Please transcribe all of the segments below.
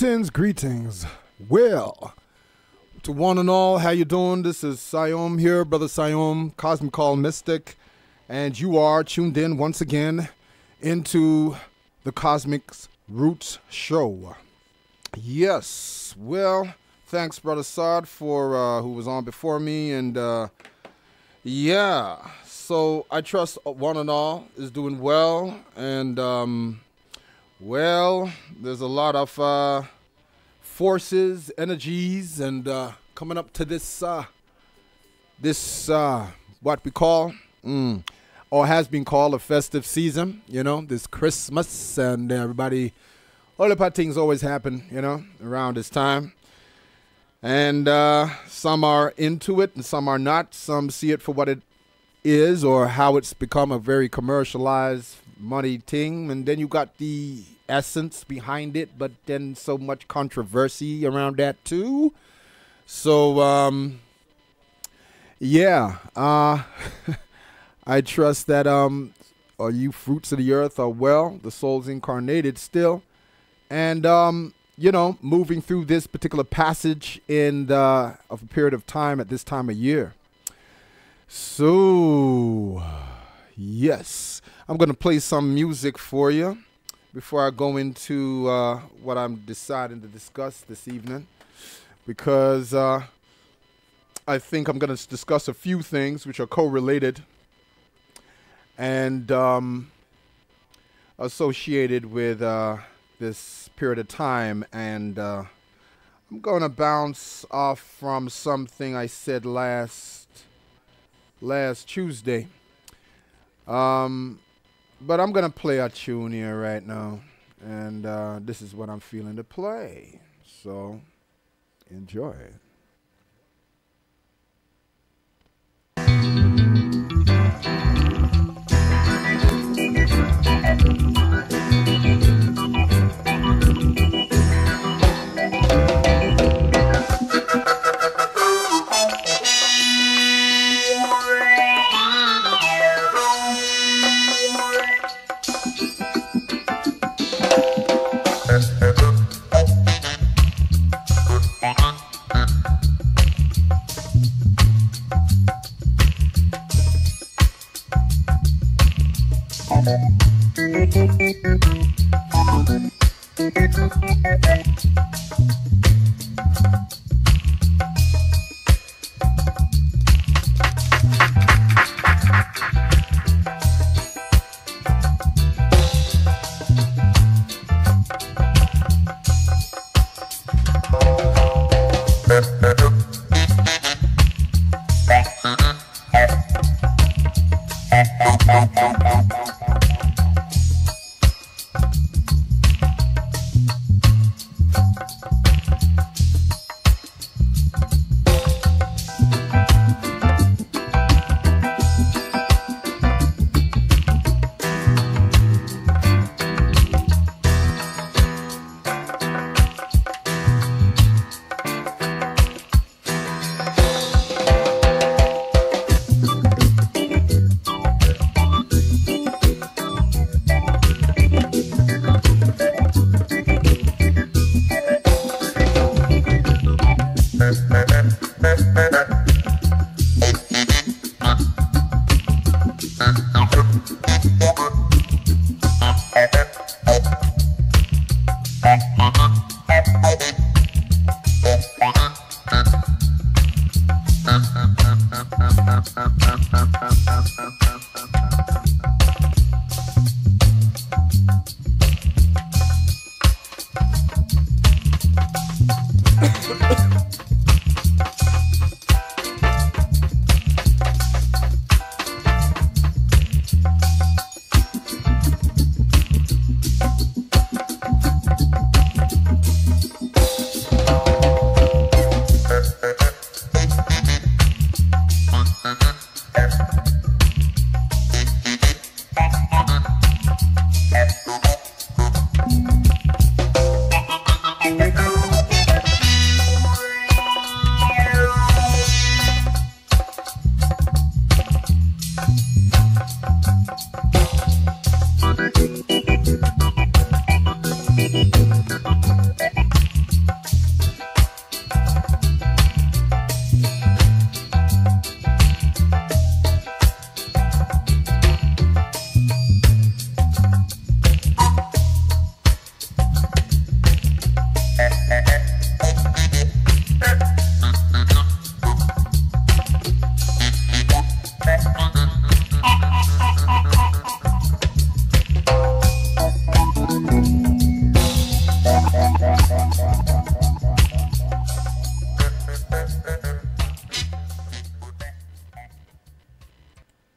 Greetings. Well, to one and all, how you doing? This is Siayome here, Brother Siayome, Cosmic Call Mystic, and you are tuned in once again into the Cosmic Roots Show. Yes, well, thanks, Brother Sod, for who was on before me, and yeah, so I trust one and all is doing well, and well, there's a lot of forces, energies, and coming up to this what we call, or has been called a festive season, you know, this Christmas, and everybody, all the things always happen, you know, around this time. And some are into it and some are not. Some see it for what it is or how it's become a very commercialized money thing. And then you got the essence behind it, but then so much controversy around that too. So, yeah, I trust that all you fruits of the earth are well, the soul's incarnated still. And, you know, moving through this particular passage in of a period of time at this time of year. So, yes, I'm going to play some music for you before I go into what I'm deciding to discuss this evening, because I think I'm going to discuss a few things which are correlated and associated with this period of time, and I'm going to bounce off from something I said last Tuesday. But I'm going to play a tune here right now, and this is what I'm feeling to play. So, enjoy.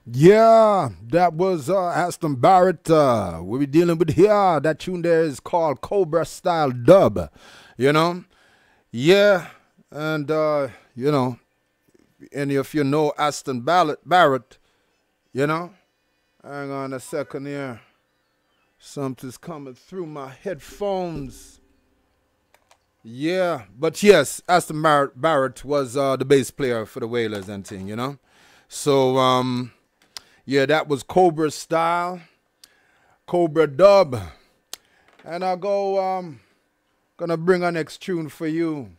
Yeah, that was Aston Barrett. We'll be dealing with here. That tune there is called Cobra Style Dub. You know? Yeah, and, you know, and if you know Aston Barrett, you know, hang on a second here. Something's coming through my headphones. Yeah, but yes, Aston Barrett was the bass player for the Wailers and thing, you know? So, yeah, that was Cobra Style, Cobra Dub. And I'll go, gonna bring a next tune for you.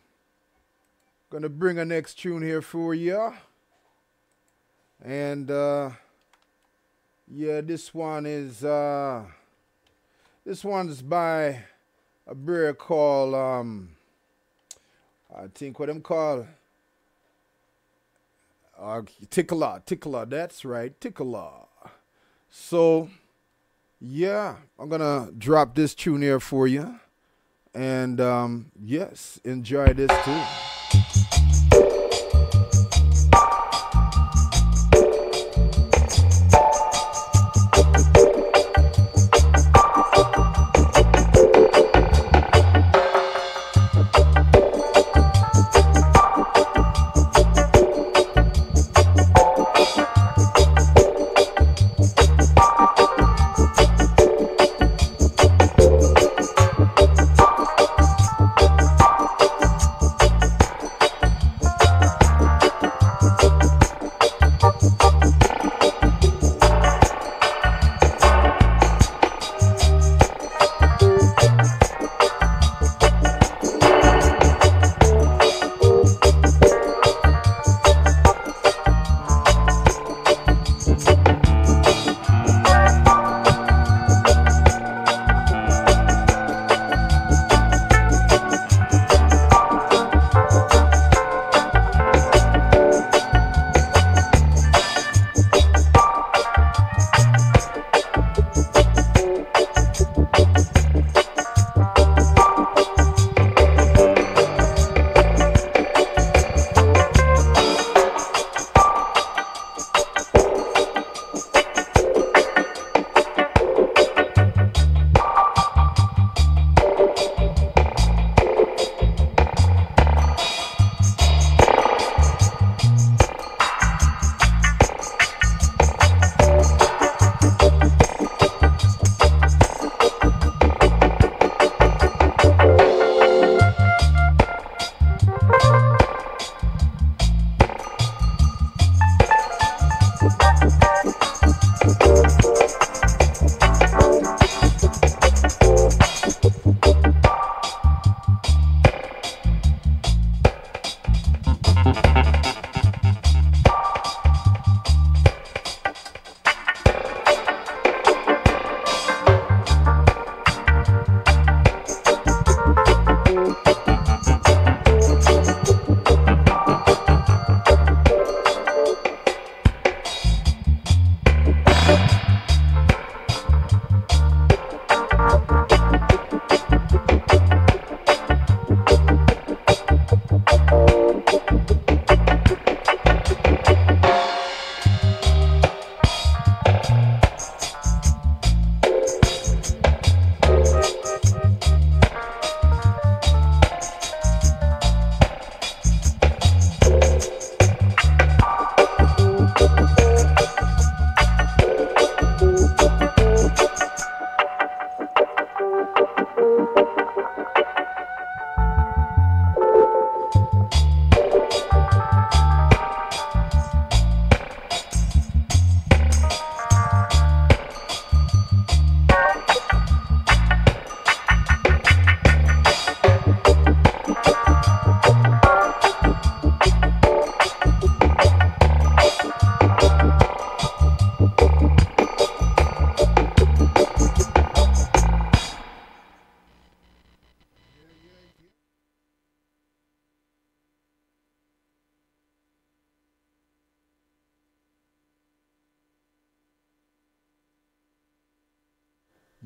Gonna bring a next tune here for you. And, yeah, this one's by a beer called, I think what them called, Tickler, that's right, Tickler. So, yeah, I'm going to drop this tune here for you. And, yes, enjoy this too.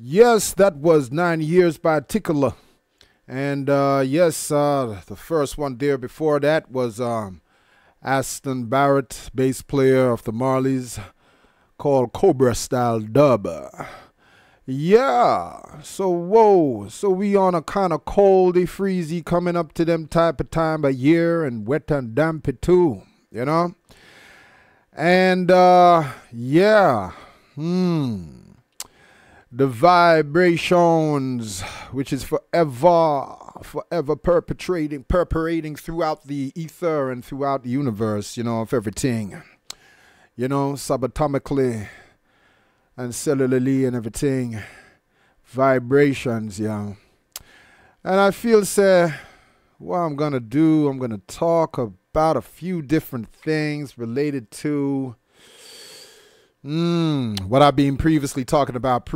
Yes, that was 9 Years by Tickler. And yes, the first one there before that was Aston Barrett, bass player of the Marleys. called Cobra Style Dub. Yeah, so whoa, so we on a kind of coldy, freezy coming up to them type of time of year, and wet and dampy too, you know? And yeah, the vibrations, which is forever perpetrating throughout the ether and throughout the universe, you know, of everything, you know, subatomically and cellularly and everything, vibrations, yeah. And I feel, say, what I'm going to do, I'm going to talk about a few different things related to what I've been previously talking about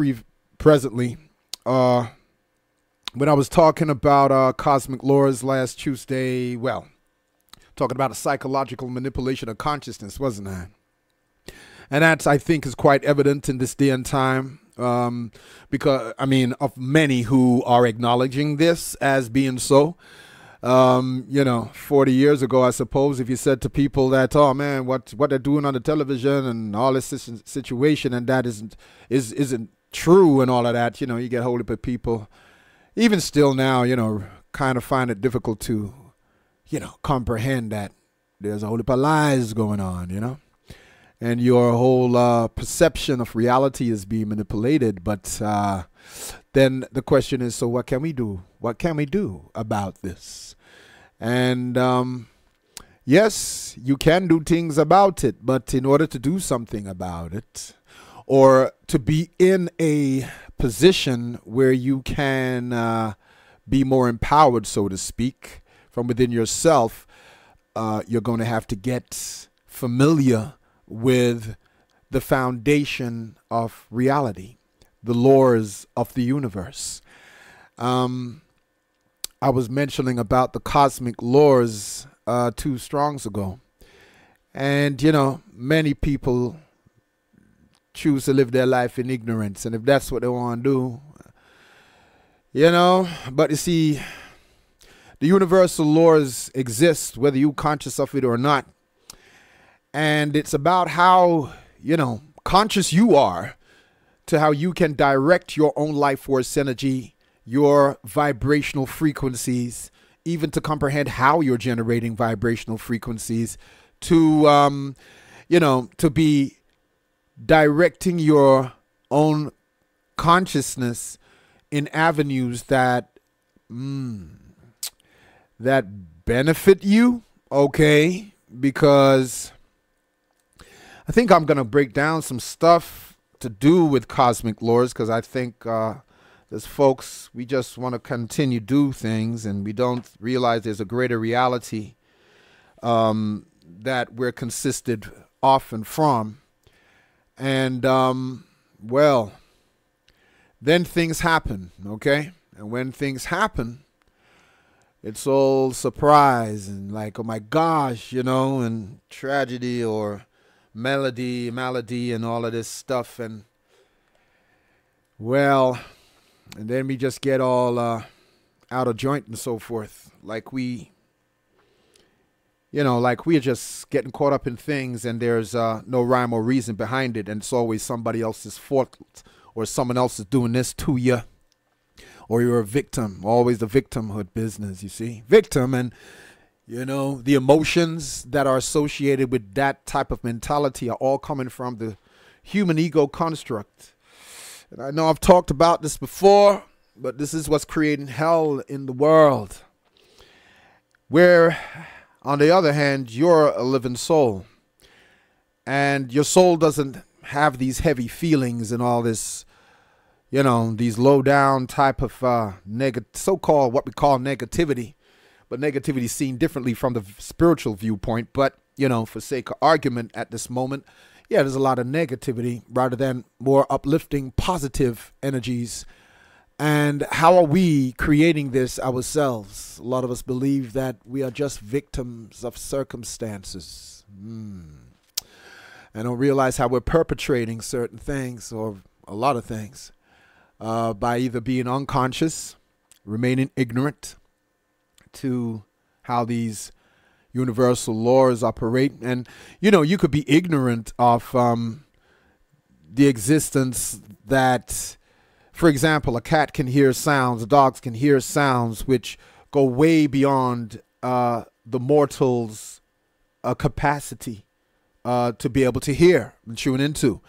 presently. When I was talking about cosmic laws last Tuesday, well, talking about a psychological manipulation of consciousness, wasn't I? And that, I think, is quite evident in this day and time, because, I mean, of many who are acknowledging this as being so. You know, 40 years ago, I suppose, if you said to people that, oh man, what they're doing on the television and all this situation and that isn't true and all of that, you know, you get hold of people, even still now, you know, kind of find it difficult to, you know, comprehend that there's a whole heap of lies going on, you know. And your whole perception of reality is being manipulated. But then the question is, so what can we do? What can we do about this? And yes, you can do things about it. But in order to do something about it, or to be in a position where you can be more empowered, so to speak, from within yourself, you're going to have to get familiar with the foundation of reality, the laws of the universe. I was mentioning about the cosmic laws 2 strongs ago. And, you know, many people choose to live their life in ignorance. And if that's what they want to do, you know, but you see, the universal laws exist, whether you're conscious of it or not. And it's about how, you know, conscious you are to how you can direct your own life force energy, your vibrational frequencies, even to comprehend how you're generating vibrational frequencies, to, you know, to be directing your own consciousness in avenues that, that benefit you, okay? Because I think I'm going to break down some stuff to do with cosmic laws, because I think there's folks, we just want to continue do things and we don't realize there's a greater reality that we're consisted off and from. And, well, then things happen, okay? And when things happen, it's all surprise and like, oh my gosh, you know, and tragedy or malady and all of this stuff. And well, and then we just get all out of joint and so forth, like we, you know, like we're just getting caught up in things and there's no rhyme or reason behind it, and it's always somebody else's fault, or someone else is doing this to you, or you're a victim. Always the victimhood business, you see, victim. And you know, the emotions that are associated with that type of mentality are all coming from the human ego construct. And I know I've talked about this before, but this is what's creating hell in the world. Where, on the other hand, you're a living soul. And your soul doesn't have these heavy feelings and all this, you know, these low down type of so-called what we call negativity. But negativity is seen differently from the spiritual viewpoint. But, you know, for sake of argument at this moment, yeah, there's a lot of negativity rather than more uplifting, positive energies. And how are we creating this ourselves? A lot of us believe that we are just victims of circumstances. And don't realize how we're perpetrating certain things, or a lot of things, by either being unconscious, remaining ignorant to how these universal laws operate. And, you know, you could be ignorant of the existence that, for example, a cat can hear sounds, dogs can hear sounds which go way beyond the mortal's capacity to be able to hear and tune into.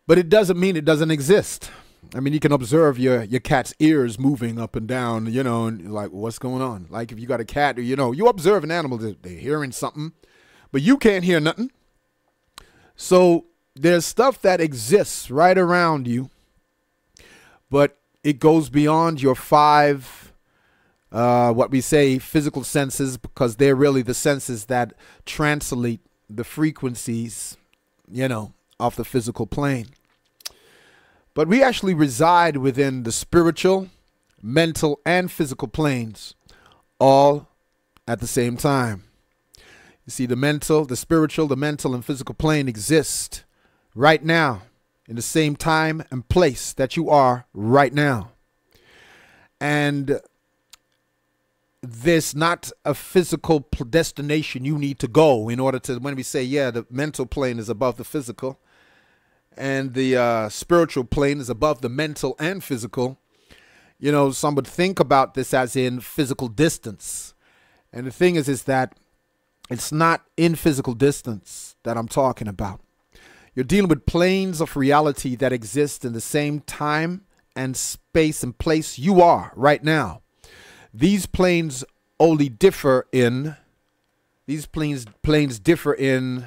But it doesn't mean it doesn't exist. I mean, you can observe your cat's ears moving up and down, you know, and like, what's going on? Like if you got a cat, you know, you observe an animal, they're hearing something, but you can't hear nothing. So there's stuff that exists right around you, but it goes beyond your five, what we say, physical senses, because they're really the senses that translate the frequencies, you know, of the physical plane. But we actually reside within the spiritual, mental, and physical planes all at the same time. You see, the mental, the spiritual, the mental, and physical plane exist right now in the same time and place that you are right now. And there's not a physical destination you need to go in order to, when we say, yeah, the mental plane is above the physical, and the spiritual plane is above the mental and physical. You know, some would think about this as in physical distance. And the thing is that it's not in physical distance that I'm talking about. You're dealing with planes of reality that exist in the same time and space and place you are right now. These planes only differ in, these planes differ in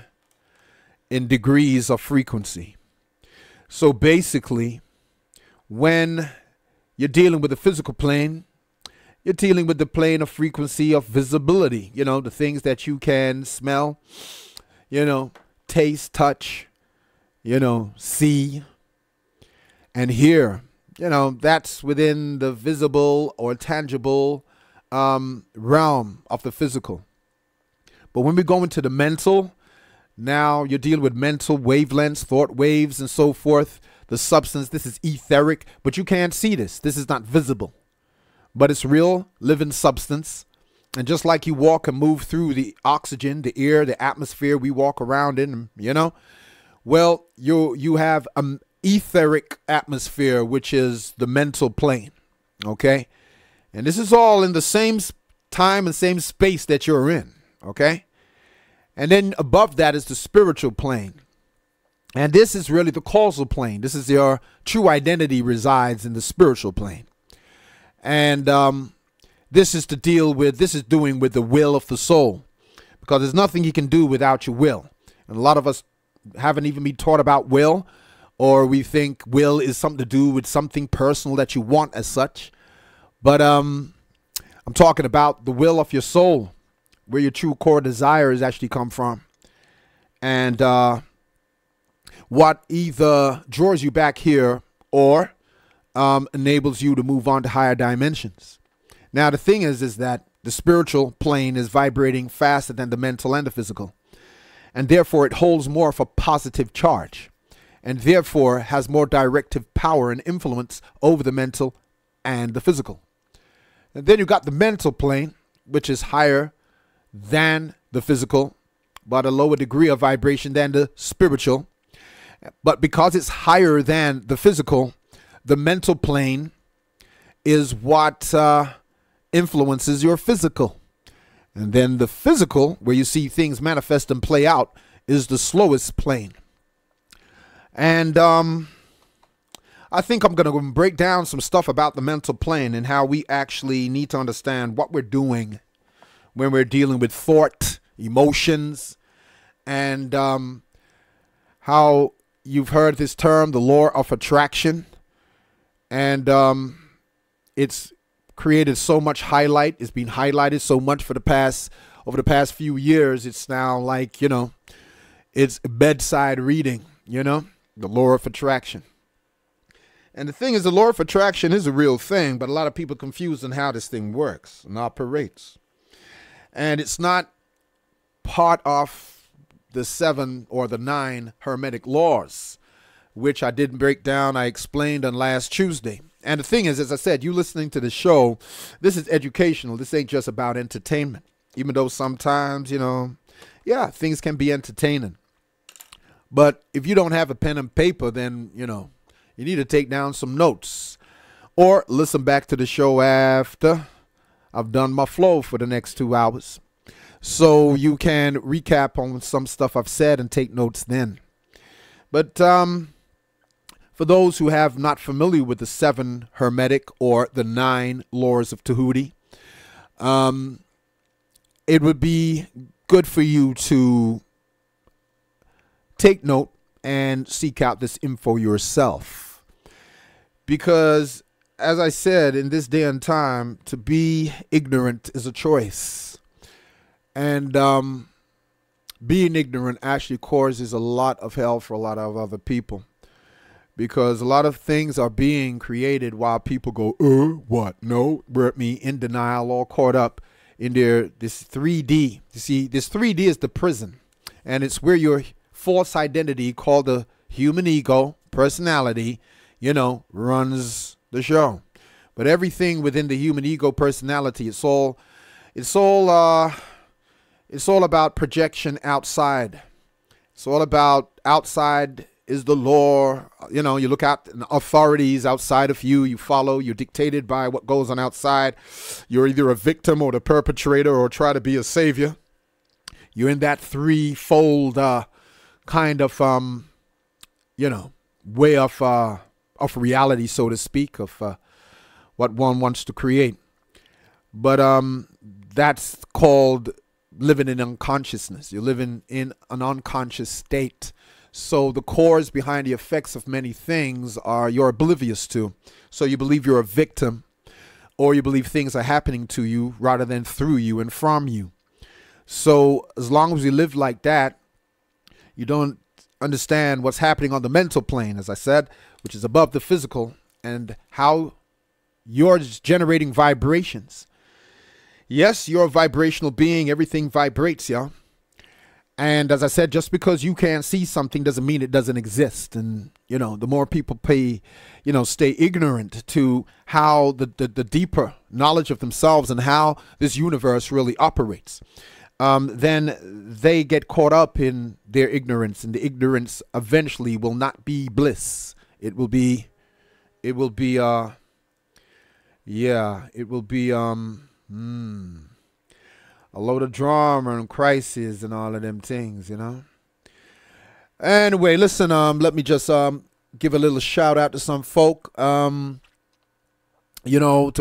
degrees of frequency. So basically, when you're dealing with the physical plane, you're dealing with the plane of frequency of visibility, you know, the things that you can smell, you know, taste, touch, you know, see and hear. You know, that's within the visible or tangible realm of the physical. But when we go into the mental, now you're dealing with mental wavelengths, thought waves, and so forth. The substance, this is etheric, but you can't see this. This is not visible, but it's real living substance. And just like you walk and move through the oxygen, the air, the atmosphere we walk around in, you know, well, you have an etheric atmosphere, which is the mental plane. Okay. And this is all in the same time and same space that you're in. Okay. And then above that is the spiritual plane. And this is really the causal plane. This is your true identity resides in the spiritual plane. And this is to deal with, this is doing with the will of the soul. Because there's nothing you can do without your will. And a lot of us haven't even been taught about will. Or we think will is something to do with something personal that you want as such. But I'm talking about the will of your soul, where your true core desires actually come from. And what either draws you back here or enables you to move on to higher dimensions. Now, the thing is that the spiritual plane is vibrating faster than the mental and the physical. And therefore, it holds more of a positive charge. And therefore, has more directive power and influence over the mental and the physical. And then you got the mental plane, which is higher than the physical, but a lower degree of vibration than the spiritual. But because it's higher than the physical, the mental plane is what influences your physical. And then the physical, where you see things manifest and play out, is the slowest plane. And I think I'm going to break down some stuff about the mental plane and how we actually need to understand what we're doing when we're dealing with thought, emotions, and how you've heard this term, the law of attraction. And it's created so much highlight. It's been highlighted so much for over the past few years. It's now like, you know, it's bedside reading, you know, the law of attraction. And the thing is, the law of attraction is a real thing, but a lot of people are confused on how this thing works and operates. And it's not part of the 7 or the 9 Hermetic laws, which I didn't break down. I explained on last Tuesday. And the thing is, as I said, you listening to the show, this is educational. This ain't just about entertainment, even though sometimes, you know, yeah, things can be entertaining. But if you don't have a pen and paper, then, you need to take down some notes or listen back to the show after I've done my flow for the next 2 hours. So you can recap on some stuff I've said and take notes then. But for those who have not familiar with the 7 Hermetic or the 9 laws of Tahuti, it would be good for you to take note and seek out this info yourself. Because, as I said, in this day and time, to be ignorant is a choice. And being ignorant actually causes a lot of hell for a lot of other people. Because a lot of things are being created while people go, what? No, we're in denial, all caught up in this 3D. You see, this 3D is the prison. And it's where your false identity, called the human ego, personality, runs the show. But everything within the human ego personality, it's all about projection outside. It's all about outside is the law. You look at authorities outside of you. You follow. You're dictated by what goes on outside. You're either a victim or the perpetrator or try to be a savior. You're in that threefold kind of way of reality, so to speak, of what one wants to create. But that's called living in unconsciousness. You're living in an unconscious state. So the cause behind the effects of many things you're oblivious to. So you believe you're a victim, or you believe things are happening to you rather than through you and from you. So as long as you live like that, you don't understand what's happening on the mental plane, as I said, which is above the physical, and how you're generating vibrations. Yes, you're a vibrational being. Everything vibrates, yeah. And as I said, just because you can't see something doesn't mean it doesn't exist. And, the more people stay ignorant to how the deeper knowledge of themselves and how this universe really operates, then they get caught up in their ignorance. And the ignorance eventually will not be bliss. It will be a load of drama and crisis and all of them things, Anyway, listen, let me just give a little shout out to some folk, to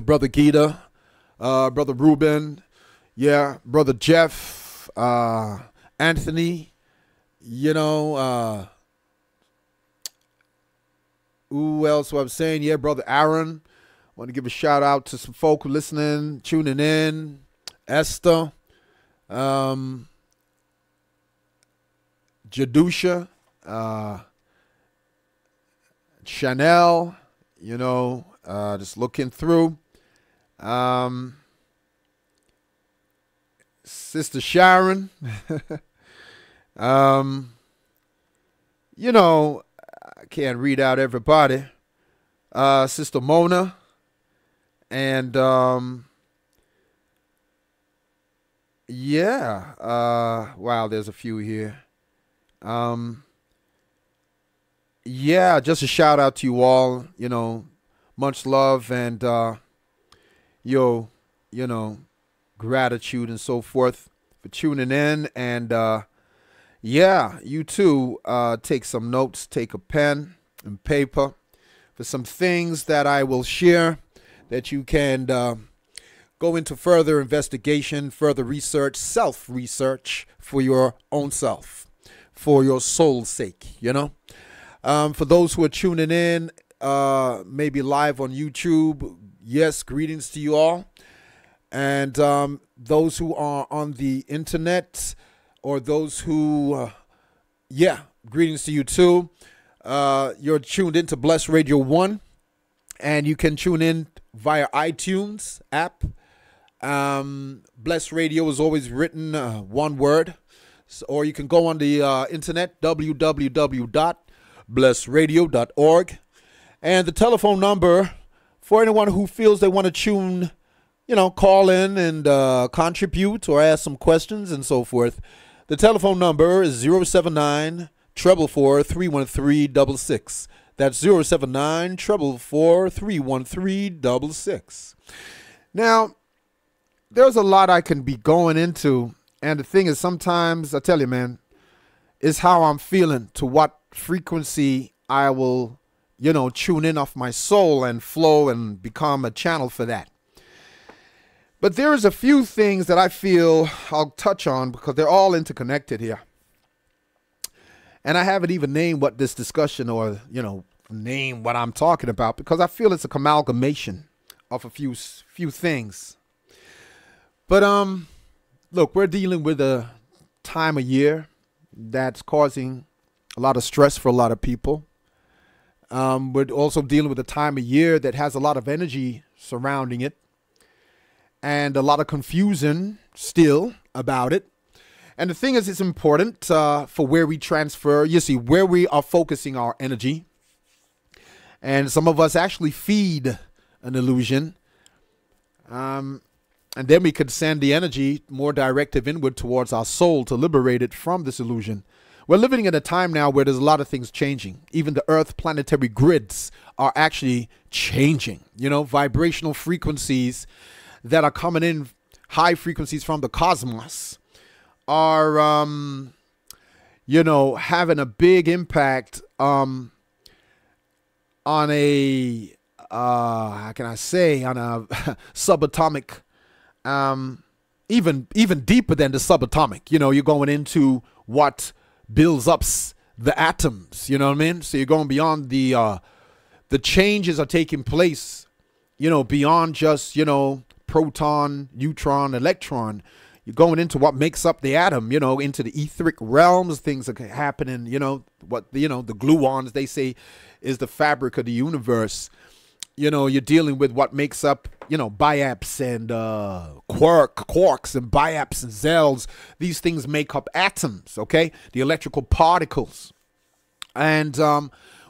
Brother Gita, Brother Ruben, Brother Jeff, Anthony, who else was saying? Brother Aaron. Want to give a shout out to some folk listening, tuning in. Esther, Jadusha, Chanel, just looking through. Sister Sharon, I can't read out everybody. Sister Mona, and wow, there's a few here. Just a shout out to you all, much love and gratitude and so forth for tuning in. And you too, take some notes, take a pen and paper for some things that I will share that you can go into further investigation, further research, self-research for your own self, for your soul's sake, For those who are tuning in, maybe live on YouTube, yes, greetings to you all. And those who are on the internet, or those who, greetings to you too. You're tuned into Bless Radio 1, and you can tune in via iTunes app. Bless Radio is always written one word, or you can go on the internet, www.blessradio.org, and the telephone number for anyone who feels they want to tune, call in and contribute or ask some questions and so forth. The telephone number is 079 444-313-66. That's 079-444-313-66. Now, there's a lot I can be going into, and the thing is, sometimes I tell you, man, is how I'm feeling, to what frequency I will, tune in off my soul and flow and become a channel for that. But there is a few things that I feel I'll touch on because they're all interconnected here. And I haven't even named what this discussion or, name what I'm talking about, because I feel it's a amalgamation of a few things. But look, we're dealing with a time of year that's causing a lot of stress for a lot of people. We're also dealing with a time of year that has a lot of energy surrounding it and a lot of confusion still about it. And the thing is, it's important for where we transfer, you see, where we are focusing our energy. And some of us actually feed an illusion. And then we could send the energy more directive inward towards our soul to liberate it from this illusion. We're living in a time now where there's a lot of things changing. Even the Earth planetary grids are actually changing. Vibrational frequencies that are coming in, high frequencies from the cosmos, are, having a big impact on a, how can I say, on a subatomic, even deeper than the subatomic. You're going into what builds up the atoms, you know what I mean? So you're going beyond the changes are taking place, beyond just, proton, neutron, electron. You're going into what makes up the atom, into the etheric realms. Things are happening, what, the gluons, they say, is the fabric of the universe. You're dealing with what makes up, biaps and quarks and biaps and zells. These things make up atoms, okay? The electrical particles. And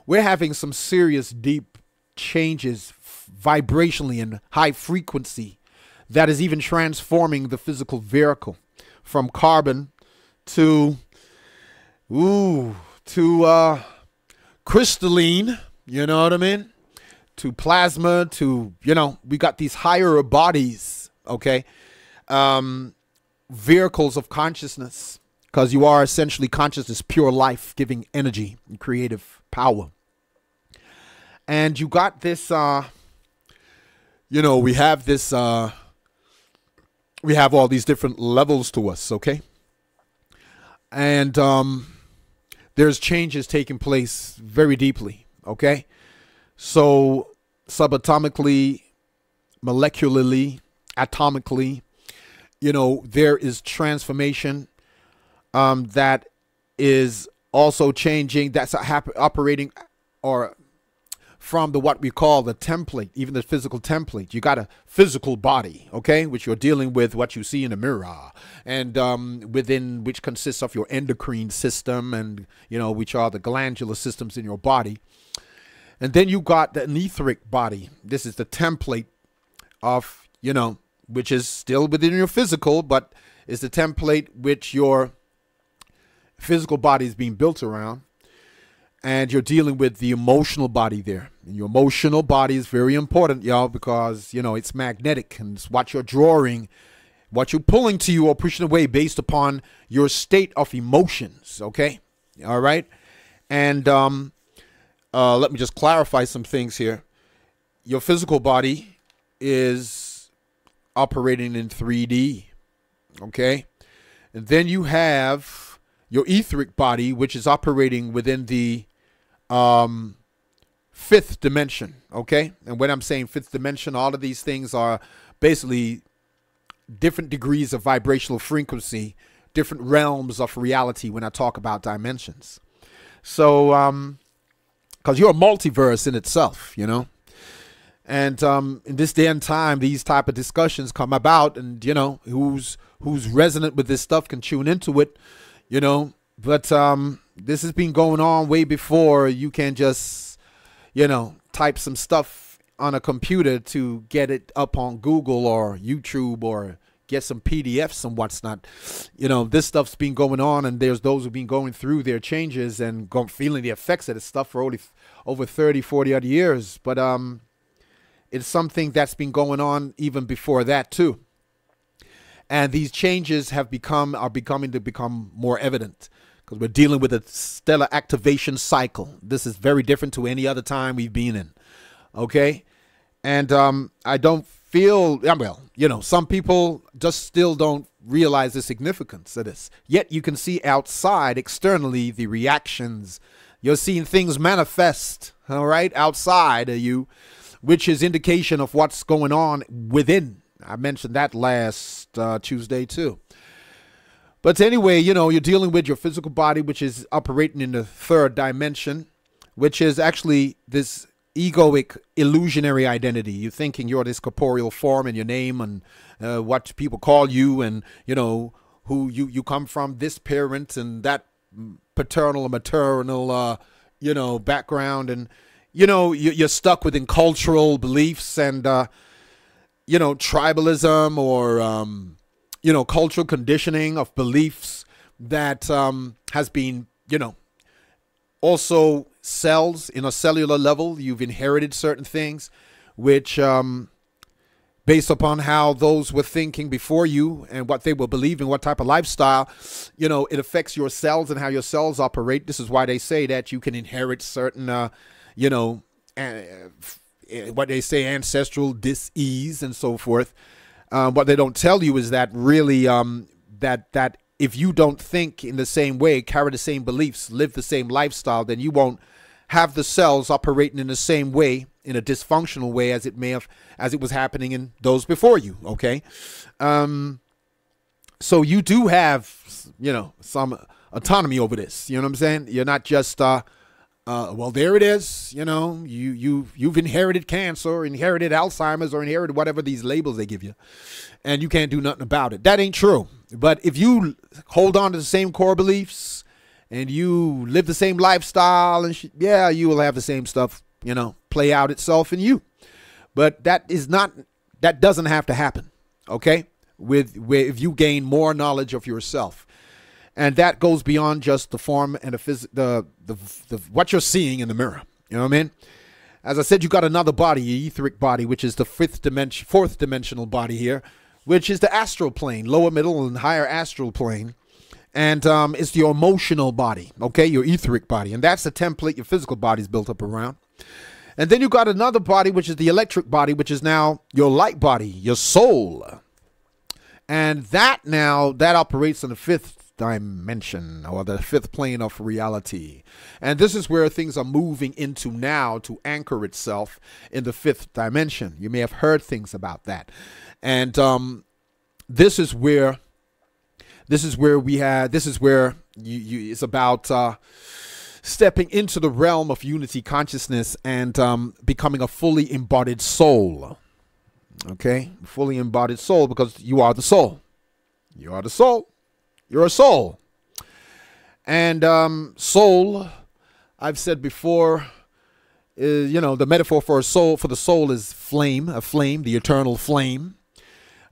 we're having some serious deep changes vibrationally and high frequency that is even transforming the physical vehicle from carbon to crystalline, you know what I mean? To plasma, to, we got these higher bodies, okay? Vehicles of consciousness, because you are essentially consciousness, pure life, giving energy and creative power. And you got this, we have this, we have all these different levels to us, okay? And there's changes taking place very deeply, okay? So subatomically, molecularly, atomically, there is transformation that is also changing, that's operating or from the what we call the template, even the physical template. You got a physical body, okay, which you're dealing with what you see in the mirror, and within which consists of your endocrine system and, which are the glandular systems in your body. And then you got the etheric body. This is the template of, which is still within your physical, but is the template which your physical body is being built around. And you're dealing with the emotional body there. And your emotional body is very important, y'all, because, it's magnetic and it's what you're drawing, what you're pulling to you or pushing away based upon your state of emotions, okay? All right? And let me just clarify some things here. Your physical body is operating in 3D, okay? And then you have your etheric body, which is operating within the fifth dimension, okay? And when I'm saying fifth dimension, all of these things are basically different degrees of vibrational frequency, different realms of reality when I talk about dimensions. So, because you're a multiverse in itself, And in this day and time, these type of discussions come about, and, who's resonant with this stuff can tune into it, But this has been going on way before you can just, type some stuff on a computer to get it up on Google or YouTube or get some PDFs and what's not. This stuff's been going on, and there's those who've been going through their changes and feeling the effects of this stuff for over 30, 40 odd years. But it's something that's been going on even before that too. And these changes are beginning to become more evident because we're dealing with a stellar activation cycle. This is very different to any other time we've been in. Okay. And I don't feel, some people just still don't realize the significance of this. Yet you can see outside, externally, the reactions. You're seeing things manifest, all right, outside of you, which is indication of what's going on within. I mentioned that last Tuesday too. But anyway, you're dealing with your physical body, which is operating in the third dimension, which is actually this egoic illusionary identity. You're thinking you're this corporeal form and your name and what people call you, and who you come from, this parent and that paternal or maternal background, and you're stuck within cultural beliefs and tribalism or cultural conditioning of beliefs that has been also cells in a cellular level. You've inherited certain things which based upon how those were thinking before you and what they were believing, what type of lifestyle, it affects your cells and how your cells operate. This is why they say that you can inherit certain what they say, ancestral dis-ease and so forth. What they don't tell you is that really that if you don't think in the same way, carry the same beliefs, live the same lifestyle, then you won't have the cells operating in the same way, in a dysfunctional way as it was happening in those before you. Okay. So you do have, some autonomy over this. You know what I'm saying? You're not just, well, there it is. You've inherited cancer, or inherited Alzheimer's, or inherited whatever these labels they give you, and you can't do nothing about it. That ain't true. But if you hold on to the same core beliefs and you live the same lifestyle, and you will have the same stuff, play out itself in you. But that doesn't have to happen. Okay. If you gain more knowledge of yourself. And that goes beyond just the form and the what you're seeing in the mirror. You know what I mean? As I said, you got another body, your etheric body, which is the fourth dimensional body here, which is the astral plane, lower, middle, and higher astral plane. And it's your emotional body, okay, your etheric body. And that's the template your physical body is built up around. And then you got another body, which is the electric body, which is now your light body, your soul. And that operates in the fifth dimension, or the fifth plane of reality. And this is where things are moving into now to anchor itself in the fifth dimension. You may have heard things about that. And this is where it's about stepping into the realm of unity consciousness and becoming a fully embodied soul. Okay, fully embodied soul, because you are the soul. You are the soul. You're a soul. And soul, I've said before, is, the metaphor for the soul is flame, the eternal flame.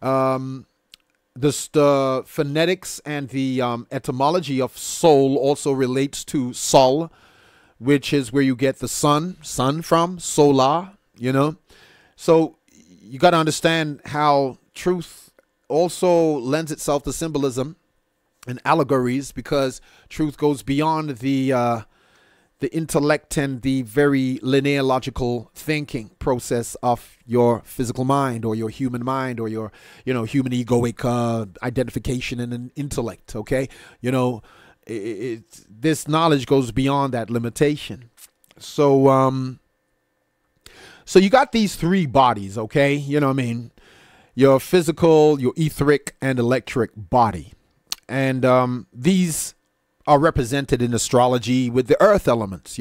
The phonetics and the etymology of soul also relates to sol, which is where you get the sun from, solar, So you got to understand how truth also lends itself to symbolism and allegories, because truth goes beyond the intellect and the very linear logical thinking process of your physical mind or your human mind or your human egoic identification and an intellect. Okay, this knowledge goes beyond that limitation. So so you got these three bodies. Okay, your physical, your etheric, and electric body. And these are represented in astrology with the earth elements,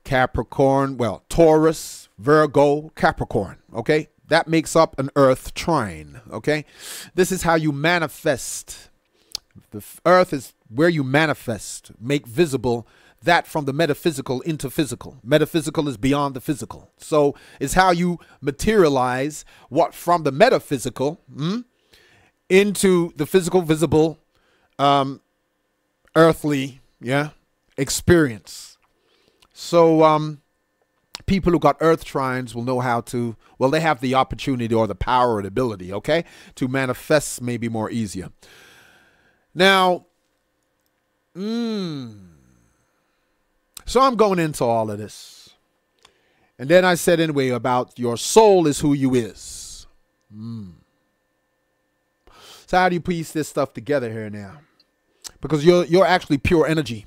Capricorn, Taurus, Virgo, Capricorn. Okay, that makes up an earth trine. Okay, this is how you manifest. The earth is where you manifest, make visible that from the metaphysical into physical. Metaphysical is beyond the physical. So it's how you materialize what from the metaphysical into the physical, visible, earthly, experience. So people who got earth trines will know how to, well, they have the opportunity or the power or the ability, okay, to manifest maybe more easier. Now, so I'm going into all of this. And then I said anyway about your soul is who you is. So how do you piece this stuff together here now? Because you're actually pure energy.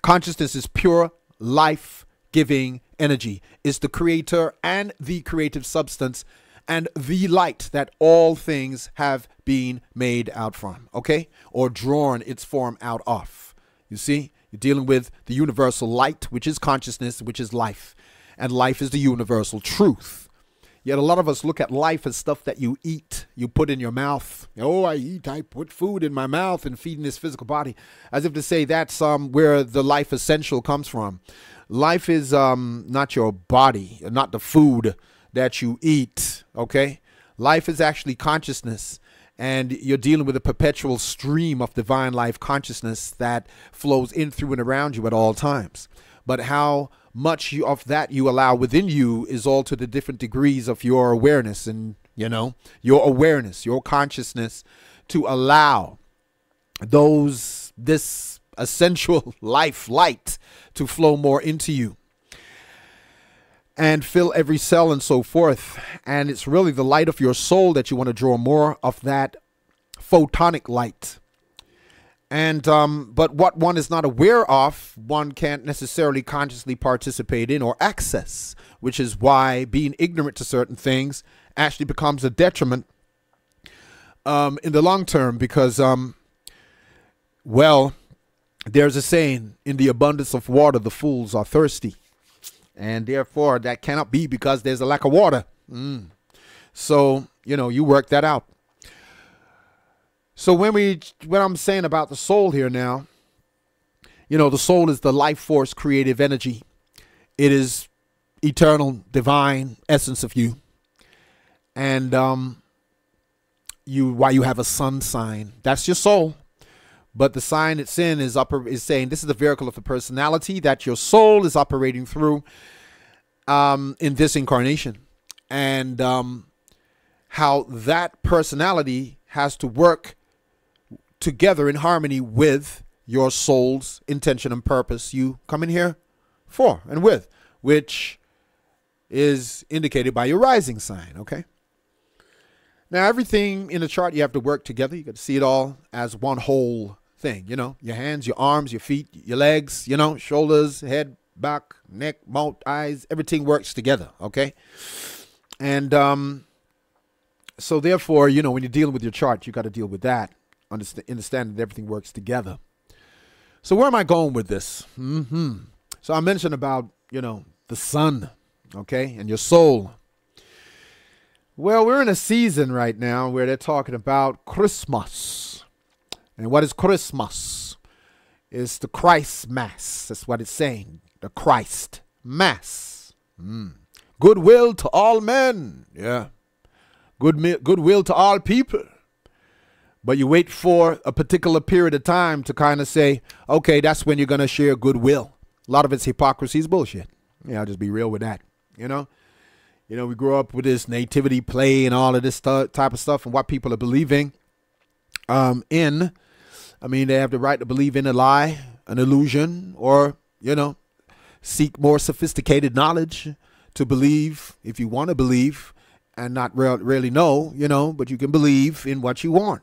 Consciousness is pure life-giving energy. It's the creator and the creative substance and the light that all things have been made out from, okay? Or drawn its form out of. You see? You're dealing with the universal light, which is consciousness, which is life. And life is the universal truth. Yet a lot of us look at life as stuff that you eat, you put in your mouth. Oh, I put food in my mouth and feeding this physical body. As if to say that's where the life essential comes from. Life is not your body, not the food that you eat, okay? Life is actually consciousness. And you're dealing with a perpetual stream of divine life consciousness that flows in, through, and around you at all times. But how much of that you allow within you is all to the different degrees of your awareness and, your awareness, your consciousness to allow this essential life light to flow more into you and fill every cell and so forth. And it's really the light of your soul that you want to draw more of, that photonic light. And but what one is not aware of, one can't necessarily consciously participate in or access, which is why being ignorant to certain things actually becomes a detriment in the long term. Because, well, there's a saying, in the abundance of water, the fools are thirsty. And therefore, that cannot be because there's a lack of water. So, you work that out. So when I'm saying about the soul here now, the soul is the life force, creative energy. It is eternal, divine essence of you. And why you have a sun sign, that's your soul. But the sign it's in is saying this is the vehicle of the personality that your soul is operating through in this incarnation. And how that personality has to work together in harmony with your soul's intention and purpose you come in here for and with, which is indicated by your rising sign, okay? Now, everything in the chart, you have to work together. You got to see it all as one whole thing, your hands, your arms, your feet, your legs, shoulders, head, back, neck, mouth, eyes, everything works together, okay? And so therefore, when you're dealing with your chart, you got to deal with that. Understanding that everything works together. So where am I going with this? So I mentioned about, the sun, okay, and your soul. Well, we're in a season right now where they're talking about Christmas. And what is Christmas? It's the Christ Mass. That's what it's saying. The Christ Mass. Goodwill to all men. Yeah. Goodwill to all people. But you wait for a particular period of time to kind of say, okay, that's when you're going to share goodwill. A lot of it's hypocrisy, is bullshit. Yeah, I'll just be real with that. We grew up with this nativity play and all of this type of stuff and what people are believing in. I mean, they have the right to believe in a lie, an illusion, or, seek more sophisticated knowledge to believe if you want to believe and not really know, but you can believe in what you want.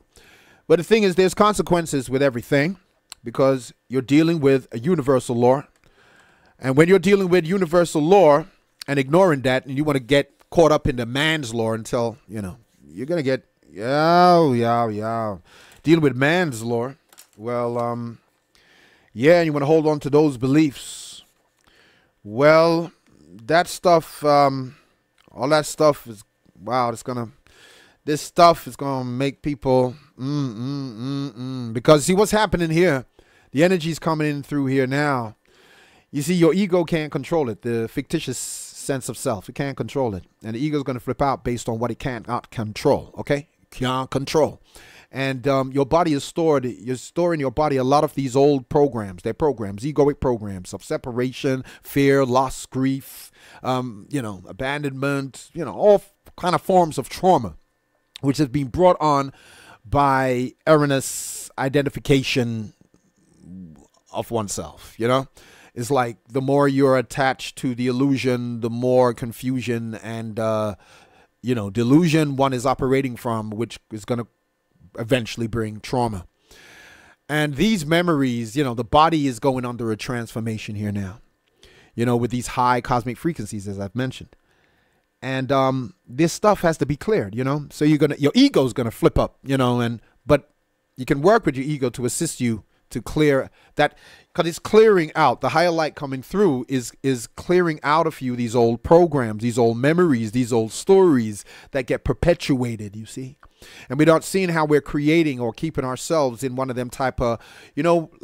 But the thing is, there's consequences with everything because you're dealing with a universal law. And when you're dealing with universal law and ignoring that and you want to get caught up in the man's law until, you're going to get, dealing with man's law. Well, and you want to hold on to those beliefs. Well, that stuff, all that stuff is, wow, this stuff is going to make people, because see what's happening here. The energy's coming in through here now. You see, your ego can't control it. The fictitious sense of self, it can't control it. And the ego's going to flip out based on what it cannot control, okay? can't control. And your body is stored, you're storing in your body a lot of these old programs. They're programs, egoic programs of separation, fear, loss, grief, abandonment, all kind of forms of trauma, which has been brought on by erroneous identification of oneself. It's like the more you're attached to the illusion, the more confusion and, delusion one is operating from, which is going to eventually bring trauma. And these memories, the body is going under a transformation here now, with these high cosmic frequencies, as I've mentioned. And this stuff has to be cleared, so your ego's going to flip up, but you can work with your ego to assist you to clear that, because it's clearing out. The higher light coming through is clearing out of you these old programs, these old memories, these old stories that get perpetuated, you see. And we're not seeing how we're creating or keeping ourselves in one of them type of, one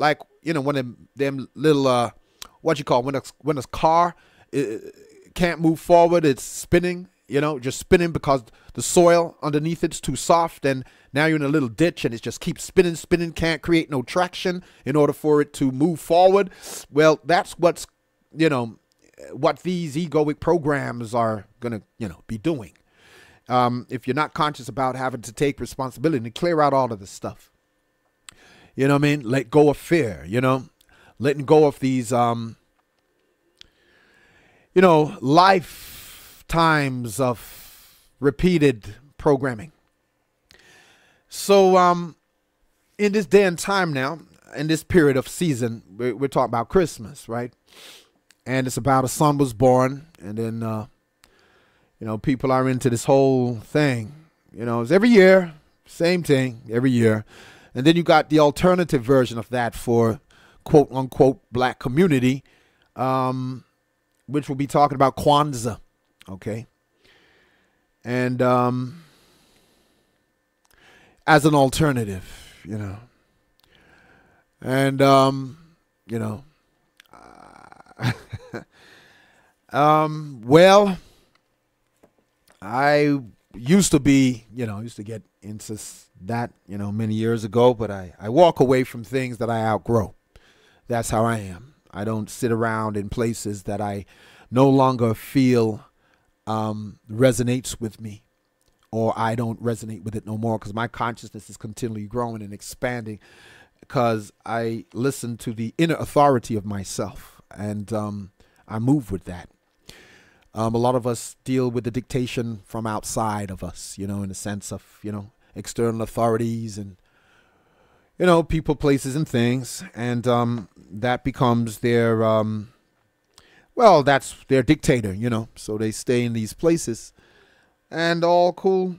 of them little, when a car can't move forward, it's spinning, just spinning because the soil underneath it's too soft, and now you're in a little ditch and it just keeps spinning, can't create no traction in order for it to move forward. Well, that's what these egoic programs are going to, be doing. If you're not conscious about having to take responsibility and clear out all of this stuff, let go of fear, letting go of these, lifetimes of repeated programming. So, in this day and time now, in this period of season, we're talking about Christmas, right? And it's about a son was born, and then, people are into this whole thing. It's every year, same thing every year. And then you got the alternative version of that for quote unquote black community, which we'll be talking about Kwanzaa. Okay. And as an alternative, and well, I used to be, used to get into that, many years ago, but I walk away from things that I outgrow. That's how I am. I don't sit around in places that I no longer feel resonates with me, or I don't resonate with it no more, because my consciousness is continually growing and expanding, because I listen to the inner authority of myself, and I move with that. A lot of us deal with the dictation from outside of us, in the sense of, external authorities and, people, places, and things. And that becomes their, that's their dictator, So they stay in these places, and all cool,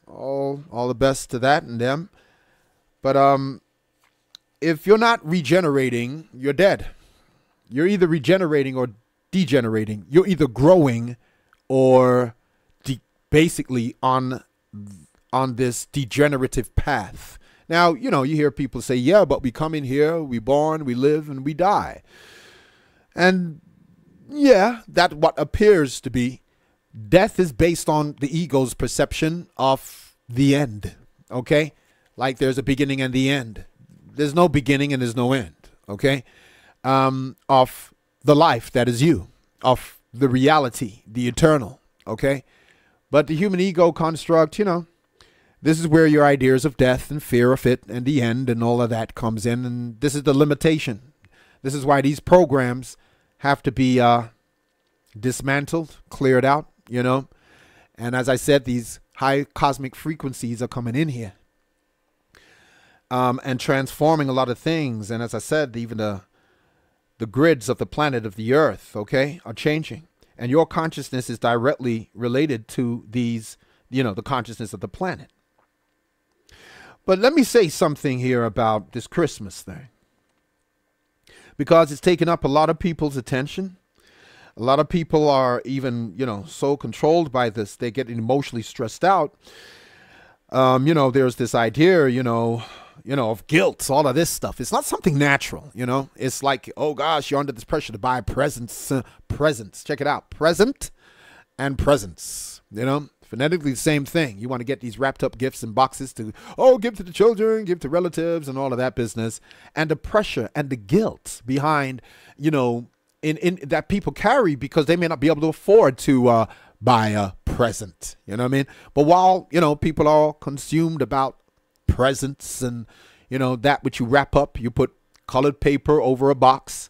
all the best to that and them. But if you're not regenerating, you're dead. You're either regenerating or degenerating. You're either growing or basically on this degenerative path. Now, you hear people say, yeah, but we come in here, we born, we live, and we die. And yeah, that's what appears to be. Death is based on the ego's perception of the end. Okay? Like there's a beginning and the end. There's no beginning and there's no end. Okay? Of the life that is you, of the reality, the eternal, okay? But the human ego construct, this is where your ideas of death and fear of it and the end and all of that comes in, and this is the limitation. This is why these programs have to be dismantled, cleared out, And as I said, these high cosmic frequencies are coming in here and transforming a lot of things. And as I said, even the grids of the planet of the earth, okay, are changing. And your consciousness is directly related to these, the consciousness of the planet. But let me say something here about this Christmas thing, because it's taken up a lot of people's attention. A lot of people are even, so controlled by this, they get emotionally stressed out. There's this idea, of guilt, all of this stuff. It's not something natural, It's like, oh gosh, you're under this pressure to buy presents. Presents. Check it out. Present and presents, Phonetically, the same thing. You want to get these wrapped up gifts in boxes to, oh, give to the children, give to relatives, and all of that business. And the pressure and the guilt behind, you know, in that people carry because they may not be able to afford to buy a present. You know what I mean? But while, you know, people are consumed about presents and, you know, that which you wrap up, you put colored paper over a box.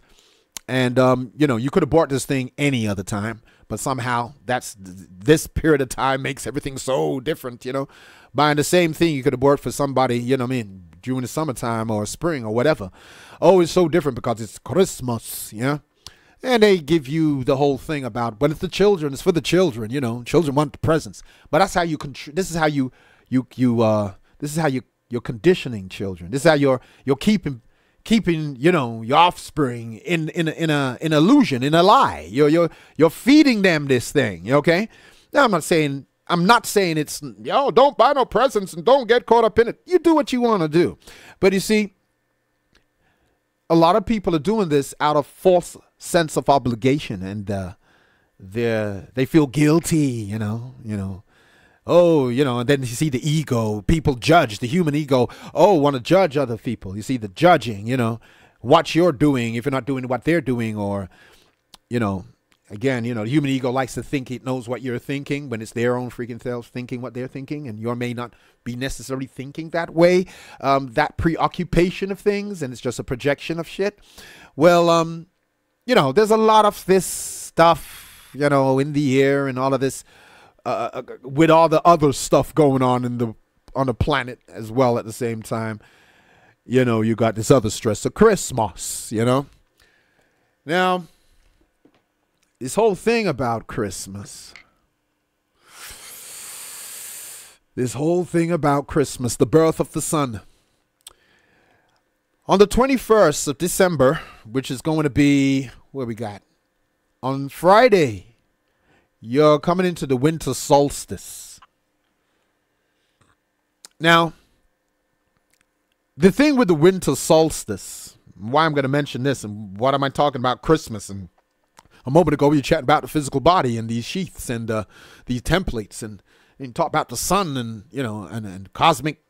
And, you know, you could have bought this thing any other time. But somehow this period of time makes everything so different, you know. Buying the same thing you could have bought for somebody, you know what I mean, during the summertime or spring or whatever. Oh, it's so different because it's Christmas, yeah. And they give you the whole thing about, but it's the children, it's for the children, you know. Children want the presents. But that's how you this is how you're conditioning children. This is how you're keeping, you know, your offspring in an illusion, in a lie. You're feeding them this thing, okay? Now I'm not saying it's, yo, don't buy no presents and don't get caught up in it. You do what you want to do. But you see, a lot of people are doing this out of false sense of obligation, and they feel guilty, you know. Oh, you know, and then you see the ego. People judge, the human ego. Oh, want to judge other people. You see the judging, you know, what you're doing if you're not doing what they're doing. Or, you know, again, you know, the human ego likes to think it knows what you're thinking when it's their own freaking selves thinking what they're thinking. And you may not be necessarily thinking that way, that preoccupation of things. And it's just a projection of shit. Well, you know, there's a lot of this stuff, you know, in the air and all of this. With all the other stuff going on on the planet as well at the same time, you know, you got this other stress of Christmas, you know. Now, this whole thing about Christmas, the birth of the sun. On the 21st of December, which is going to be, what we got? On Friday, you're coming into the winter solstice. Now, the thing with the winter solstice, why I'm going to mention this, and what am I talking about Christmas? And a moment ago, we were chatting about the physical body and these sheaths and these templates, and talk about the sun and, you know, and cosmic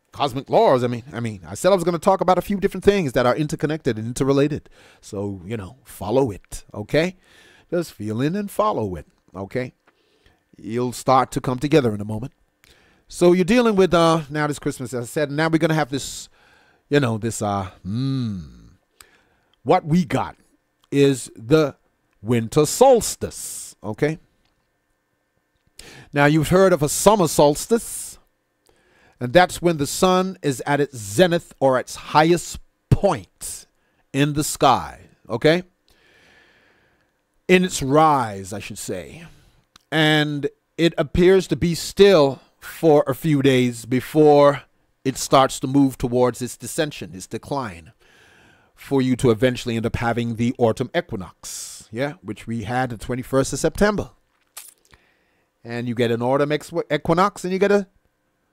laws. I mean, I said I was going to talk about a few different things that are interconnected and interrelated. So, you know, follow it, okay? Just feel in and follow it. Okay, you'll start to come together in a moment. So you're dealing with now this Christmas, as I said. Now we're gonna have this, you know, this what we got is the winter solstice. Okay. Now you've heard of a summer solstice, and that's when the sun is at its zenith or its highest point in the sky. Okay. In its rise, I should say. And it appears to be still for a few days before it starts to move towards its descension, its decline, for you to eventually end up having the autumn equinox, yeah, which we had the 21st of September. And you get an autumn equinox and you get a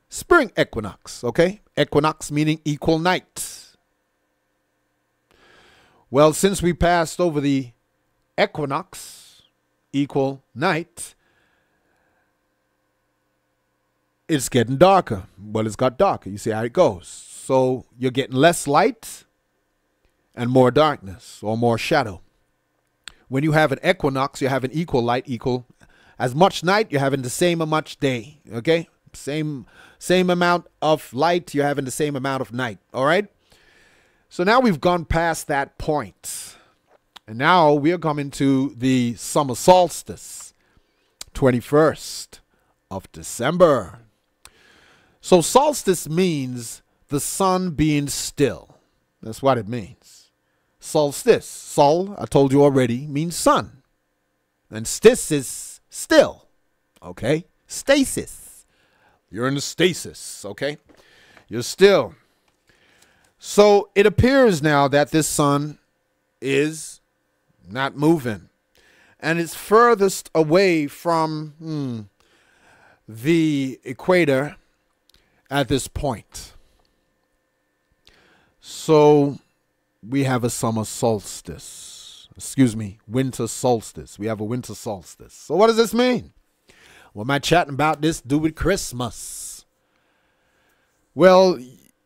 spring equinox, okay? Equinox meaning equal night. Well, since we passed over the equinox, equal night, it's getting darker. Well, it's got darker. You see how it goes. So you're getting less light and more darkness or more shadow. When you have an equinox, you have an equal light, equal as much night, you're having the same much day. Okay? Same amount of light, you're having the same amount of night. All right? So now we've gone past that point. And now we are coming to the summer solstice, 21st of December. So solstice means the sun being still. That's what it means. Solstice, sol, I told you already, means sun. And stis is still, okay? Stasis. You're in a stasis, okay? You're still. So it appears now that this sun is not moving, and it's furthest away from the equator at this point. So we have a summer solstice. Excuse me, winter solstice. We have a winter solstice. So what does this mean? What am I chatting about this to do with Christmas? Well,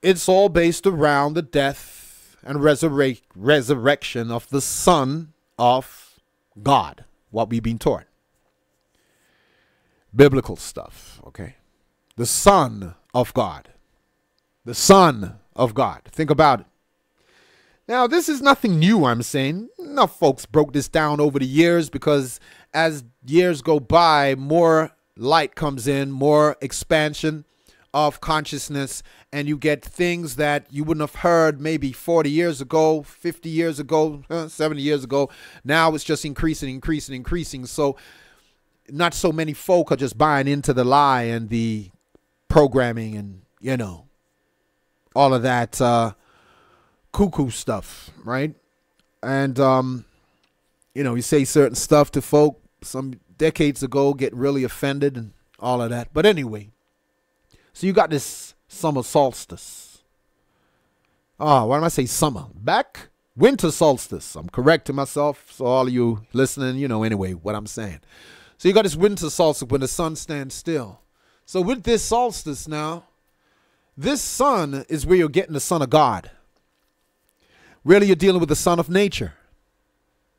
it's all based around the death and resurrection of the Son of God, what we've been taught. Biblical stuff, okay? The Son of God. The Son of God. Think about it. Now, this is nothing new, I'm saying. Enough folks broke this down over the years because as years go by, more light comes in, more expansion of consciousness, and you get things that you wouldn't have heard maybe 40 years ago, 50 years ago, 70 years ago. Now it's just increasing. So not so many folk are just buying into the lie and the programming and, you know, all of that cuckoo stuff, right? And, you know, you say certain stuff to folk some decades ago, get really offended and all of that. But anyway, so you got this summer solstice. Oh, why do I say summer? Back winter solstice. I'm correcting myself. So all of you listening, you know, anyway, what I'm saying. So you got this winter solstice when the sun stands still. So with this solstice now, this sun is where you're getting the Son of God. Really, you're dealing with the son of nature.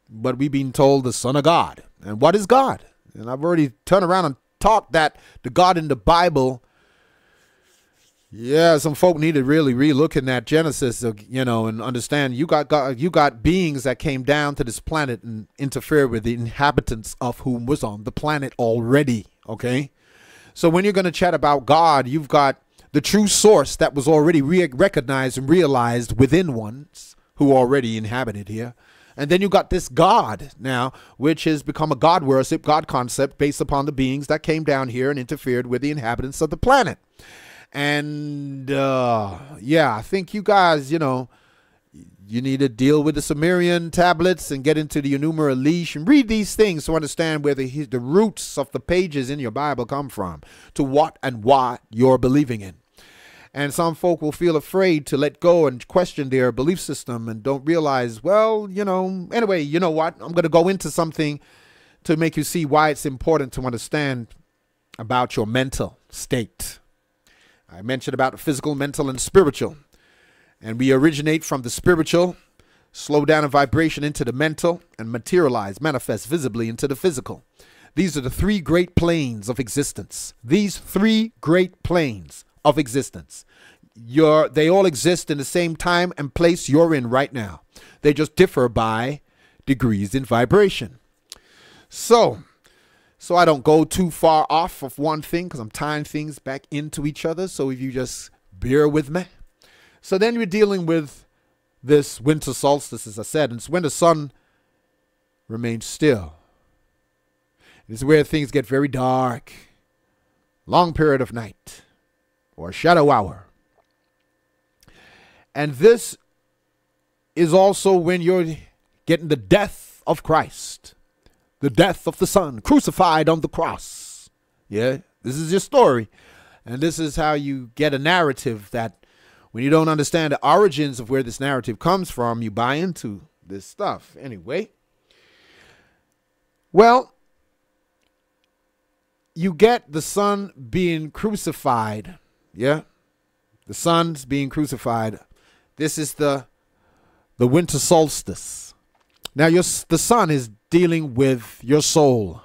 But we've been told the Son of God. And what is God? And I've already turned around and taught that the God in the Bible, yeah, some folk need to really re-look in that Genesis, you know, and understand you got God, you got beings that came down to this planet and interfered with the inhabitants of whom was on the planet already, okay? So when you're going to chat about God, you've got the true source that was already recognized and realized within ones who already inhabited here. And then you got this God now, which has become a God worship, God concept based upon the beings that came down here and interfered with the inhabitants of the planet. And yeah, I think you guys, you know, you need to deal with the Sumerian tablets and get into the Enuma Elish and read these things to understand where the roots of the pages in your Bible come from, to what and what you're believing in. And some folk will feel afraid to let go and question their belief system and don't realize, well, you know, anyway, you know what? I'm going to go into something to make you see why it's important to understand about your mental state. I mentioned about the physical, mental, and spiritual. And we originate from the spiritual, slow down in vibration into the mental, and materialize, manifest visibly into the physical. These are the three great planes of existence. These three great planes of existence. They all exist in the same time and place you're in right now. They just differ by degrees in vibration. So I don't go too far off of one thing because I'm tying things back into each other. So if you just bear with me. So then we're dealing with this winter solstice, as I said, and it's when the sun remains still. It's where things get very dark. Long period of night or shadow hour. And this is also when you're getting the death of Christ. The death of the Son, crucified on the cross. Yeah, this is your story. And this is how you get a narrative that when you don't understand the origins of where this narrative comes from, you buy into this stuff. Anyway, well, you get the Son being crucified. Yeah, the Son's being crucified. This is the winter solstice. Now, the Son is dealing with your soul.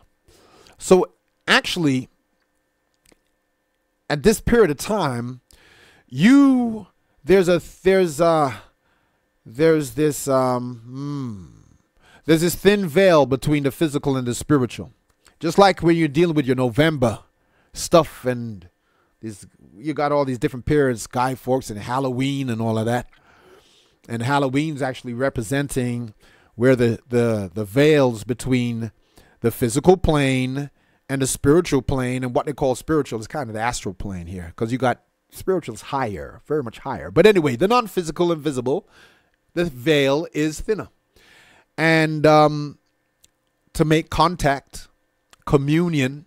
So actually, at this period of time, there's this thin veil between the physical and the spiritual. Just like when you're dealing with your November stuff and you got all these different periods, Sky Forks and Halloween and all of that. And Halloween's actually representing where the veils between the physical plane and the spiritual plane, and what they call spiritual is kind of the astral plane here, because you got spiritual's higher, very much higher. But anyway, the non-physical and visible, the veil is thinner. And to make contact, communion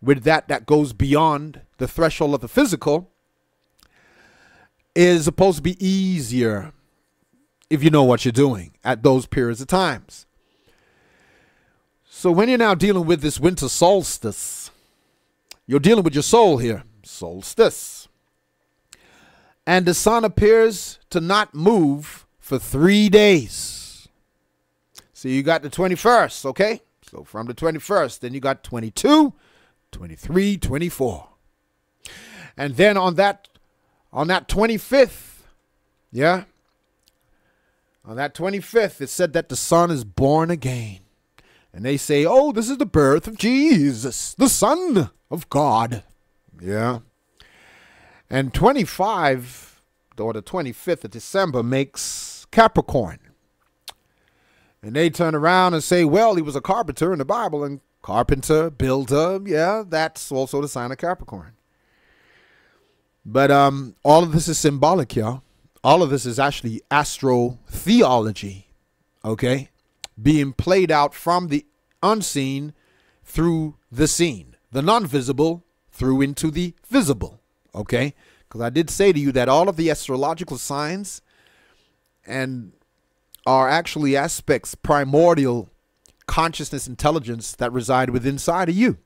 with that goes beyond the threshold of the physical is supposed to be easier if you know what you're doing at those periods of times. So when you're now dealing with this winter solstice, You're dealing with your soul here. Solstice. And the sun appears to not move for 3 days. So you got the 21st, okay? So from the 21st, then you got 22, 23, 24. And then on that 25th, yeah, on that 25th, it said that the sun is born again. And they say, oh, this is the birth of Jesus, the Son of God. Yeah. And 25, or the 25th of December, makes Capricorn. And they turn around and say, well, he was a carpenter in the Bible, and carpenter, builder, yeah, that's also the sign of Capricorn. But all of this is symbolic, y'all. All of this is actually astrotheology, okay, being played out from the unseen through the seen, the non-visible through into the visible, okay? Because I did say to you that all of the astrological signs and are actually aspects, primordial consciousness, intelligence that reside within inside of you.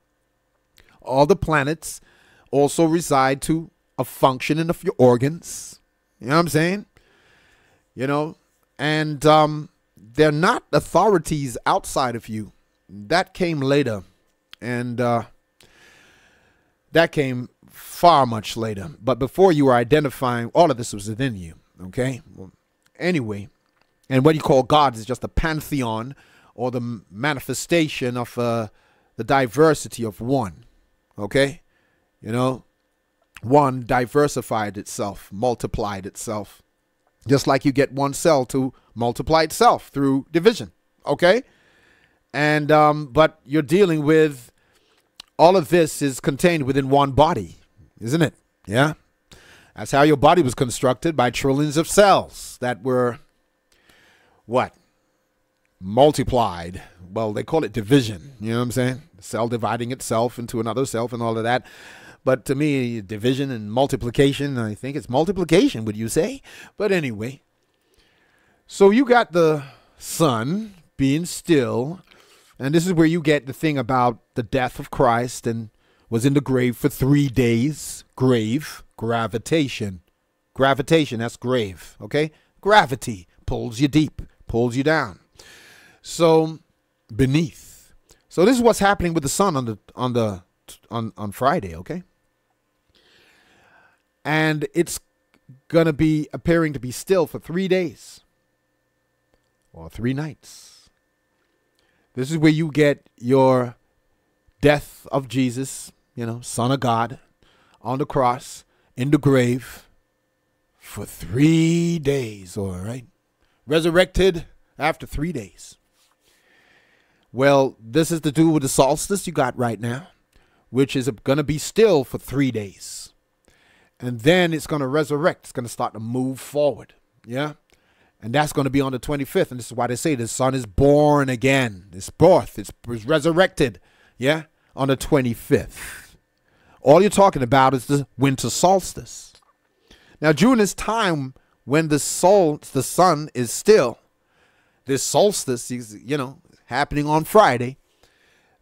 All the planets also reside to a functioning of your organs. You know what I'm saying? You know, and they're not authorities outside of you. That came later, and that came far much later. But before you were identifying, all of this was within you, okay? Well, anyway, and what you call God is just a pantheon or the manifestation of the diversity of one, okay? You know, one diversified itself, multiplied itself, just like you get one cell to multiply itself through division, okay? And but you're dealing with all of this is contained within one body, isn't it? Yeah, that's how your body was constructed, by trillions of cells that were what? Multiplied. Well, they call it division. You know what I'm saying? The cell dividing itself into another self and all of that. But to me, division and multiplication, I think it's multiplication, would you say? But anyway, so you got the sun being still, and this is where you get the thing about the death of Christ and was in the grave for 3 days. Grave, gravitation. Gravitation, that's grave, okay? Gravity pulls you deep, pulls you down. So beneath. So this is what's happening with the sun on Friday, okay? And it's going to be appearing to be still for 3 days or 3 nights. This is where you get your death of Jesus, you know, Son of God, on the cross, in the grave, for 3 days, all right? Resurrected after 3 days. Well, this is to do with the solstice you got right now, which is going to be still for 3 days. And then it's going to resurrect. It's going to start to move forward. Yeah. And that's going to be on the 25th. And this is why they say the sun is born again. It's birth. It's resurrected. Yeah. On the 25th. All you're talking about is the winter solstice. Now, during this time when the sun is still, this solstice is, you know, happening on Friday.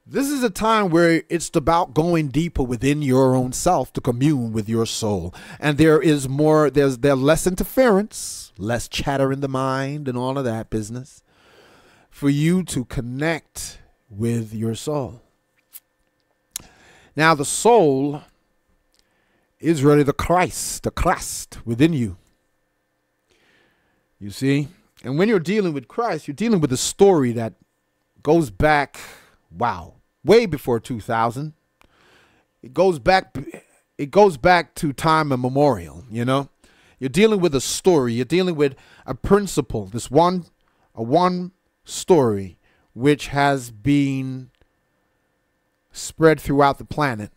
This is a time where it's about going deeper within your own self to commune with your soul. And there's less interference, less chatter in the mind and all of that business for you to connect with your soul. Now the soul is really the Christ within you. You see? And when you're dealing with Christ, you're dealing with a story that goes back, wow, way before 2000. It goes back to time immemorial, you know. You're dealing with a story. You're dealing with a principle, one story which has been spread throughout the planet.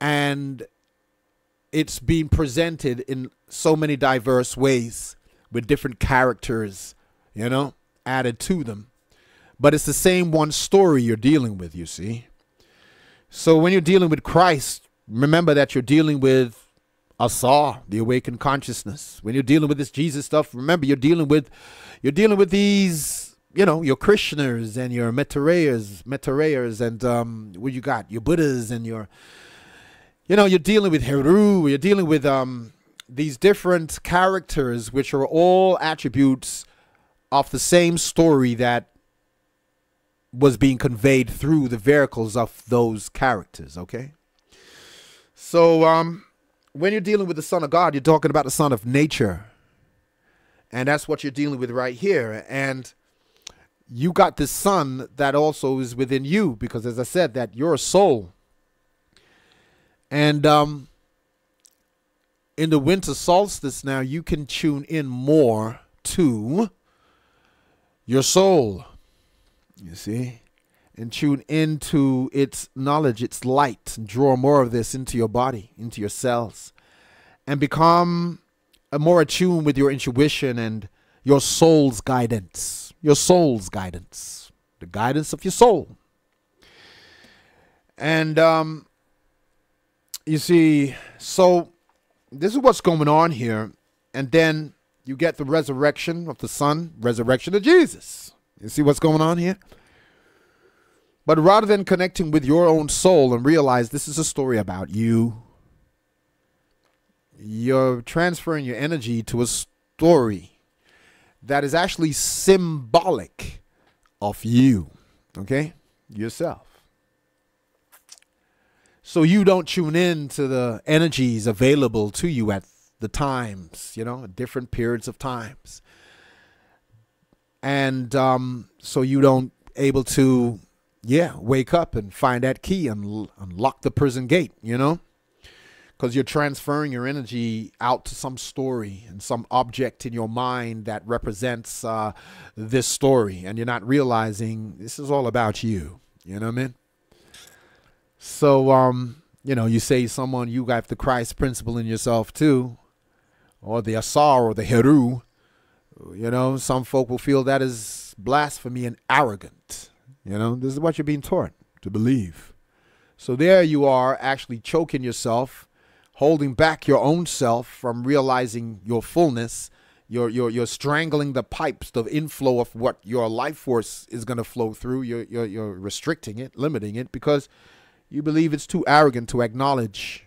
And it's being presented in so many diverse ways with different characters, you know, added to them. But it's the same one story you're dealing with, you see. So when you're dealing with Christ, remember that you're dealing with Asa, the awakened consciousness. When you're dealing with this Jesus stuff, remember you're dealing with these your Krishners and your Metarayers, and what you got, your Buddhas, and your, you're dealing with Heru, you're dealing with these different characters, which are all attributes of the same story that was being conveyed through the vehicles of those characters, okay? So when you're dealing with the Son of God, you're talking about the Son of Nature. And that's what you're dealing with right here. And you got this Son that also is within you, because as I said, that you're a soul. And in the winter solstice now, you can tune in more to your soul, you see, and tune into its knowledge, its light, and draw more of this into your body, into your cells, and become more attuned with your intuition and your soul's guidance, the guidance of your soul. And you see, so this is what's going on here. And then you get the resurrection of the Son, resurrection of Jesus. You see what's going on here? But rather than connecting with your own soul and realize this is a story about you, you're transferring your energy to a story that is actually symbolic of you, okay? Yourself. So you don't tune in to the energies available to you at the times, at different periods of times. And so you don't able to, wake up and find that key and unlock the prison gate, because you're transferring your energy out to some story and some object in your mind that represents this story. And you're not realizing this is all about you. You know what I mean? So, you say someone, you got the Christ principle in yourself too, or the Asar or the Heru. Some folk will feel that is blasphemy and arrogant. This is what you're being taught to believe. So there you are, actually choking yourself, holding back your own self from realizing your fullness. You're strangling the pipes, the inflow of what your life force is going to flow through. You're restricting it, limiting it, because you believe it's too arrogant to acknowledge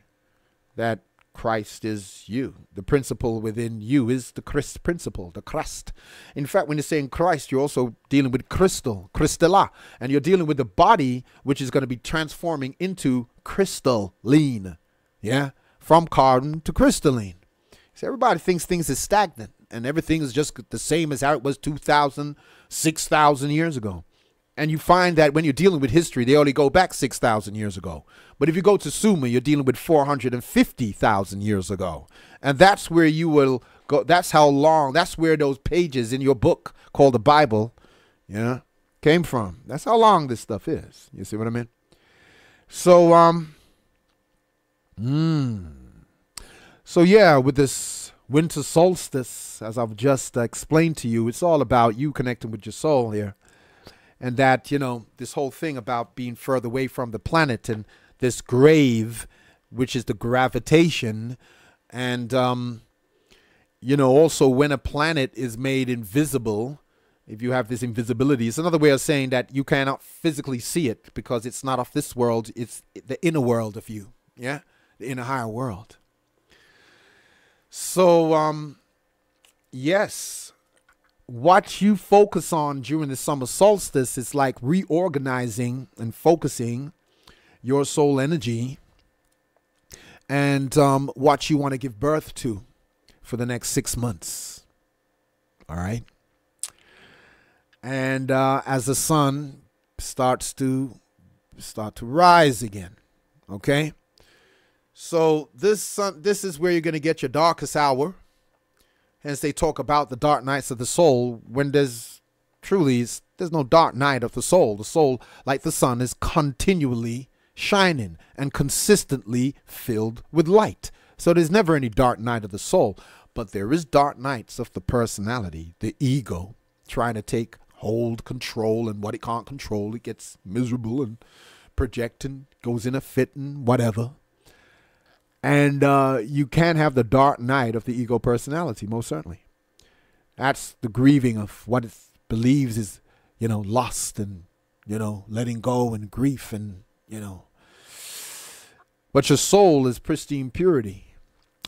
that Christ is you. The principle within you is the Christ principle, the Christ. In fact, when you're saying Christ, you're also dealing with crystal, crystalla, and you're dealing with the body, which is going to be transforming into crystalline, from carbon to crystalline. So everybody thinks things is stagnant, and everything is just the same as how it was 2,000, 6,000 years ago. And you find that when you're dealing with history, they only go back 6,000 years ago. But if you go to Sumer, you're dealing with 450,000 years ago. And that's where you will go. That's how long, that's where those pages in your book called the Bible, came from. That's how long this stuff is. You see what I mean? So, with this winter solstice, as I've just explained to you, it's all about you connecting with your soul here. And that, this whole thing about being further away from the planet and this grave, which is the gravitation. And, also when a planet is made invisible, if you have this invisibility, it's another way of saying that you cannot physically see it because it's not of this world. It's the inner world of you. The inner higher world. So, yes. What you focus on during the summer solstice is like reorganizing and focusing your soul energy and what you want to give birth to for the next 6 months. All right. And as the sun starts to rise again. Okay. So this is where you're going to get your darkest hour. Hence they talk about the dark nights of the soul, when there's no dark night of the soul. The soul, like the sun, is continually shining and consistently filled with light. So there's never any dark night of the soul. But there is dark nights of the personality, the ego, trying to take hold, control, and what it can't control, it gets miserable and projecting, goes in a fit and whatever. And you can have the dark night of the ego personality, most certainly. That's the grieving of what it believes is lust and, letting go and grief and, But your soul is pristine purity.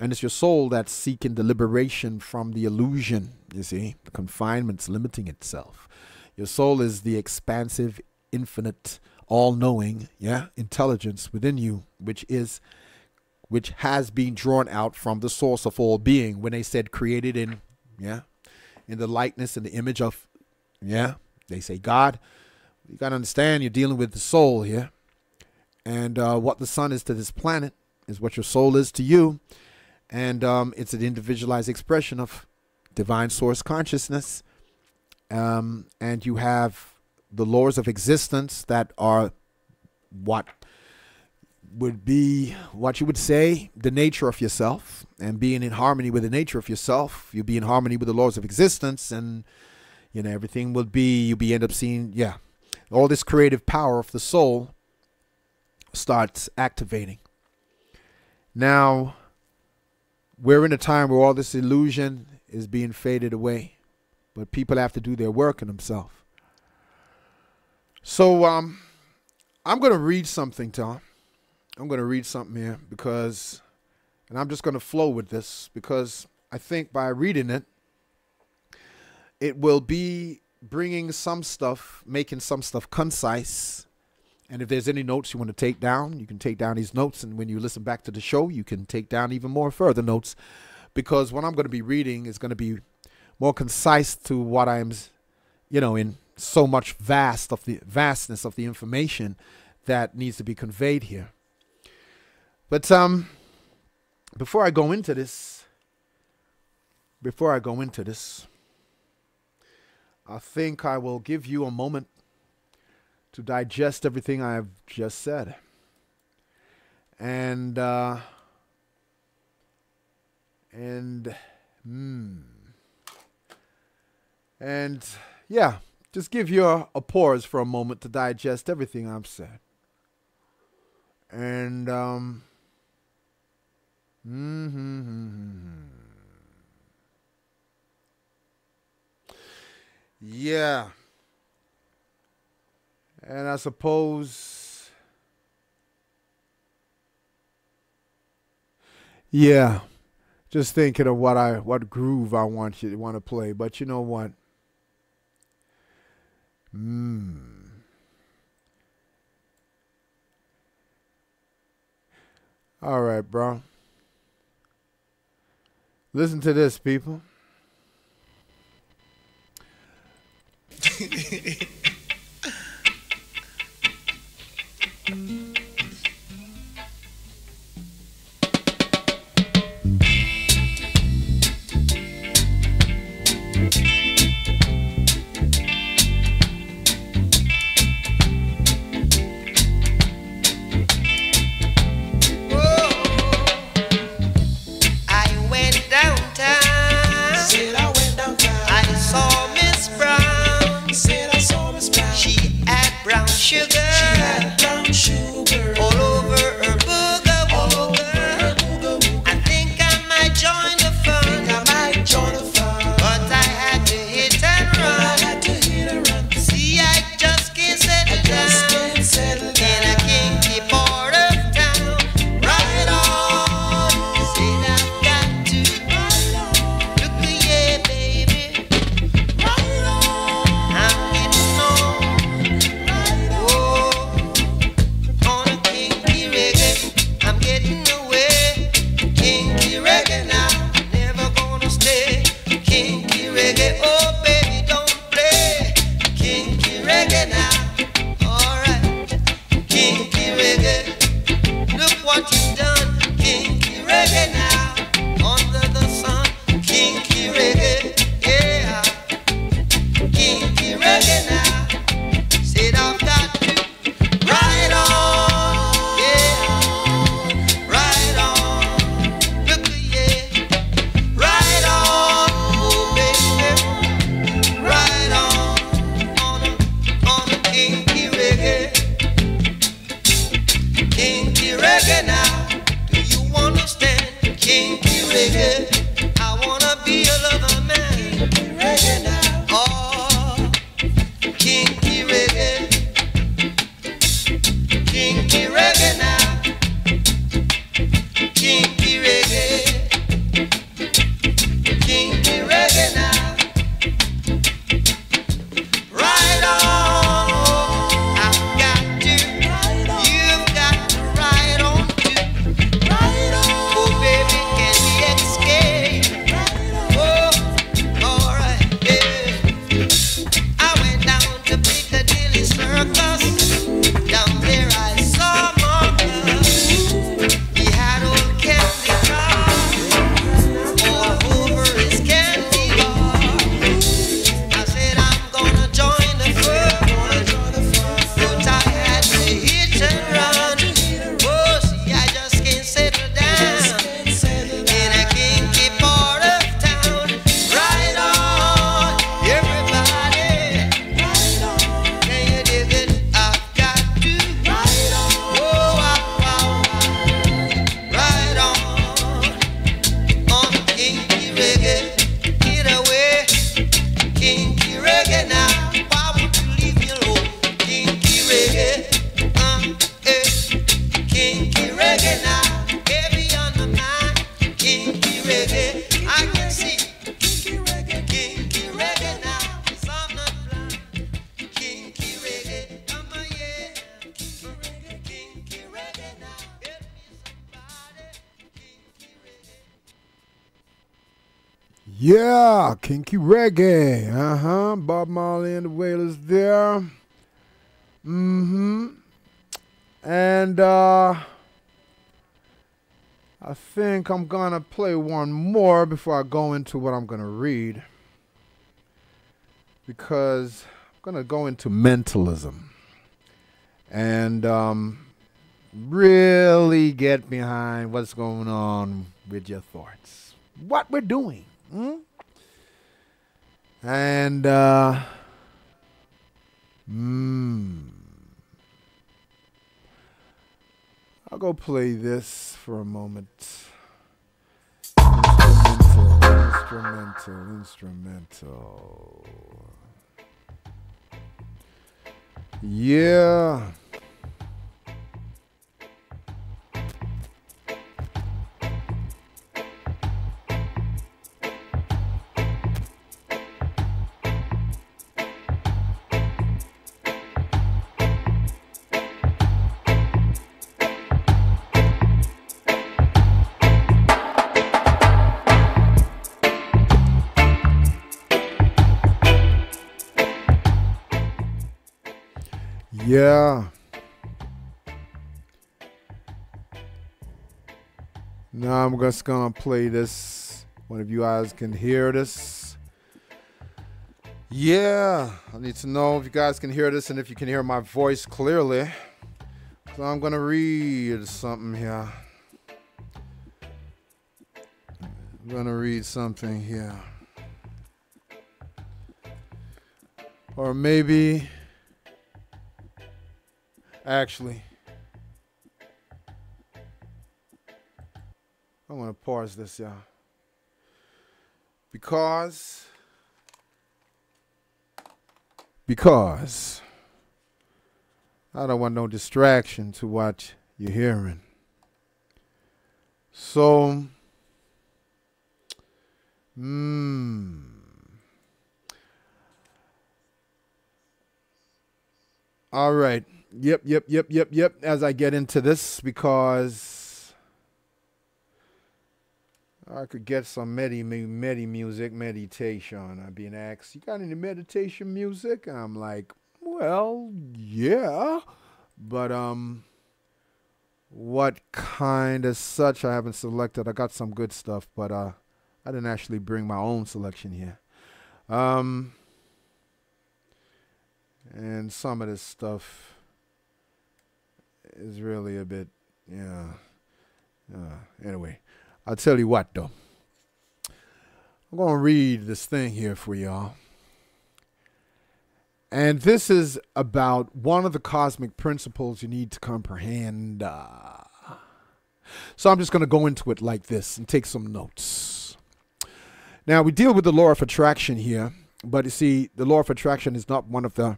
And it's your soul that's seeking the liberation from the illusion, you see, the confinements limiting itself. Your soul is the expansive, infinite, all-knowing, intelligence within you, which has been drawn out from the source of all being. When they said created in the likeness and the image of, they say God. You got to understand, you're dealing with the soul here. And what the sun is to this planet is what your soul is to you. And it's an individualized expression of divine source consciousness. And you have the laws of existence that are what would be, what you would say, the nature of yourself. And being in harmony with the nature of yourself, you'll be in harmony with the laws of existence. And, everything will be, you'll end up seeing, all this creative power of the soul starts activating. Now, we're in a time where all this illusion is being faded away, but people have to do their work in themselves. So I'm going to read something, Tom. I'm going to read something here and I'm just going to flow with this because I think by reading it, it will be bringing some stuff, making some stuff concise. And if there's any notes you want to take down, you can take down these notes. And when you listen back to the show, you can take down even more further notes. Because what I'm going to be reading is going to be more concise to what I'm, in so much vastness of the information that needs to be conveyed here. But before I go into this, I think I will give you a moment to digest everything I've just said. And just give you a pause for a moment to digest everything I've said. And and I suppose, just thinking of what groove I want to play. But you know what? All right, bro. Listen to this, people. Yeah, kinky reggae. Bob Marley and the Wailers there. And I think I'm going to play one more before I go into what I'm going to read. Because I'm going to go into mentalism. And really get behind what's going on with your thoughts. What we're doing. And I'll go play this for a moment. Instrumental. Yeah. Yeah. Now I'm just gonna play this. One of you guys can hear this. Yeah, I need to know if you guys can hear this and if you can hear my voice clearly. So I'm gonna read something here. I'm gonna read something here. Or maybe actually, I want to pause this, y'all. Because I don't want no distraction to what you're hearing. So, all right. Yep. As I get into this, because I could get some meditation. I've been asked, you got any meditation music? And I'm like, well, yeah. But what kind of such I haven't selected. I got some good stuff, but I didn't actually bring my own selection here. And some of this stuff is really a bit, anyway, I'll tell you what, though. I'm going to read this thing here for y'all. And this is about one of the cosmic principles you need to comprehend. So I'm just going to go into it like this and take some notes. Now, we deal with the law of attraction here. But you see, the law of attraction is not one of the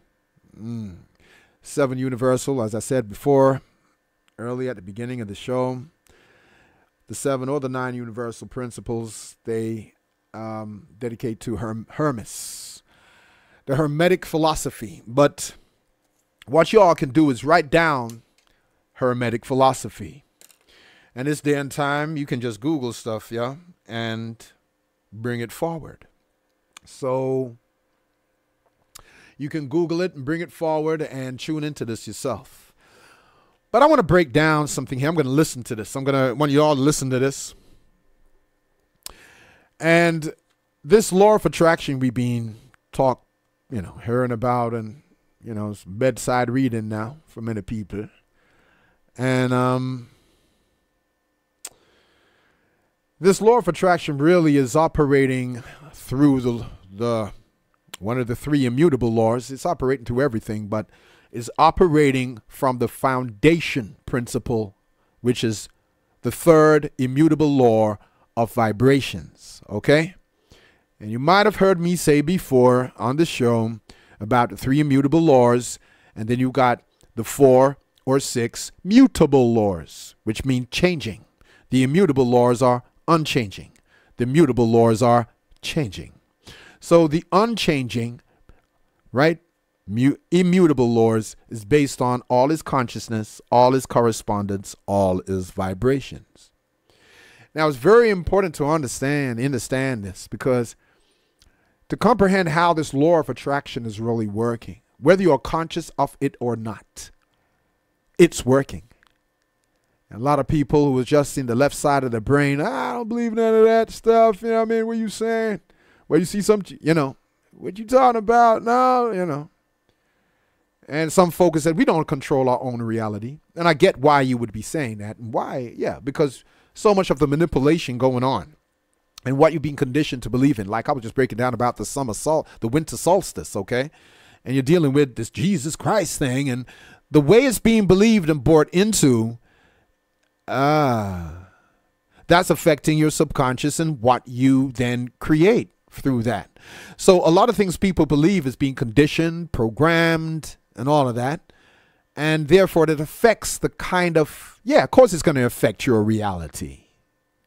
7 universal, as I said before, early at the beginning of the show. The 7 or the 9 universal principles, they dedicate to Hermes, the Hermetic philosophy. But what you all can do is write down Hermetic philosophy. And this day and time, you can just Google stuff, yeah, and bring it forward. So you can Google it and bring it forward and tune into this yourself. But I want to break down something here. I'm going to listen to this. I want you all to listen to this. And this law of attraction we've been hearing about, and, it's bedside reading now for many people. And this law of attraction really is operating through the one of the 3 immutable laws. It's operating through everything, but is operating from the foundation principle, which is the 3rd immutable law of vibrations. Okay? And you might have heard me say before on the show about the 3 immutable laws, and then you got the 4 or 6 mutable laws, which mean changing. The immutable laws are unchanging. The mutable laws are changing. So the unchanging, right, immutable laws is based on all is consciousness, all is correspondence, all is vibrations. Now, it's very important to understand this, because to comprehend how this law of attraction is really working, whether you're conscious of it or not, it's working. And a lot of people who are just in the left side of the brain, I don't believe none of that stuff. You know what I mean? What you saying? Well, you see some, what you talking about? No. And some folks said, we don't control our own reality. And I get why you would be saying that. And why? Yeah, because so much of the manipulation going on and what you're being conditioned to believe in. Like I was just breaking down about the winter solstice, okay? And you're dealing with this Jesus Christ thing, and the way it's being believed and bought into, that's affecting your subconscious and what you then create through that. So a lot of things people believe is being conditioned, programmed, and all of that. And therefore, it affects the kind of, of course it's going to affect your reality.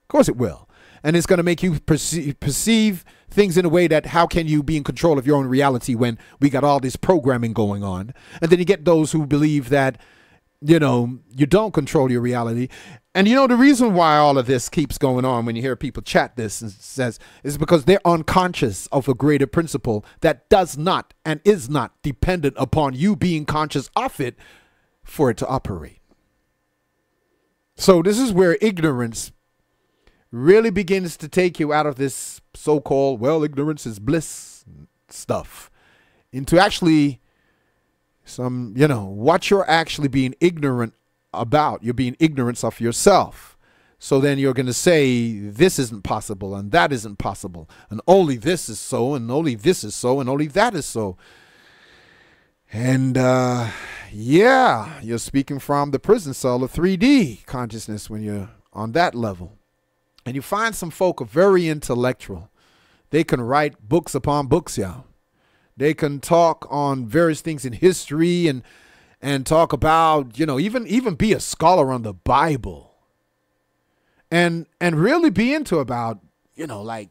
Of course it will. And it's going to make you perceive things in a way that, how can you be in control of your own reality when we got all this programming going on? And then you get those who believe that, you don't control your reality. And the reason why all of this keeps going on when you hear people chat this and says is because they're unconscious of a greater principle that does not and is not dependent upon you being conscious of it for it to operate. So this is where ignorance really begins to take you out of this so-called, ignorance is bliss stuff into actually what you're actually being ignorant about. You're being ignorant of yourself. So then you're going to say, this isn't possible and that isn't possible. And only this is so, and only this is so, and only that is so. And you're speaking from the prison cell of 3D consciousness when you're on that level. And you find some folk are very intellectual. They can write books upon books, y'all. They can talk on various things in history and talk about, even be a scholar on the Bible. And really be into about, very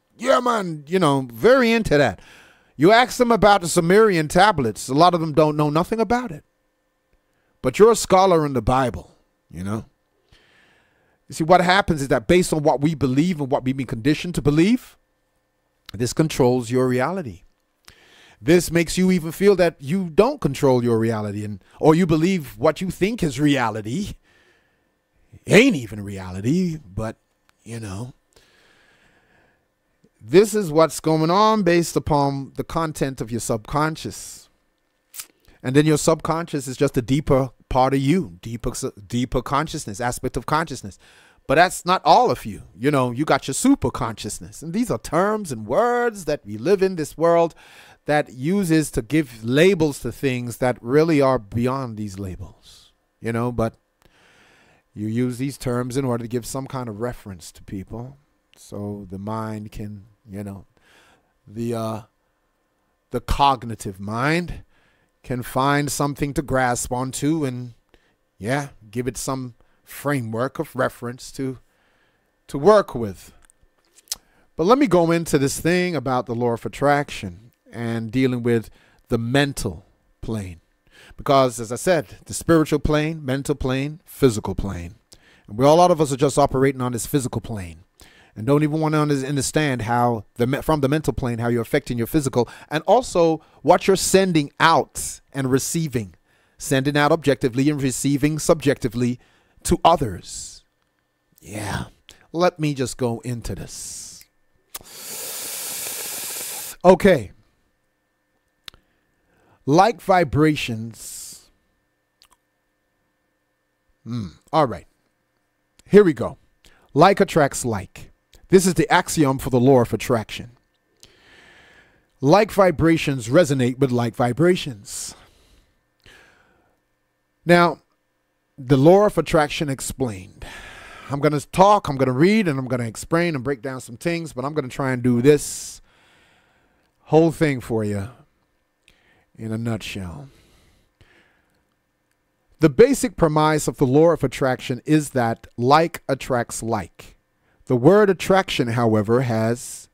into that. You ask them about the Sumerian tablets, a lot of them don't know nothing about it. But you're a scholar in the Bible, You see, what happens is that based on what we believe and what we've been conditioned to believe, this controls your reality. This makes you even feel that you don't control your reality, or you believe what you think is reality ain't even reality, but, this is what's going on based upon the content of your subconscious. And then your subconscious is just a deeper part of you, deeper consciousness, aspect of consciousness. But that's not all of you. You got your super consciousness. And these are terms and words that we live in this world that uses to give labels to things that really are beyond these labels, but you use these terms in order to give some kind of reference to people. So the mind can, the cognitive mind can find something to grasp onto and, give it some framework of reference to work with. But let me go into this thing about the law of attraction and dealing with the mental plane. Because, as I said, the spiritual plane, mental plane, physical plane. And a lot of us are just operating on this physical plane and don't even want to understand how, from the mental plane, how you're affecting your physical, and also what you're sending out and receiving. Sending out objectively and receiving subjectively to others. Yeah. Let me just go into this. Okay. Like vibrations. All right. Here we go. Like attracts like. This is the axiom for the law of attraction. Like vibrations resonate with like vibrations. Now, the law of attraction explained. I'm going to talk, I'm going to read, and I'm going to explain and break down some things, but I'm going to try and do this whole thing for you in a nutshell. The basic premise of the law of attraction is that like attracts like. The word attraction, however, has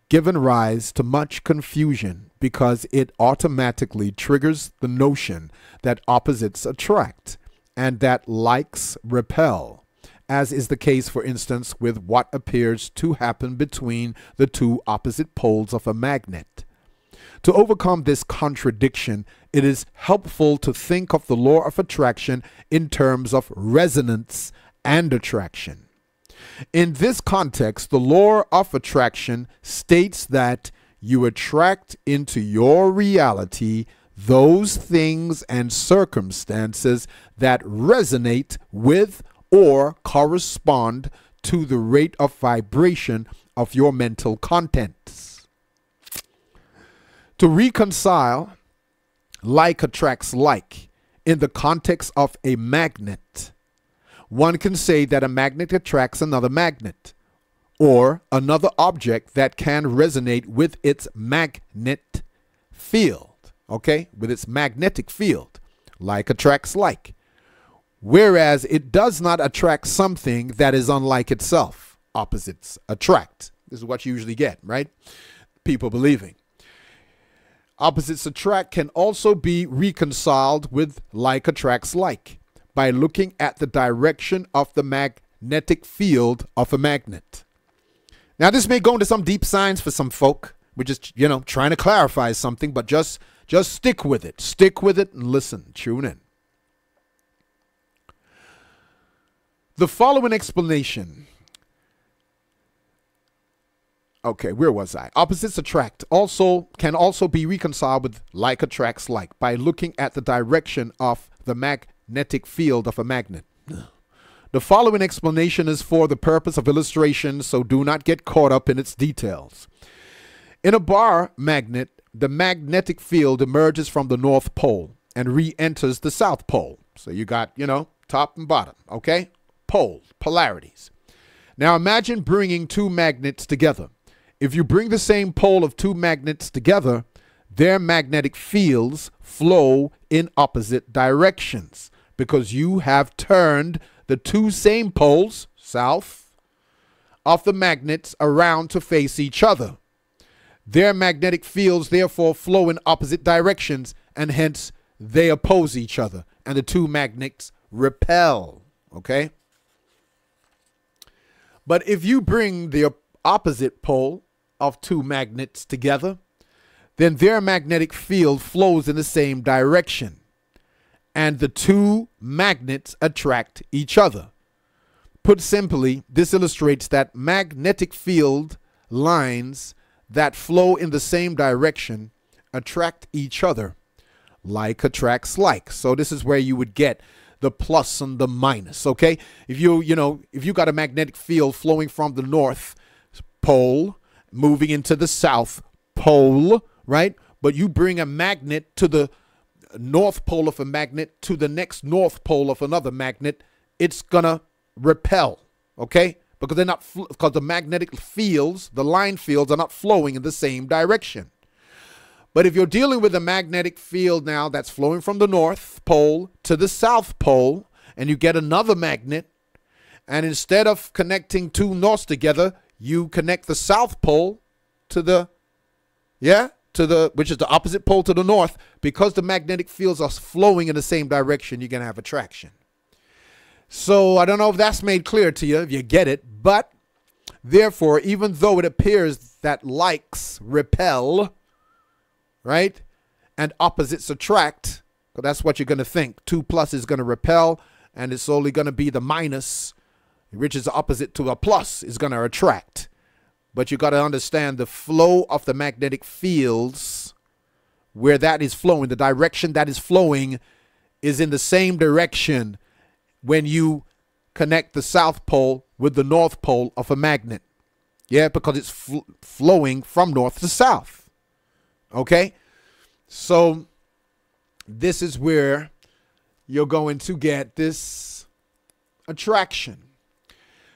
given rise to much confusion because it automatically triggers the notion that opposites attract and that likes repel, as is the case, for instance, with what appears to happen between the two opposite poles of a magnet. To overcome this contradiction, it is helpful to think of the law of attraction in terms of resonance and attraction. In this context, the law of attraction states that you attract into your reality those things and circumstances that resonate with or correspond to the rate of vibration of your mental contents. To reconcile like attracts like in the context of a magnet, one can say that a magnet attracts another magnet or another object that can resonate with its magnet field. Okay, with its magnetic field. Like attracts like. Whereas it does not attract something that is unlike itself. Opposites attract. This is what you usually get, right? People believing. Opposites attract can also be reconciled with like attracts like by looking at the direction of the magnetic field of a magnet. Now, this may go into some deep science for some folk. We're just, trying to clarify something, but just stick with it. Stick with it and listen. Tune in. The following explanation. Okay, where was I? Opposites attract can also be reconciled with like attracts like by looking at the direction of the magnetic field of a magnet. The following explanation is for the purpose of illustration, so do not get caught up in its details. In a bar magnet, the magnetic field emerges from the North Pole and re-enters the South Pole. So you got, top and bottom, okay? Polarities. Now imagine bringing two magnets together. If you bring the same pole of two magnets together, their magnetic fields flow in opposite directions because you have turned the two same poles, south, of the magnets around to face each other. Their magnetic fields therefore flow in opposite directions, and hence they oppose each other, and the two magnets repel, okay? But if you bring the opposite pole of two magnets together, then their magnetic field flows in the same direction, and the two magnets attract each other. Put simply, this illustrates that magnetic field lines that flow in the same direction attract each other. Like attracts like. So this is where you would get the plus and the minus, okay? If you got a magnetic field flowing from the North Pole moving into the South Pole, right? But you bring a magnet to the North Pole of a magnet to the next North Pole of another magnet, it's gonna repel, okay? Because they're not, because the magnetic fields, the line fields are not flowing in the same direction. But if you're dealing with a magnetic field now that's flowing from the North Pole to the South Pole, and you get another magnet, and instead of connecting two norths together, you connect the South Pole to the, which is the opposite pole to the north, because the magnetic fields are flowing in the same direction, you're going to have attraction. So I don't know if that's made clear to you, if you get it, but therefore, even though it appears that likes repel, right, and opposites attract, because that's what you're going to think. 2 plus is going to repel, and it's only going to be the minus, which is the opposite to a plus, is going to attract. But you got to understand the flow of the magnetic fields, where that is flowing, the direction that is flowing is in the same direction when you connect the South Pole with the North Pole of a magnet. Yeah, because it's flowing from north to south. Okay? So this is where you're going to get this attraction.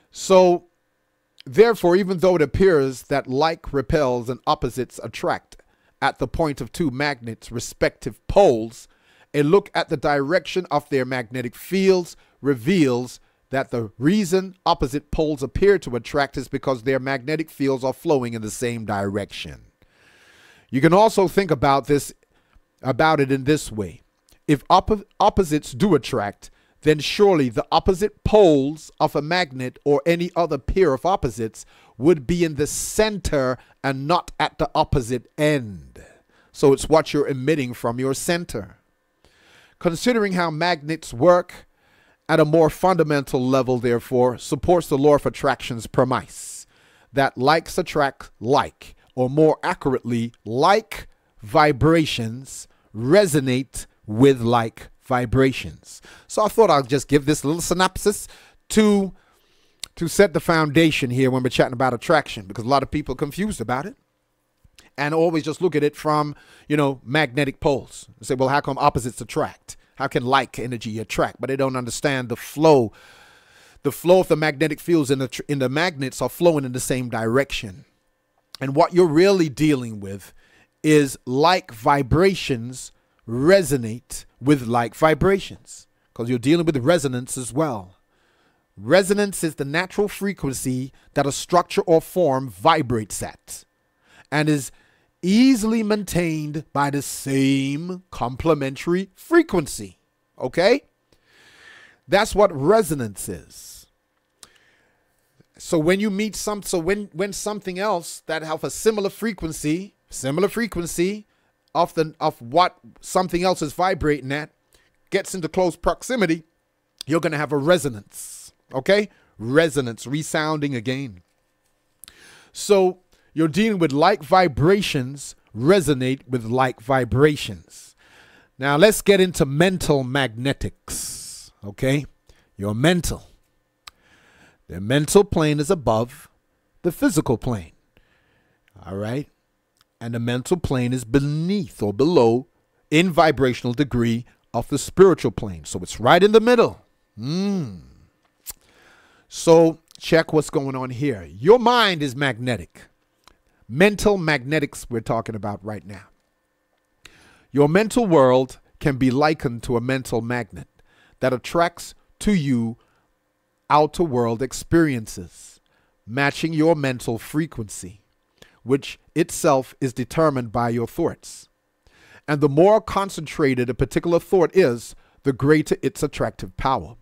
So therefore, even though it appears that like repels and opposites attract at the point of two magnets' respective poles, a look at the direction of their magnetic fields reveals that the reason opposite poles appear to attract is because their magnetic fields are flowing in the same direction. You can also think about it in this way. If opposites do attract, then surely the opposite poles of a magnet or any other pair of opposites would be in the center and not at the opposite end. So it's what you're emitting from your center. Considering how magnets work at a more fundamental level, therefore, supports the law of attraction's premise that likes attract like, or more accurately, like vibrations resonate with like vibrations. So I thought I'll just give this little synopsis to set the foundation here when we're chatting about attraction, because a lot of people are confused about it and always just look at it from, magnetic poles and say, well, how come opposites attract? How can like energy attract? But they don't understand the flow. The flow of the magnetic fields in the magnets are flowing in the same direction. And what you're really dealing with is like vibrations resonate with like vibrations, because you're dealing with resonance as well. Resonance is the natural frequency that a structure or form vibrates at and is easily maintained by the same complementary frequency. Okay? That's what resonance is. So when you meet when something else that have a similar frequency of what something else is vibrating at gets into close proximity, you're going to have a resonance. Okay? Resonance, resounding again. So you're dealing with like vibrations resonate with like vibrations. Now let's get into mental magnetics. Okay? Your mental. The mental plane is above the physical plane. All right? And the mental plane is beneath or below in vibrational degree of the spiritual plane. So it's right in the middle. So check what's going on here. Your mind is magnetic. Mental magnetics we're talking about right now. Your mental world can be likened to a mental magnet that attracts to you outer world experiences, matching your mental frequency, which itself is determined by your thoughts. And the more concentrated a particular thought is, the greater its attractive power.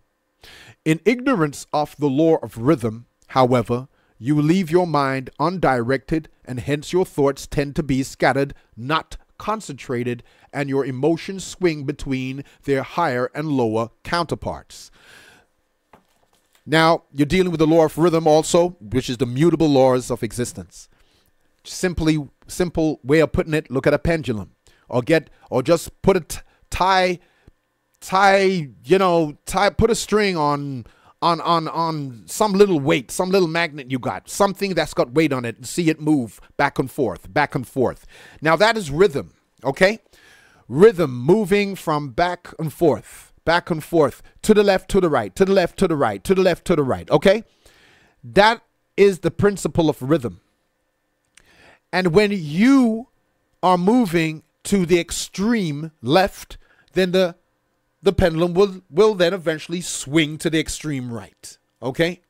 In ignorance of the law of rhythm, however, you leave your mind undirected, and hence your thoughts tend to be scattered, not concentrated, and your emotions swing between their higher and lower counterparts. Now, you're dealing with the law of rhythm also, which is the mutable laws of existence. Simple way of putting it, look at a pendulum, or just put put a string on some little weight, some little magnet you got, something that's got weight on it, and see it move back and forth, back and forth. Now that is rhythm, okay? Rhythm moving from back and forth, to the left, to the right, to the left, to the right, to the left, to the right, okay? That is the principle of rhythm. And when you are moving to the extreme left, then the pendulum will then eventually swing to the extreme right. Okay?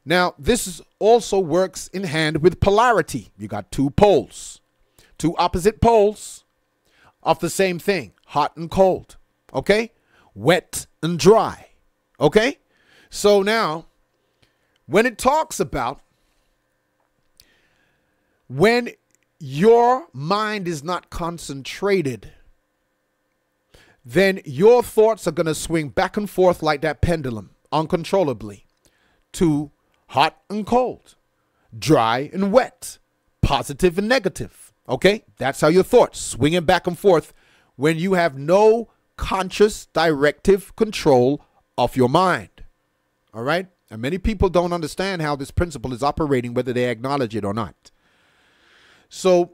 Now, this also works in hand with polarity. You got two poles, two opposite poles of the same thing, hot and cold. Okay? Wet and dry. Okay? So now, when it talks about when your mind is not concentrated, then your thoughts are going to swing back and forth like that pendulum uncontrollably to hot and cold, dry and wet, positive and negative. Okay? That's how your thoughts swinging back and forth when you have no conscious directive control of your mind. All right? And many people don't understand how this principle is operating, whether they acknowledge it or not. So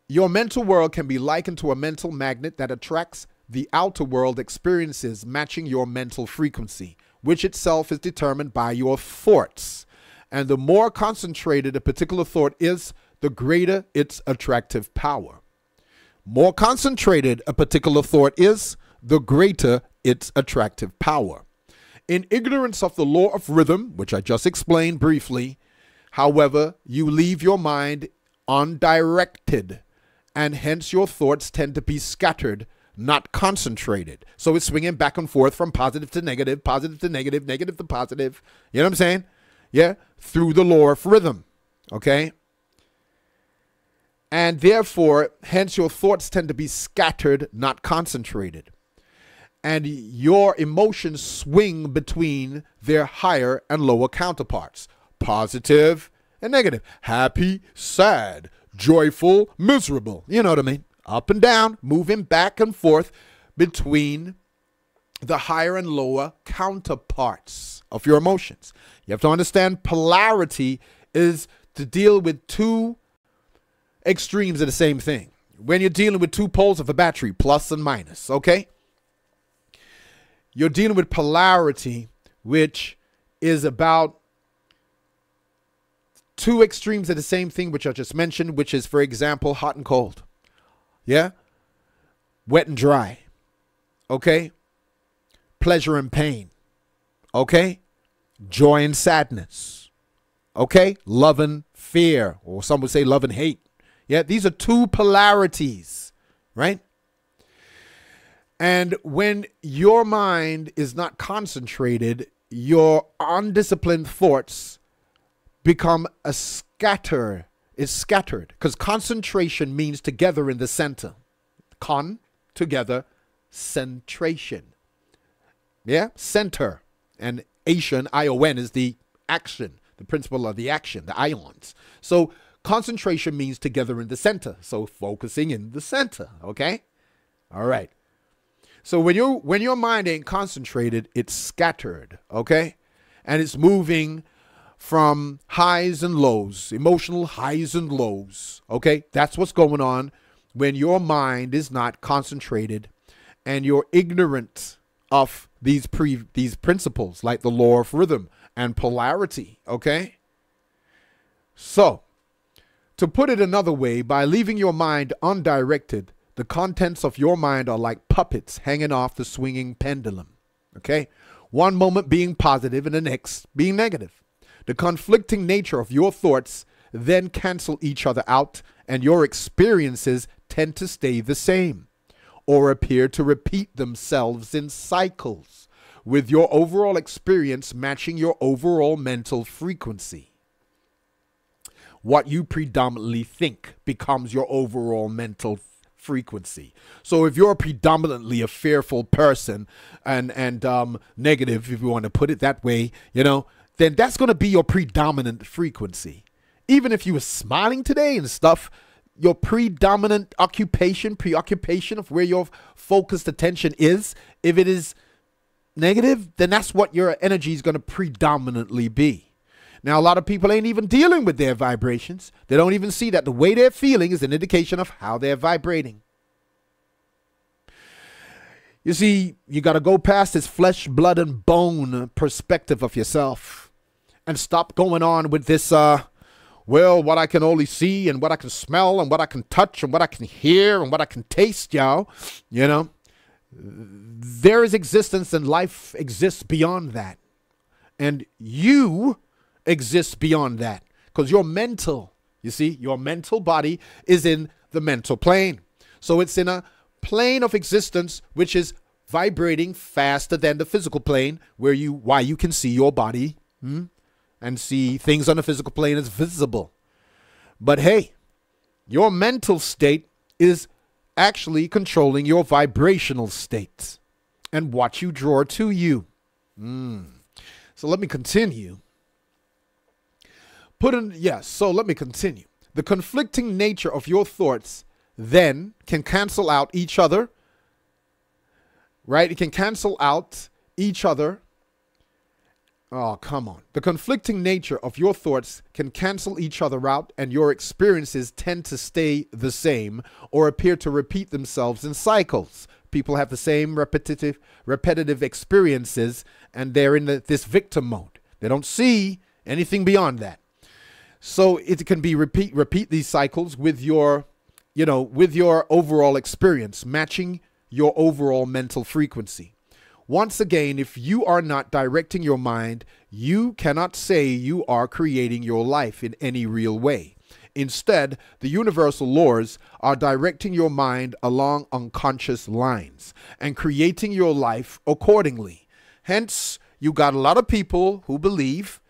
your mental world can be likened to a mental magnet that attracts the outer world experiences matching your mental frequency, which itself is determined by your thoughts. And the more concentrated a particular thought is, the greater its attractive power. More concentrated a particular thought is, the greater its attractive power. In ignorance of the law of rhythm, which I just explained briefly, however, you leave your mind undirected, and hence your thoughts tend to be scattered, not concentrated. So it's swinging back and forth from positive to negative, negative to positive. You know what I'm saying? Yeah, through the law of rhythm. Okay? And therefore, hence your thoughts tend to be scattered, not concentrated. And your emotions swing between their higher and lower counterparts, positive and negative, happy, sad, joyful, miserable. You know what I mean? Up and down, moving back and forth between the higher and lower counterparts of your emotions. You have to understand polarity is to deal with two extremes of the same thing. When you're dealing with two poles of a battery, plus and minus, okay? You're dealing with polarity, which is about two extremes of the same thing, which I just mentioned, which is, for example, hot and cold. Yeah? Wet and dry. Okay? Pleasure and pain. Okay? Joy and sadness. Okay? Love and fear, or some would say love and hate. Yeah, these are two polarities, right? And when your mind is not concentrated, your undisciplined thoughts become a scatter. It's scattered because concentration means together in the center. Con, together, centration. Yeah, center. And Asian, I-O-N, is the action, the principle of the action, the ions. So concentration means together in the center. So focusing in the center, okay? All right. So when your mind ain't concentrated, it's scattered, okay? And it's moving from highs and lows, emotional highs and lows, okay? That's what's going on when your mind is not concentrated and you're ignorant of these principles like the law of rhythm and polarity, okay? So, to put it another way, by leaving your mind undirected, the contents of your mind are like puppets hanging off the swinging pendulum, okay? One moment being positive and the next being negative. The conflicting nature of your thoughts then cancel each other out, and your experiences tend to stay the same or appear to repeat themselves in cycles, with your overall experience matching your overall mental frequency. What you predominantly think becomes your overall mental frequency. So if you're predominantly a fearful person and negative, if you want to put it that way, you know, then that's going to be your predominant frequency. Even if you were smiling today and stuff, your predominant preoccupation of where your focused attention is, if it is negative, then that's what your energy is going to predominantly be. Now, a lot of people ain't even dealing with their vibrations. They don't even see that the way they're feeling is an indication of how they're vibrating. You see, you got to go past this flesh, blood, and bone perspective of yourself and stop going on with this, well, what I can only see and what I can smell and what I can touch and what I can hear and what I can taste, y'all. You know, there is existence and life exists beyond that. And you exist beyond that because your mental, you see, your mental body is in the mental plane. So it's in a plane of existence which is vibrating faster than the physical plane why you can see your body and see things on the physical plane as visible. But hey, your mental state is actually controlling your vibrational state and what you draw to you. So let me continue. So let me continue. The conflicting nature of your thoughts then can cancel out each other, right? It can cancel out each other. Oh, come on. The conflicting nature of your thoughts can cancel each other out, and your experiences tend to stay the same or appear to repeat themselves in cycles. People have the same repetitive experiences, and they're in this victim mode. They don't see anything beyond that. So it can be repeat these cycles with your, with your overall experience, matching your overall mental frequency. Once again, if you are not directing your mind, you cannot say you are creating your life in any real way. Instead, the universal laws are directing your mind along unconscious lines and creating your life accordingly. Hence, you got a lot of people who believe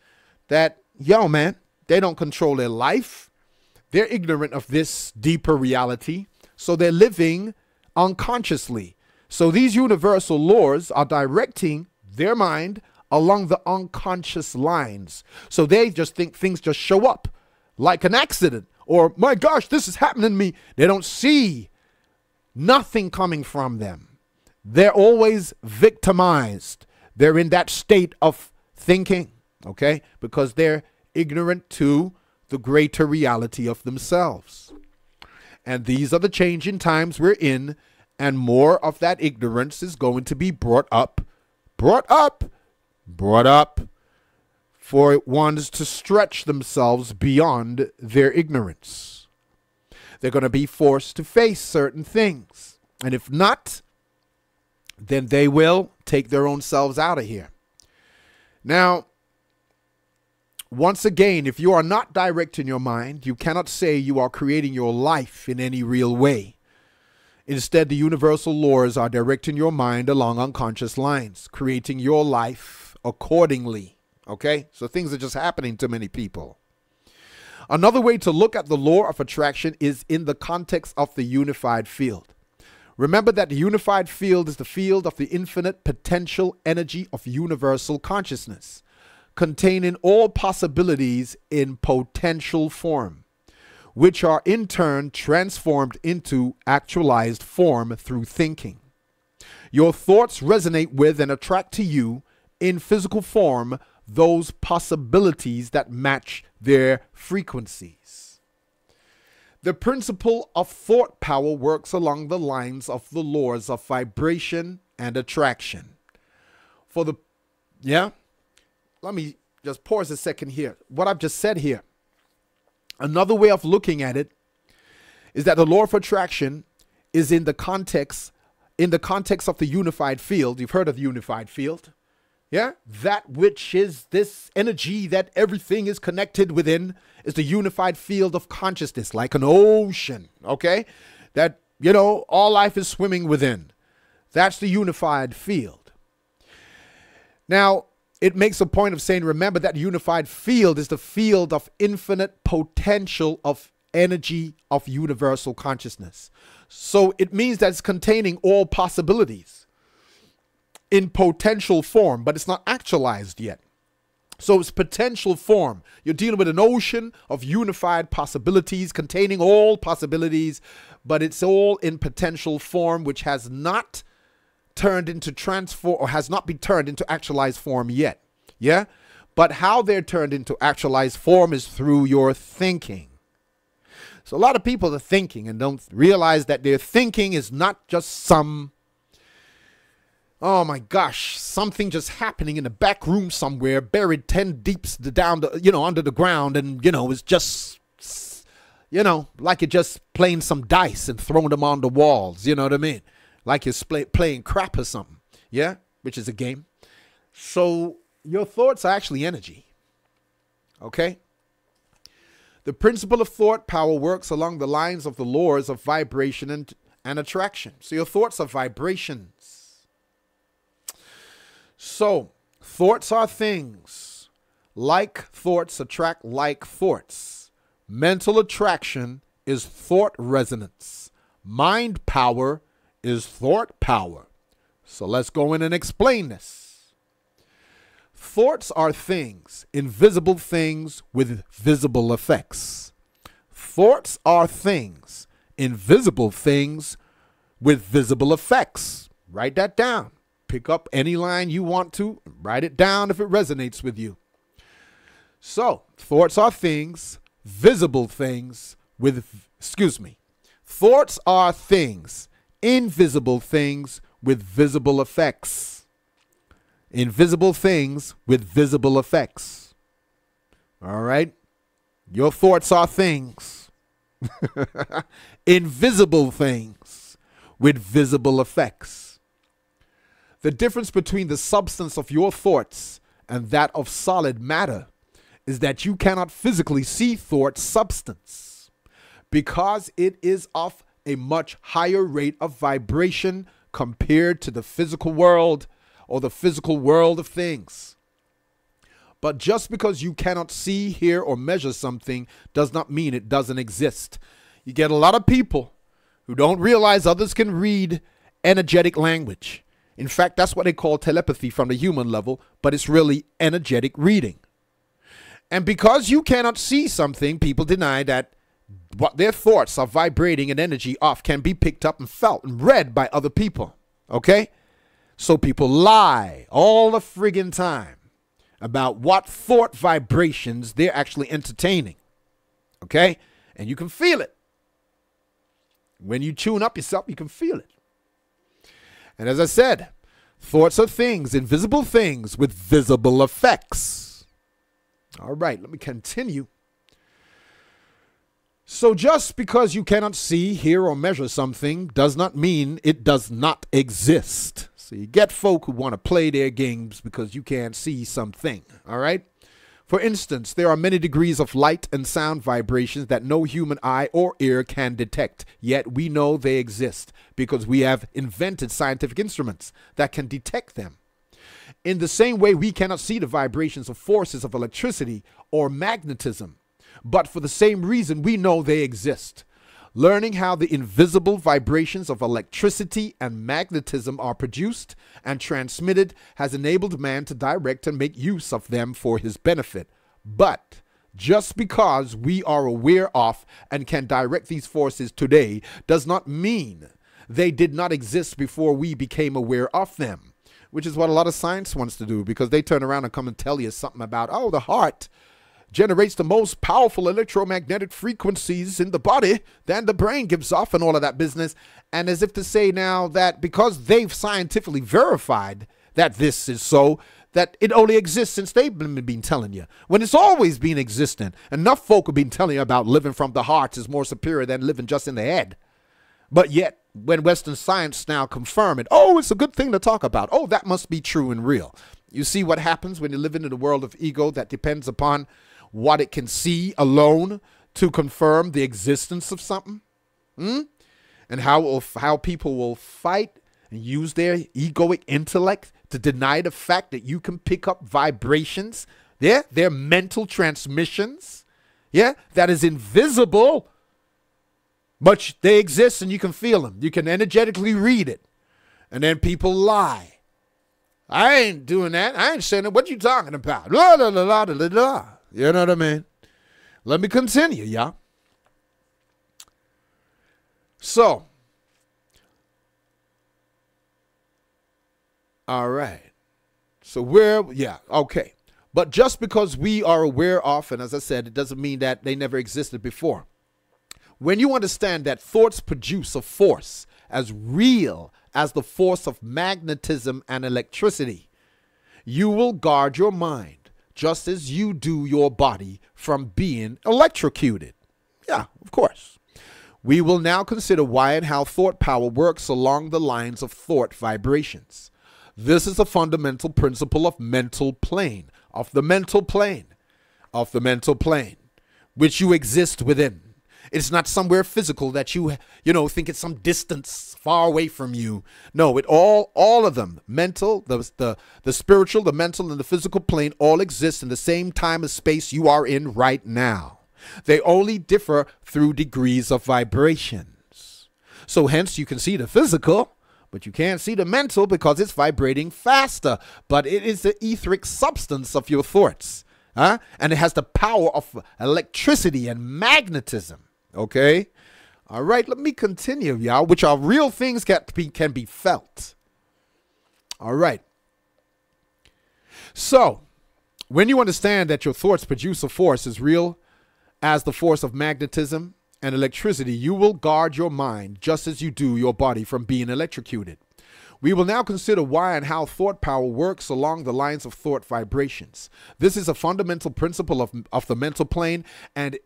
that, yo, man, they don't control their life. They're ignorant of this deeper reality, so they're living unconsciously. So these universal laws are directing their mind along the unconscious lines. So they just think things just show up like an accident, or my gosh, this is happening to me. They don't see nothing coming from them. They're always victimized. They're in that state of thinking, okay, because they're ignorant to the greater reality of themselves. And these are the changing times we're in, and more of that ignorance is going to be brought up for ones to stretch themselves beyond their ignorance. They're going to be forced to face certain things. And if not, then they will take their own selves out of here. Now, once again, if you are not direct in your mind, you cannot say you are creating your life in any real way. Instead, the universal laws are directing your mind along unconscious lines, creating your life accordingly. Okay? So things are just happening to many people. Another way to look at the law of attraction is in the context of the unified field. Remember that the unified field is the field of the infinite potential energy of universal consciousness, containing all possibilities in potential form, which are in turn transformed into actualized form through thinking. Your thoughts resonate with and attract to you in physical form those possibilities that match their frequencies. The principle of thought power works along the lines of the laws of vibration and attraction. Let me just pause a second here. What I've just said here. Another way of looking at it is that the law of attraction is in the context of the unified field. You've heard of the unified field. Yeah? That which is this energy that everything is connected within is the unified field of consciousness, like an ocean, okay? That, all life is swimming within. That's the unified field. Now, it makes a point of saying, remember that unified field is the field of infinite potential of energy of universal consciousness. So it means that it's containing all possibilities in potential form, but it's not actualized yet. So it's potential form. You're dealing with an ocean of unified possibilities containing all possibilities, but it's all in potential form, which has not turned into has not been turned into actualized form yet. Yeah? But how they're turned into actualized form is through your thinking. So a lot of people are thinking and don't realize that their thinking is not just some, oh my gosh, something just happening in the back room somewhere, buried 10 deeps down, under the ground, and, it's just, like you're just playing some dice and throwing them on the walls, you know what I mean? Like you're playing crap or something, yeah? Which is a game. So your thoughts are actually energy, okay? The principle of thought power works along the lines of the laws of vibration and attraction. So your thoughts are vibrations. So thoughts are things. Like thoughts attract like thoughts. Mental attraction is thought resonance. Mind power is thought power. So let's go in and explain this. Thoughts are things, invisible things with visible effects. Thoughts are things, invisible things with visible effects. Write that down. Pick up any line you want to. Write it down if it resonates with you. So, thoughts are things, visible things with, thoughts are things, invisible things with visible effects. Invisible things with visible effects. All right? Your thoughts are things. Invisible things with visible effects. The difference between the substance of your thoughts and that of solid matter is that you cannot physically see thought substance. because it is of a much higher rate of vibration compared to the physical world or the physical world of things. But just because you cannot see, hear, or measure something does not mean it doesn't exist. You get a lot of people who don't realize others can read energetic language. In fact, that's what they call telepathy from the human level, but it's really energetic reading. And because you cannot see something, people deny that what their thoughts are vibrating and energy off can be picked up and felt and read by other people. Okay? So people lie all the friggin' time about what thought vibrations they're actually entertaining. Okay? And you can feel it. When you tune up yourself, you can feel it. And as I said, thoughts are things, invisible things with visible effects. All right, let me continue. So just because you cannot see, hear, or measure something does not mean it does not exist. So you get folk who want to play their games because you can't see something, all right? For instance, there are many degrees of light and sound vibrations that no human eye or ear can detect, yet we know they exist because we have invented scientific instruments that can detect them. In the same way, we cannot see the vibrations of forces of electricity or magnetism, but for the same reason, we know they exist. Learning how the invisible vibrations of electricity and magnetism are produced and transmitted has enabled man to direct and make use of them for his benefit. But just because we are aware of and can direct these forces today does not mean they did not exist before we became aware of them, which is what a lot of science wants to do, because they turn around and come and tell you something about, oh, the heart generates the most powerful electromagnetic frequencies in the body than the brain gives off and all of that business. And as if to say now that because they've scientifically verified that this is so, that it only exists since they've been telling you, when it's always been existing. Enough folk have been telling you about living from the heart is more superior than living just in the head. But yet, when Western science now confirm it, oh, it's a good thing to talk about. Oh, that must be true and real. You see what happens when you live in a world of ego that depends upon what it can see alone to confirm the existence of something? And how people will fight and use their egoic intellect to deny the fact that you can pick up vibrations, their mental transmissions, that is invisible, but they exist and you can feel them. You can energetically read it. And then people lie. I ain't doing that. I ain't saying that. What you talking about? Blah, blah, blah, blah, blah, blah. You know what I mean? Let me continue, y'all. So, all right. So okay. But just because we are aware of, and as I said, it doesn't mean that they never existed before. When you understand that thoughts produce a force as real as the force of magnetism and electricity, you will guard your mind just as you do your body from being electrocuted. Yeah, of course. We will now consider why and how thought power works along the lines of thought vibrations. This is a fundamental principle of the mental plane, which you exist within. It's not somewhere physical that you think it's some distance far away from you. No, all of them, mental, the spiritual, the mental, and the physical plane all exist in the same time and space you are in right now. They only differ through degrees of vibrations. So hence you can see the physical, but you can't see the mental because it's vibrating faster. But it is the etheric substance of your thoughts. And it has the power of electricity and magnetism. Okay? All right, let me continue, y'all, which are real things can be felt. All right. So, when you understand that your thoughts produce a force as real as the force of magnetism and electricity, you will guard your mind just as you do your body from being electrocuted. We will now consider why and how thought power works along the lines of thought vibrations. This is a fundamental principle of the mental plane and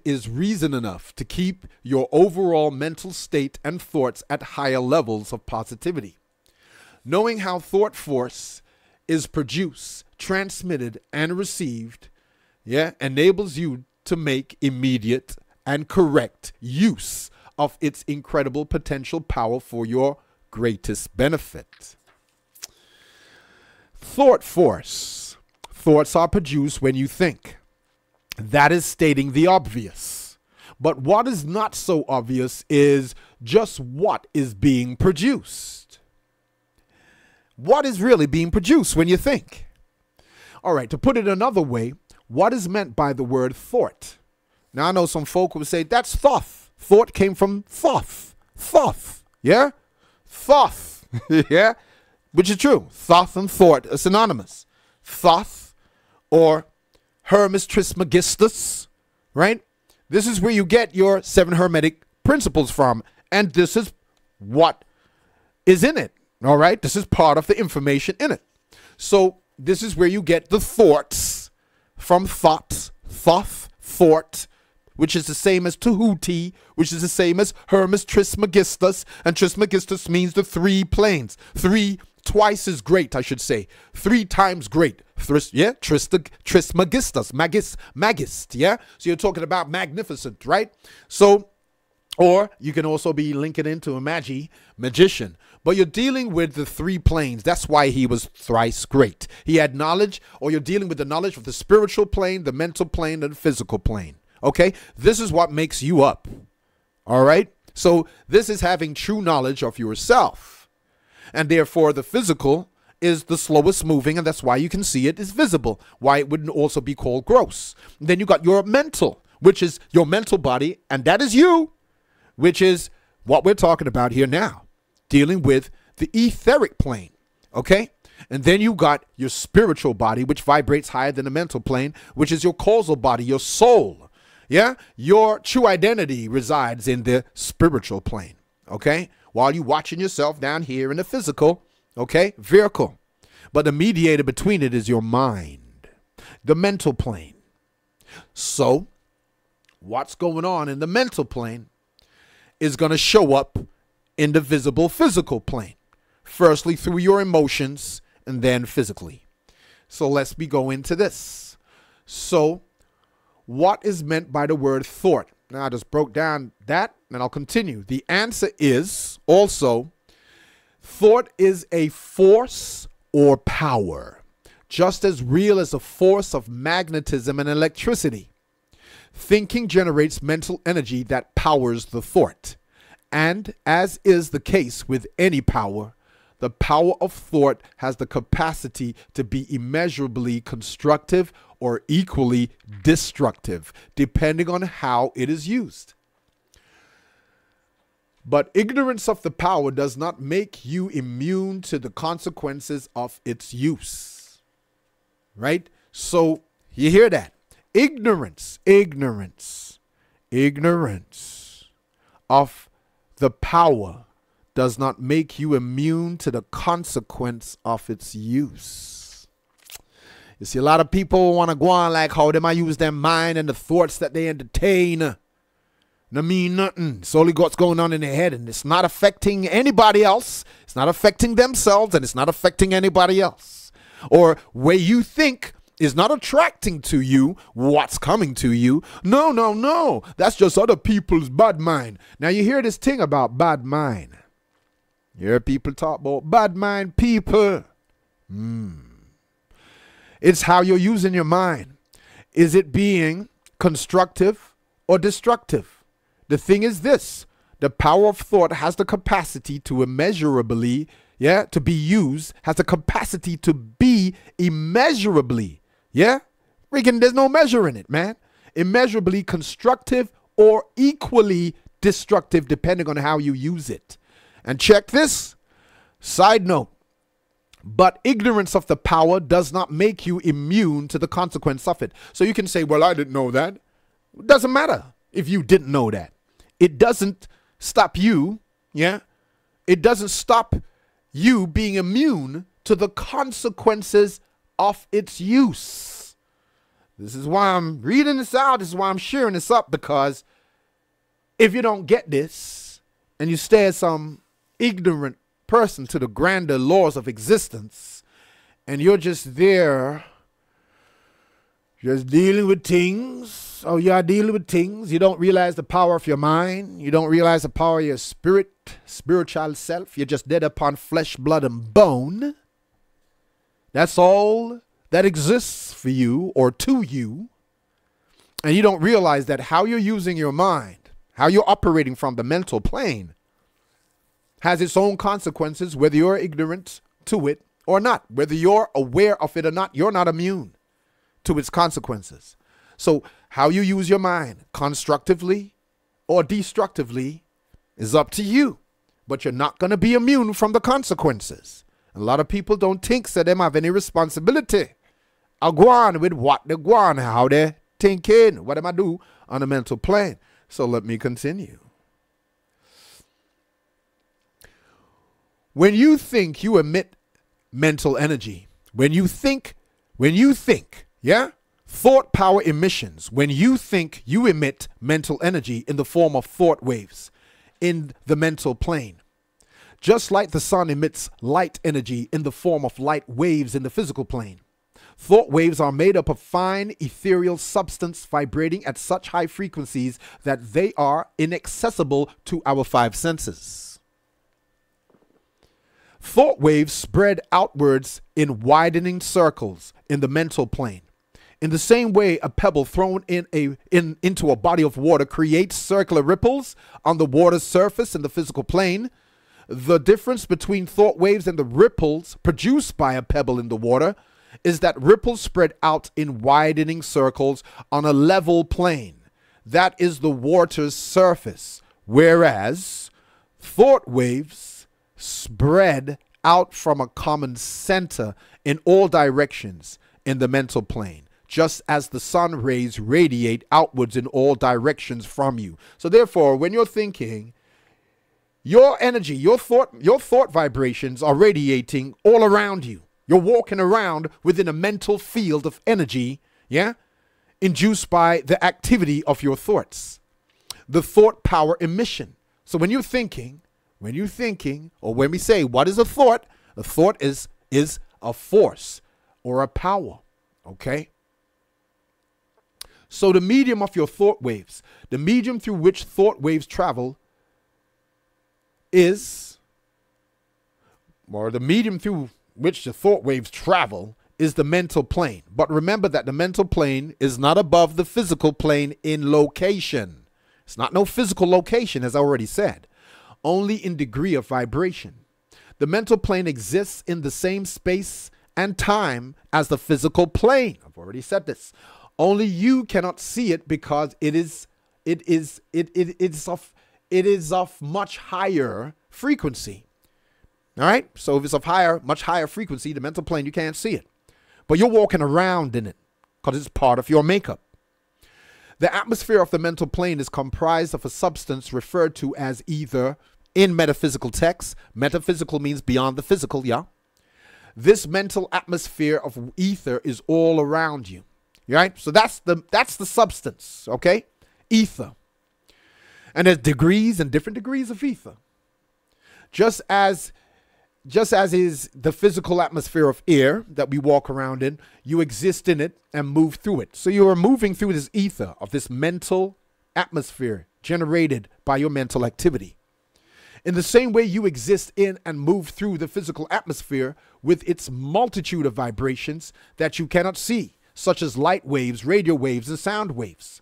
is reason enough to keep your overall mental state and thoughts at higher levels of positivity. Knowing how thought force is produced, transmitted, and received, enables you to make immediate and correct use of its incredible potential power for your greatest benefit. Thought force. Thoughts are produced when you think. That is stating the obvious. But what is not so obvious is just what is being produced. What is really being produced when you think? All right, to put it another way, what is meant by the word thought? Now, I know some folk will say, that's thoth. Thought came from thoth. Thoth, yeah? Thoth, yeah? Which is true. Thoth and thought are synonymous. Thoth or Hermes Trismegistus, right? This is where you get your 7 Hermetic principles from. And this is what is in it, all right? This is part of the information in it. So this is where you get the thoughts from thoughts, thoth, thought, which is the same as Tahuti, which is the same as Hermes Trismegistus. And Trismegistus means the 3 planes. 3 twice as great, I should say. 3 times great. Trismegistus, magist, yeah? So you're talking about magnificent, right? So, or you can also be linking into a magician. But you're dealing with the 3 planes. That's why he was thrice great. He had knowledge, or you're dealing with the knowledge of the spiritual plane, the mental plane, and the physical plane. Okay? This is what makes you up. All right? So this is having true knowledge of yourself. And therefore, the physical is the slowest moving, and that's why you can see it is visible. Why it wouldn't also be called gross. Then you got your mental, which is your mental body, and that is you, which is what we're talking about here now, dealing with the etheric plane, okay? And then you got your spiritual body, which vibrates higher than the mental plane, which is your causal body, your soul, yeah? Your true identity resides in the spiritual plane, okay? While you're watching yourself down here in the physical, okay, vehicle. But the mediator between it is your mind, the mental plane. So what's going on in the mental plane is going to show up in the visible physical plane. Firstly, through your emotions, and then physically. So let's go into this. So what is meant by the word thought? Now, I just broke down that, and I'll continue. The answer is also, thought is a force or power, just as real as a force of magnetism and electricity. Thinking generates mental energy that powers the thought. And as is the case with any power, the power of thought has the capacity to be immeasurably constructive or equally destructive, depending on how it is used. But ignorance of the power does not make you immune to the consequences of its use. Right? So you hear that? Ignorance of the power does not make you immune to the consequence of its use. You see, a lot of people want to go on like how they might use their mind and the thoughts that they entertain. No mean nothing. It's only what's going on in their head, and it's not affecting anybody else. It's not affecting themselves, and it's not affecting anybody else. Or way you think is not attracting to you what's coming to you. No. That's just other people's bad mind. Now you hear this thing about bad mind. You hear people talk about bad mind people. It's how you're using your mind. Is it being constructive or destructive? The thing is this. The power of thought has the capacity to immeasurably, to be used, has the capacity to be immeasurably, freaking there's no measure in it, man. Immeasurably constructive or equally destructive, depending on how you use it. And check this. Side note. But ignorance of the power does not make you immune to the consequence of it. So you can say, well, I didn't know that. It doesn't matter if you didn't know that. It doesn't stop you, It doesn't stop you being immune to the consequences of its use. This is why I'm reading this out. This is why I'm sharing this up, because if you don't get this and you stay as some ignorant person to the grander laws of existence, and you're just there Just dealing with things. Oh, you are dealing with things. You don't realize the power of your mind. You don't realize the power of your spiritual self. You're just dead upon flesh, blood, and bone. That's all that exists for you or to you. And you don't realize that how you're using your mind, how you're operating from the mental plane, has its own consequences, whether you're ignorant to it or not. Whether you're aware of it or not, you're not immune to its consequences. So how you use your mind, constructively or destructively, is up to you. But you're not going to be immune from the consequences. A lot of people don't think that they have any responsibility. I go on with what they go on, how they thinking, what am I do on the mental plane. So let me continue. When you think, you emit mental energy. When you think, yeah? Thought power emissions. When you think, you emit mental energy in the form of thought waves in the mental plane. Just like the sun emits light energy in the form of light waves in the physical plane. Thought waves are made up of fine ethereal substance vibrating at such high frequencies that they are inaccessible to our five senses. Thought waves spread outwards in widening circles in the mental plane. In the same way, a pebble thrown into a body of water creates circular ripples on the water's surface in the physical plane. The difference between thought waves and the ripples produced by a pebble in the water is that ripples spread out in widening circles on a level plane. That is the water's surface, whereas thought waves spread out from a common center in all directions in the mental plane, just as the sun rays radiate outwards in all directions from you. So therefore, when you're thinking, your energy, your thought vibrations are radiating all around you. You're walking around within a mental field of energy, yeah, induced by the activity of your thoughts. The thought power emission. So when you're thinking, or when we say, what is a thought is a force or a power, okay? So the medium of your thought waves, the medium through which thought waves travel is, or the medium through which the thought waves travel is the mental plane. But remember that the mental plane is not above the physical plane in location. It's not no physical location, as I already said, only in degree of vibration. The mental plane exists in the same space and time as the physical plane. I've already said this. Only you cannot see it because it is of much higher frequency. All right. So if it's of much higher frequency, the mental plane, you can't see it, but you're walking around in it because it's part of your makeup. The atmosphere of the mental plane is comprised of a substance referred to as ether in metaphysical texts. Metaphysical means beyond the physical. Yeah. This mental atmosphere of ether is all around you. Right. So that's the substance. Okay. Ether. And there's degrees and different degrees of ether. Just as is the physical atmosphere of air that we walk around in, you exist in it and move through it. So you are moving through this ether of this mental atmosphere generated by your mental activity. In the same way, you exist in and move through the physical atmosphere with its multitude of vibrations that you cannot see, such as light waves, radio waves, and sound waves.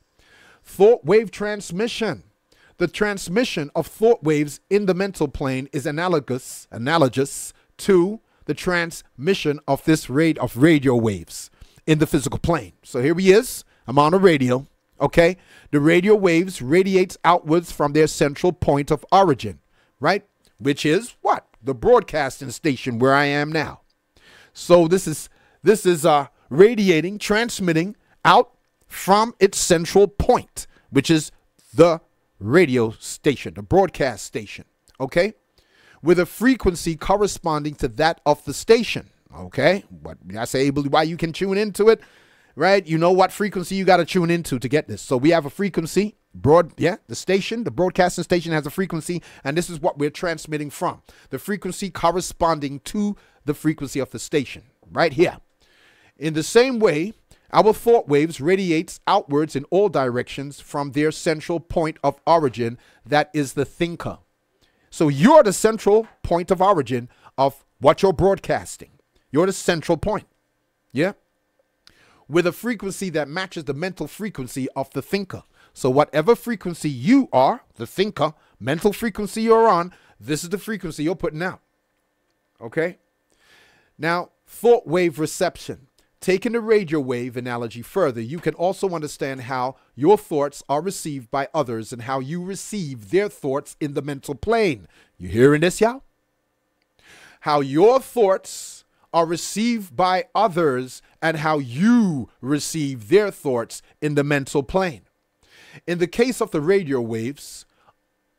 Thought wave transmission. The transmission of thought waves in the mental plane is analogous to the transmission of this rate of radio waves in the physical plane. So here he is. I'm on a radio. Okay. The radio waves radiates outwards from their central point of origin, right? Which is what? The broadcasting station where I am now. So this is radiating, transmitting out from its central point, which is the radio station, the broadcast station, okay, with a frequency corresponding to that of the station, okay? What I say, why you can tune into it, right? You know what frequency you got to tune into to get this. So we have a frequency, the station, the broadcasting station has a frequency, and this is what we're transmitting from. The frequency corresponding to the frequency of the station, right here. In the same way, Our thought waves radiates outwards in all directions from their central point of origin, that is the thinker. So you're the central point of origin of what you're broadcasting. You're the central point. Yeah? With a frequency that matches the mental frequency of the thinker. So whatever frequency you are, the thinker, mental frequency you're on, this is the frequency you're putting out. Okay? Now, thought wave reception. Taking the radio wave analogy further, you can also understand how your thoughts are received by others and how you receive their thoughts in the mental plane. You hearing this, y'all? How your thoughts are received by others and how you receive their thoughts in the mental plane. In the case of the radio waves,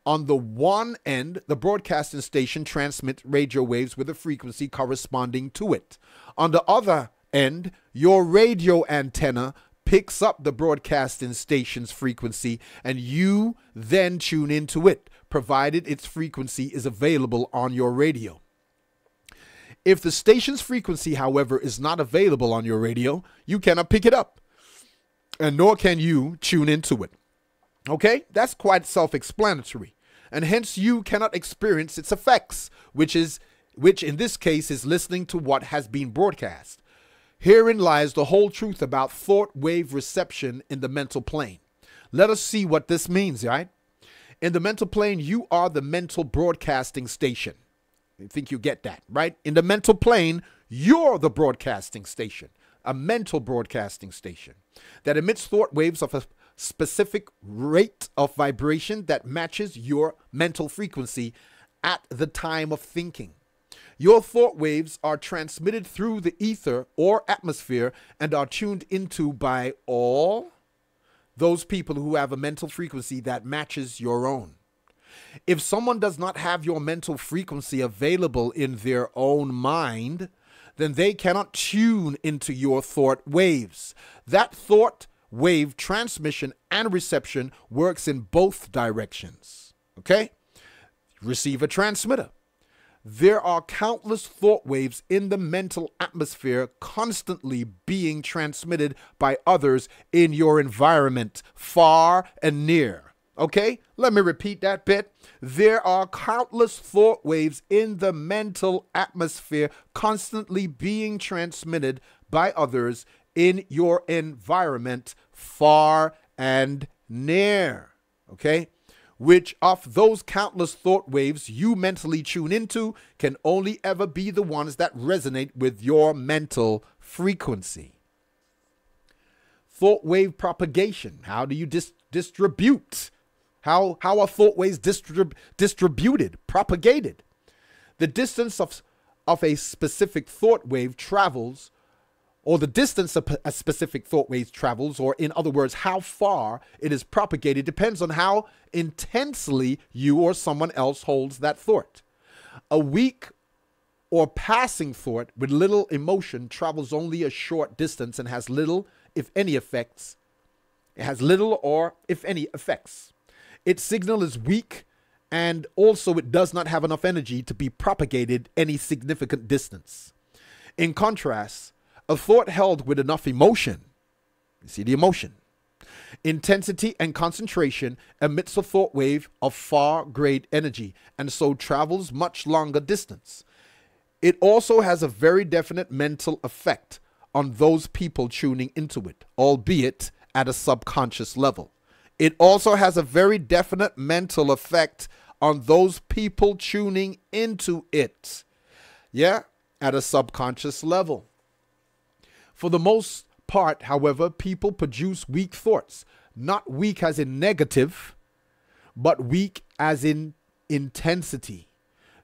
on the one end, the broadcasting station transmits radio waves with a frequency corresponding to it. On the other end, your radio antenna picks up the broadcasting station's frequency and you then tune into it, provided its frequency is available on your radio. If the station's frequency, however, is not available on your radio, you cannot pick it up, and nor can you tune into it. Okay, that's quite self-explanatory, and hence you cannot experience its effects, which in this case is listening to what has been broadcast. Herein lies the whole truth about thought wave reception in the mental plane. Let us see what this means, right? In the mental plane, you are the mental broadcasting station. I think you get that, right? In the mental plane, you're the broadcasting station, a mental broadcasting station that emits thought waves of a specific rate of vibration that matches your mental frequency at the time of thinking. Your thought waves are transmitted through the ether or atmosphere and are tuned into by all those people who have a mental frequency that matches your own. If someone does not have your mental frequency available in their own mind, then they cannot tune into your thought waves. That thought wave transmission and reception works in both directions. Okay? Receiver, transmitter. There are countless thought waves in the mental atmosphere constantly being transmitted by others in your environment, far and near. Okay, let me repeat that bit. There are countless thought waves in the mental atmosphere constantly being transmitted by others in your environment, far and near. Okay, which of those countless thought waves you mentally tune into can only ever be the ones that resonate with your mental frequency. Thought wave propagation. How do you distribute? How are thought waves distributed, propagated? The distance of a specific thought wave travels, or the distance a specific thought wave travels, or in other words, how far it is propagated, depends on how intensely you or someone else holds that thought. A weak or passing thought with little emotion travels only a short distance and has little, if any, effects. It has little or, if any, effects. Its signal is weak, and also it does not have enough energy to be propagated any significant distance. In contrast, a thought held with enough emotion, you see the emotion, intensity and concentration emits a thought wave of far great energy, and so travels much longer distance. It also has a very definite mental effect on those people tuning into it, albeit at a subconscious level. It also has a very definite mental effect on those people tuning into it. Yeah, at a subconscious level. For the most part, however, people produce weak thoughts. Not weak as in negative, but weak as in intensity.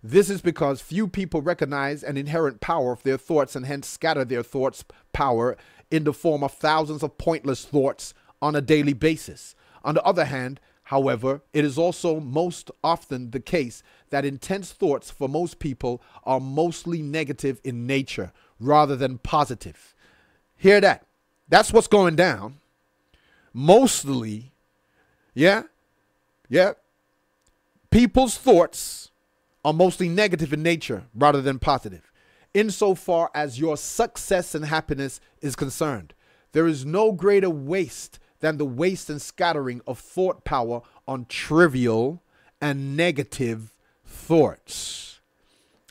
This is because few people recognize an inherent power of their thoughts and hence scatter their thoughts' power in the form of thousands of pointless thoughts on a daily basis. On the other hand, however, it is also most often the case that intense thoughts for most people are mostly negative in nature rather than positive. Hear that? That's what's going down. Mostly, yeah. People's thoughts are mostly negative in nature rather than positive, insofar as your success and happiness is concerned. There is no greater waste than the waste and scattering of thought power on trivial and negative thoughts.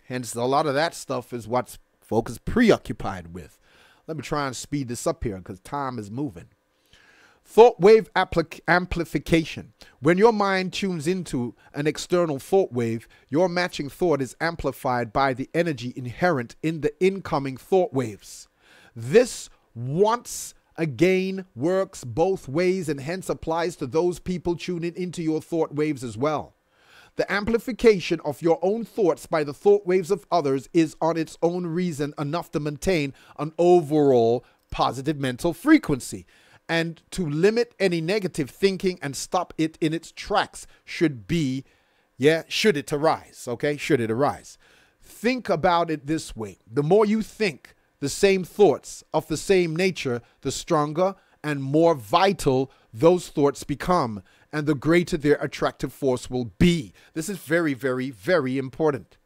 Hence, a lot of that stuff is what folks is preoccupied with. Let me try and speed this up here because time is moving. Thought wave amplification. When your mind tunes into an external thought wave, your matching thought is amplified by the energy inherent in the incoming thought waves. This once again works both ways and hence applies to those people tuning into your thought waves as well. The amplification of your own thoughts by the thought waves of others is on its own reason enough to maintain an overall positive mental frequency. And to limit any negative thinking and stop it in its tracks should it arise, okay? Should it arise. Think about it this way. The more you think the same thoughts of the same nature, the stronger and more vital those thoughts become, and the greater their attractive force will be. This is very, very, very important.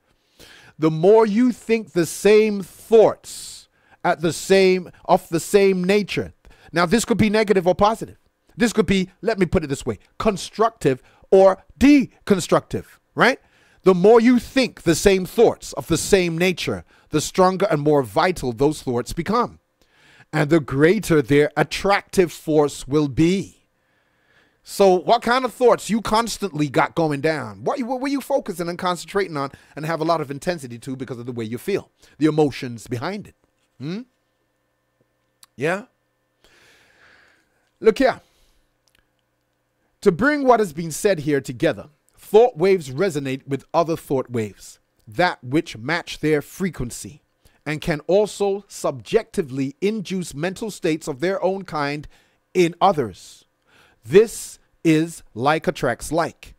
The more you think the same thoughts of the same nature. Now, this could be negative or positive. This could be, let me put it this way, constructive or deconstructive, right? The more you think the same thoughts of the same nature, the stronger and more vital those thoughts become, and the greater their attractive force will be. So what kind of thoughts you constantly got going down? What were you focusing and concentrating on and have a lot of intensity to because of the way you feel, the emotions behind it? Yeah? Look here. To bring what has been said here together, thought waves resonate with other thought waves, that which match their frequency, and can also subjectively induce mental states of their own kind in others. This is like attracts like.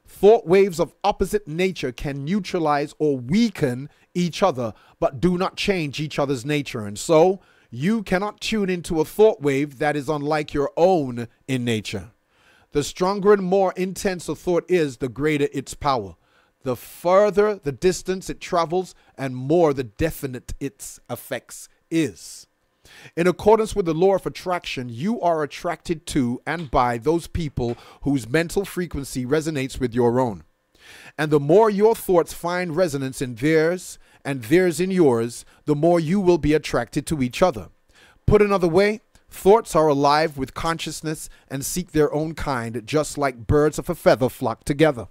Thought waves of opposite nature can neutralize or weaken each other, but do not change each other's nature. And so, you cannot tune into a thought wave that is unlike your own in nature. The stronger and more intense a thought is, the greater its power. The further the distance it travels, and more the definite its effects is. In accordance with the law of attraction, you are attracted to and by those people whose mental frequency resonates with your own. And the more your thoughts find resonance in theirs and theirs in yours, the more you will be attracted to each other. Put another way, thoughts are alive with consciousness and seek their own kind, just like birds of a feather flock together.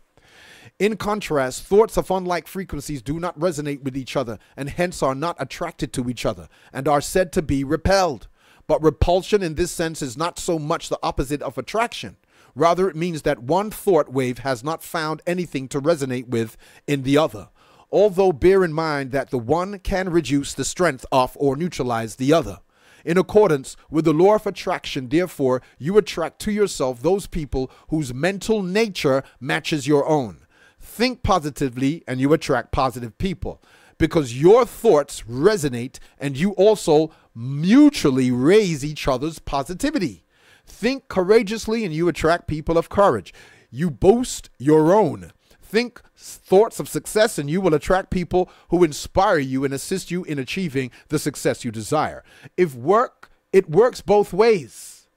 In contrast, thoughts of unlike frequencies do not resonate with each other and hence are not attracted to each other and are said to be repelled. But repulsion in this sense is not so much the opposite of attraction. Rather, it means that one thought wave has not found anything to resonate with in the other. Although bear in mind that the one can reduce the strength of or neutralize the other. In accordance with the law of attraction, therefore, you attract to yourself those people whose mental nature matches your own. Think positively and you attract positive people because your thoughts resonate and you also mutually raise each other's positivity. Think courageously and you attract people of courage. You boost your own. Think thoughts of success and you will attract people who inspire you and assist you in achieving the success you desire. It works both ways.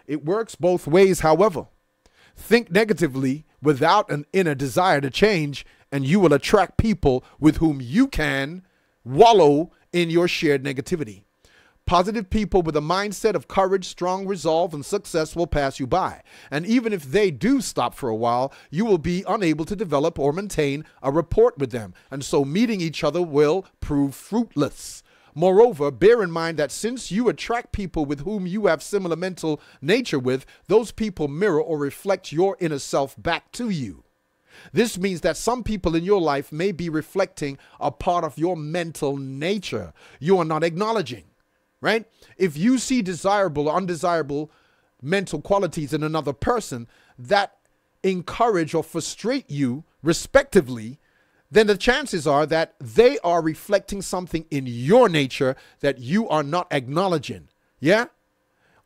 It works both ways, however. Think negatively without an inner desire to change, and you will attract people with whom you can wallow in your shared negativity. Positive people with a mindset of courage, strong resolve, and success will pass you by. And even if they do stop for a while, you will be unable to develop or maintain a rapport with them. And so meeting each other will prove fruitless. Moreover, bear in mind that since you attract people with whom you have similar mental nature with, those people mirror or reflect your inner self back to you. This means that some people in your life may be reflecting a part of your mental nature you are not acknowledging, right? If you see desirable or undesirable mental qualities in another person that encourage or frustrate you respectively, then the chances are that they are reflecting something in your nature that you are not acknowledging. Yeah?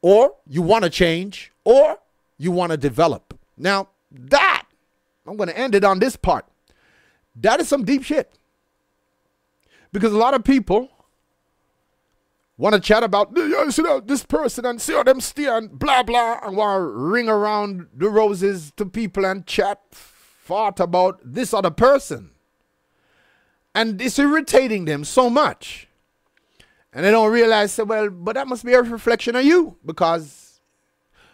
Or you want to change, or you want to develop. Now, that, I'm going to end it on this part. That is some deep shit. Because a lot of people Want to chat about this person and see how them stay and blah, blah, and want to ring around the roses to people and chat thought about this other person. And it's irritating them so much. And they don't realize, say, well, but that must be a reflection of you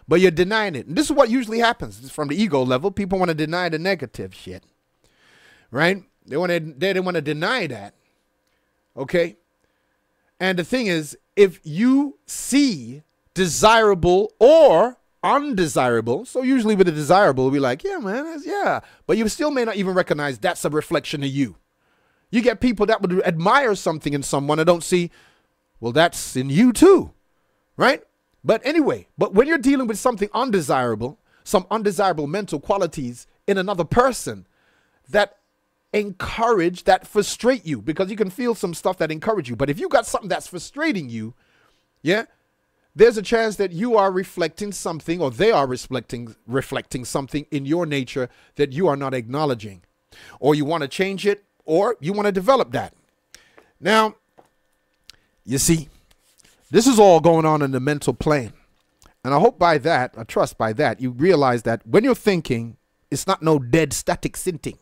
but you're denying it. And this is what usually happens from the ego level. People want to deny the negative shit, right? They want to deny that, okay? And the thing is, if you see desirable or undesirable, so usually with the desirable, we're like, yeah, man, yeah. But you still may not even recognize that's a reflection of you. You get people that would admire something in someone and don't see, well, that's in you too, right? But anyway, but when you're dealing with something undesirable, some undesirable mental qualities in another person that encourage, that frustrate you, because you can feel some stuff that encourage you. But if you got something that's frustrating you, yeah, there's a chance that you are reflecting something, or they are reflecting something in your nature that you are not acknowledging, or you want to change it, or you want to develop that. Now, you see, this is all going on in the mental plane. And I hope by that, I trust by that, you realize that when you're thinking, it's not no dead static thinking.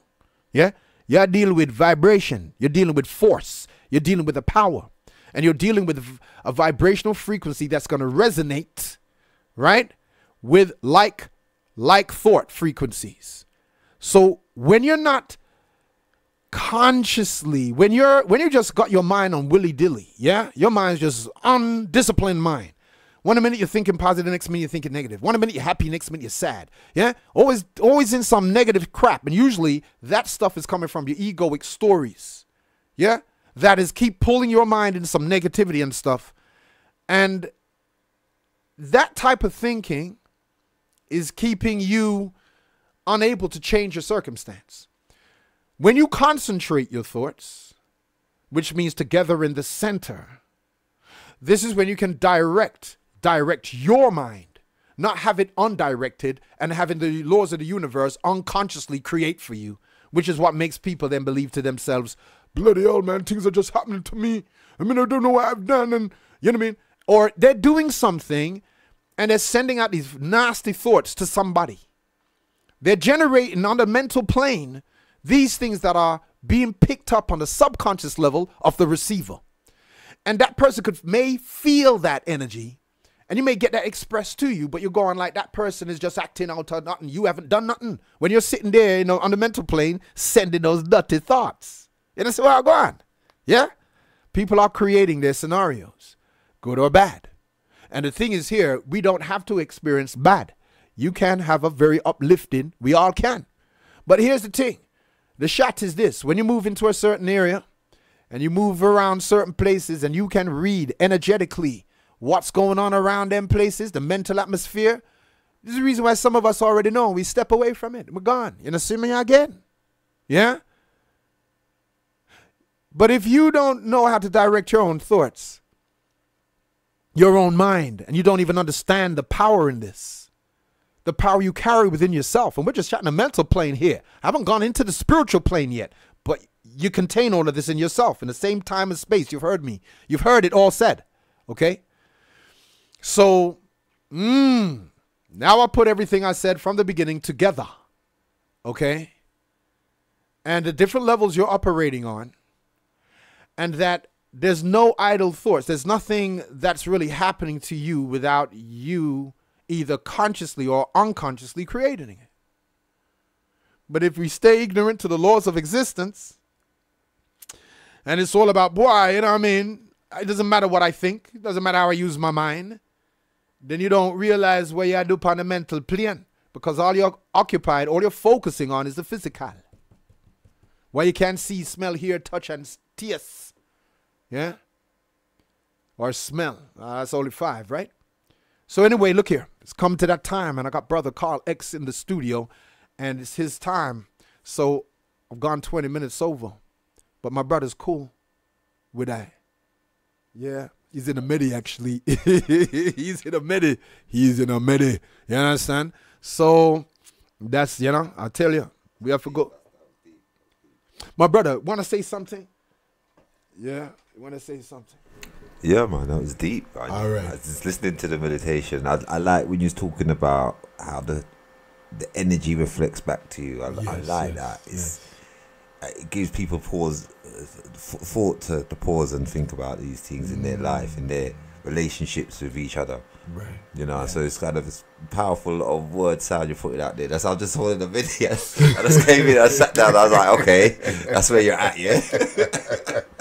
Yeah? You're dealing with vibration. You're dealing with force. You're dealing with a power. And you're dealing with a vibrational frequency that's going to resonate, right, with like thought frequencies. So when you're not consciously, when you just got your mind on willy-dilly, yeah, your mind's just undisciplined mind. One minute you're thinking positive, next minute you're thinking negative. One minute you're happy, next minute you're sad. Yeah, always in some negative crap, and usually that stuff is coming from your egoic stories. Yeah, that is keep pulling your mind into some negativity and stuff, and that type of thinking is keeping you unable to change your circumstance. When you concentrate your thoughts, which means together in the center, this is when you can direct your mind, not have it undirected and having the laws of the universe unconsciously create for you, which is what makes people then believe to themselves, bloody hell, man, things are just happening to me. I mean, I don't know what I've done, and you know what I mean? Or they're doing something and they're sending out these nasty thoughts to somebody. They're generating on the mental plane these things that are being picked up on the subconscious level of the receiver. And that person may feel that energy, and you may get that expressed to you, but you're going like, that person is just acting out of nothing. You haven't done nothing. When you're sitting there, you know, on the mental plane, sending those dirty thoughts. You know, so well, go on. Yeah? People are creating their scenarios, good or bad. And the thing is here, we don't have to experience bad. You can have a very uplifting, we all can. But here's the thing. The shot is this: when you move into a certain area and you move around certain places and you can read energetically what's going on around them places, the mental atmosphere, this is the reason why some of us already know. We step away from it. We're gone. You know, see me again. Yeah? But if you don't know how to direct your own thoughts, your own mind, and you don't even understand the power in this, the power you carry within yourself. And we're just chatting a mental plane here. I haven't gone into the spiritual plane yet, but you contain all of this in yourself in the same time and space. You've heard me. You've heard it all said. Okay? So, now I put everything I said from the beginning together. Okay? And the different levels you're operating on, and that there's no idle thoughts. There's nothing that's really happening to you without you either consciously or unconsciously creating it. But if we stay ignorant to the laws of existence, and it's all about, boy, you know what I mean? It doesn't matter what I think. It doesn't matter how I use my mind. Then you don't realize what you do upon the mental plane, because all you're occupied, all you're focusing on is the physical. What you can't see, smell, hear, touch, and taste. Yeah? Or smell. That's only 5, right? So anyway, look here. It's come to that time, and I got brother Karl X in the studio, and it's his time. So I've gone 20 minutes over, but my brother's cool with that. Yeah, he's in a midi, actually. He's in a midi. He's in a midi. You understand? So that's, you know, I'll tell you, we have to go. My brother, want to say something? Yeah, you want to say something? Yeah, man, that was deep. All right. I was just listening to the meditation. I like when you're talking about how the energy reflects back to you. I like that. It gives people thought to pause and think about these things in their life, in their relationships with each other. Right. You know, so it's kind of this powerful lot of word sound you're putting out there. That's how I just holding the video. I just came in, I sat down, I was like, okay, that's where you're at, yeah.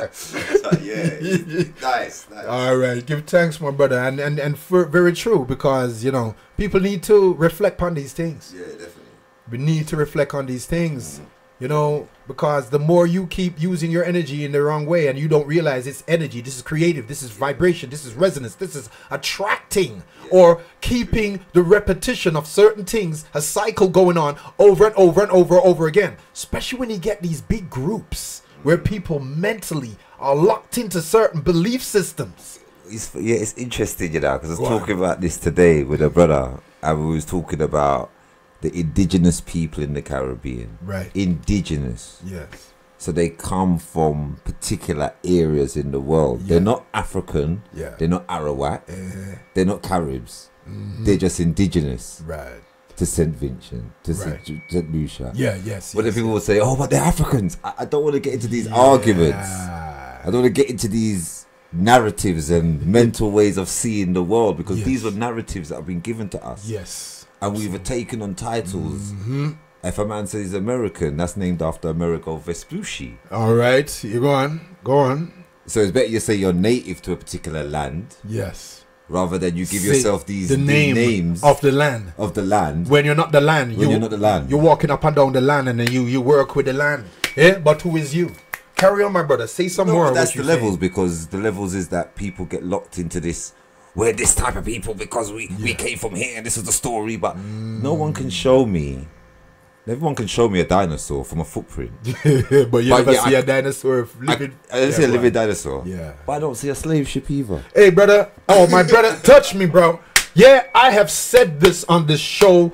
So, yeah, nice. All right, give thanks, my brother, and for, very true, because you know people need to reflect on these things. Yeah, definitely. We need to reflect on these things. You know, because the more you keep using your energy in the wrong way and you don't realize it's energy, this is creative, this is vibration, this is resonance, this is attracting or keeping the repetition of certain things, a cycle going on over and over and over again. Especially when you get these big groups where people mentally are locked into certain belief systems. It's interesting, you know, because I was talking about this today with a brother and we was talking about the indigenous people in the Caribbean. Right. Indigenous. Yes. So they come from particular areas in the world. Yeah. They're not African. Yeah. They're not Arawak. They're not Caribs. They're just indigenous. Right. To St. Vincent, to St. Lucia. Yeah, yes. But then people will say, oh, but they're Africans. I don't want to get into these arguments. I don't want to get into these narratives and mental ways of seeing the world, because these were narratives that have been given to us. Yes. And we've taken on titles. If a man says American, that's named after Amerigo Vespucci. All right, you go on. Go on. So it's better you say you're native to a particular land. Yes. Rather than you give yourself these names of the land. Of the land. When you're not the land. You're not the land. You're walking up and down the land and then you work with the land. Yeah, but who is you? Carry on, my brother. Say some more. That's the levels, because the levels is that people get locked into this. We're this type of people because we came from here and this is the story, but no one can show me. Everyone can show me a dinosaur from a footprint. But you never see a dinosaur living. I see a living dinosaur. Yeah. But I don't see a slave ship either. Hey, brother. Oh, my brother, touch me, bro. Yeah, I have said this on this show.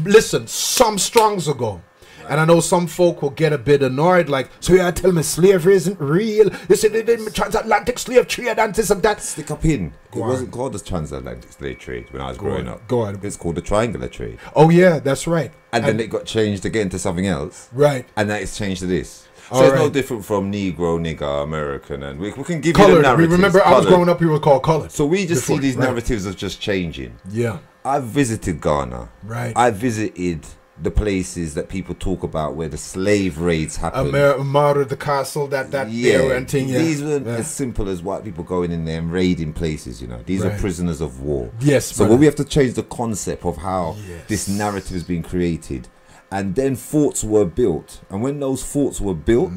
Listen, some strongs ago. And I know some folk will get a bit annoyed, like, so you're telling me slavery isn't real? You see, the transatlantic slave trade and this and that. Stick a pin. It wasn't called the transatlantic slave trade when I was growing up. Go on. It's called the triangular trade. Oh, yeah, that's right. And then it got changed again to something else. Right. And then it's changed to this. So it's no different from Negro, nigger, American, and we can give you the narratives. Remember, I was growing up, we were called colored. So we just see these narratives of just changing. Yeah. I've visited Ghana. Right. I visited the places that people talk about where the slave raids happen. Amara, the castle, that era and thing. These weren't as simple as white people going in there and raiding places, you know. These are prisoners of war. Yes. So when we have to change the concept of how this narrative has been created, and then forts were built, and when those forts were built,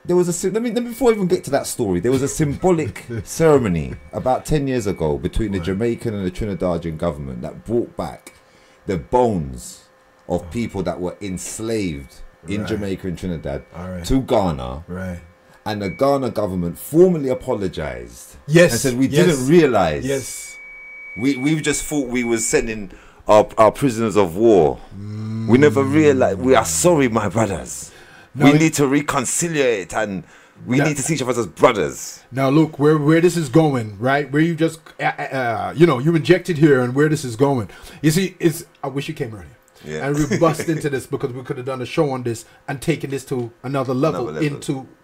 there was a let me before I even get to that story, there was a symbolic ceremony about 10 years ago between the Jamaican and the Trinidadian government that brought back the bones of people that were enslaved in Jamaica and Trinidad to Ghana. Right. And the Ghana government formally apologized. Yes. And said we didn't realize. Yes. We just thought we were sending our prisoners of war. We never realized. We are sorry, my brothers. We need to reconciliate, and we need to see each other as brothers. Now look where this is going, right? Where you just you injected here, and where this is going. You see, I wish you came earlier. Yeah. And we bust into this because we could have done a show on this and taken this to another level.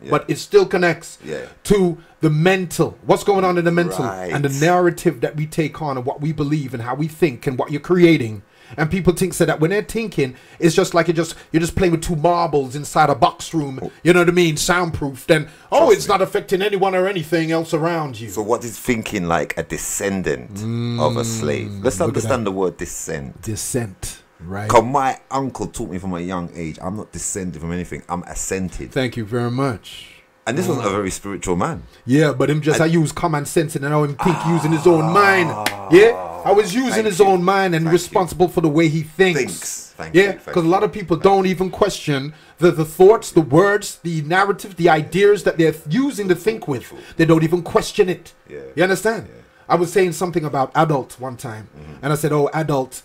But it still connects to the mental. What's going on in the mental and the narrative that we take on and what we believe and how we think and what you're creating. And people think that when they're thinking, it's just like you're just playing with two marbles inside a box room. You know what I mean? Soundproof. Then it's not affecting anyone or anything else around you. So what is thinking like a descendant of a slave? Let's understand the word descent. Descent. Right. Because my uncle taught me from a young age, I'm not descended from anything. I'm ascended. Thank you very much. And this wasn't a very spiritual man. Yeah, but I use common sense and I know him think using his own mind. Yeah. I was using his own mind and responsible for the way he thinks. Because a lot of people don't even question the thoughts, the words, the narrative, the ideas that they're using to think with. They don't even question it. You understand? I was saying something about adult one time. And I said, adult,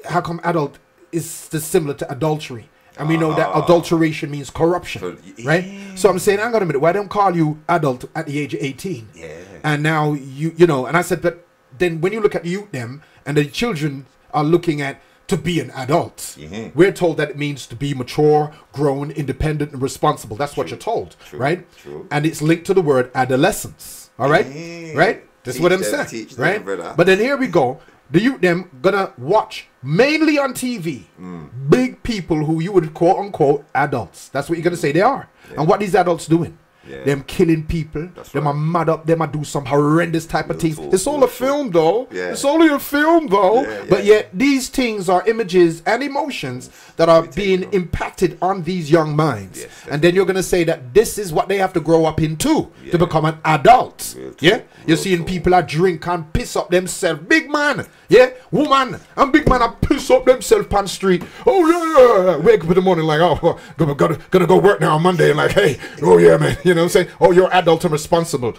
how come adult is similar to adultery? And we know that adulteration means corruption, right? So I'm saying, hang on a minute, why don't call you adult at the age of 18? Yeah. And now you know, and I said, but then when you look at the youth them and the children are looking at to be an adult, we're told that it means to be mature, grown, independent, and responsible. That's what you're told, right? True. And it's linked to the word adolescence. All right, right? This is what I'm saying, right? But then here we go. The youth them gonna watch mainly on TV big people who you would quote unquote adults. That's what you're gonna say they are. And what these adults doing? Them killing people. Them are mad up. Them are do some horrendous type of things. It's all a film though. It's only a film though. But yet these things are images and emotions that are being impacted on these young minds. And then you're gonna say that this is what they have to grow up into to become an adult. You're seeing people that drink and piss up themselves. Big man, woman and big man are piss up themselves on the street. Oh yeah. Wake up in the morning like, oh, gonna go work now on Monday and like, hey, oh yeah man, you know what I'm saying? Oh, you're adult and responsible.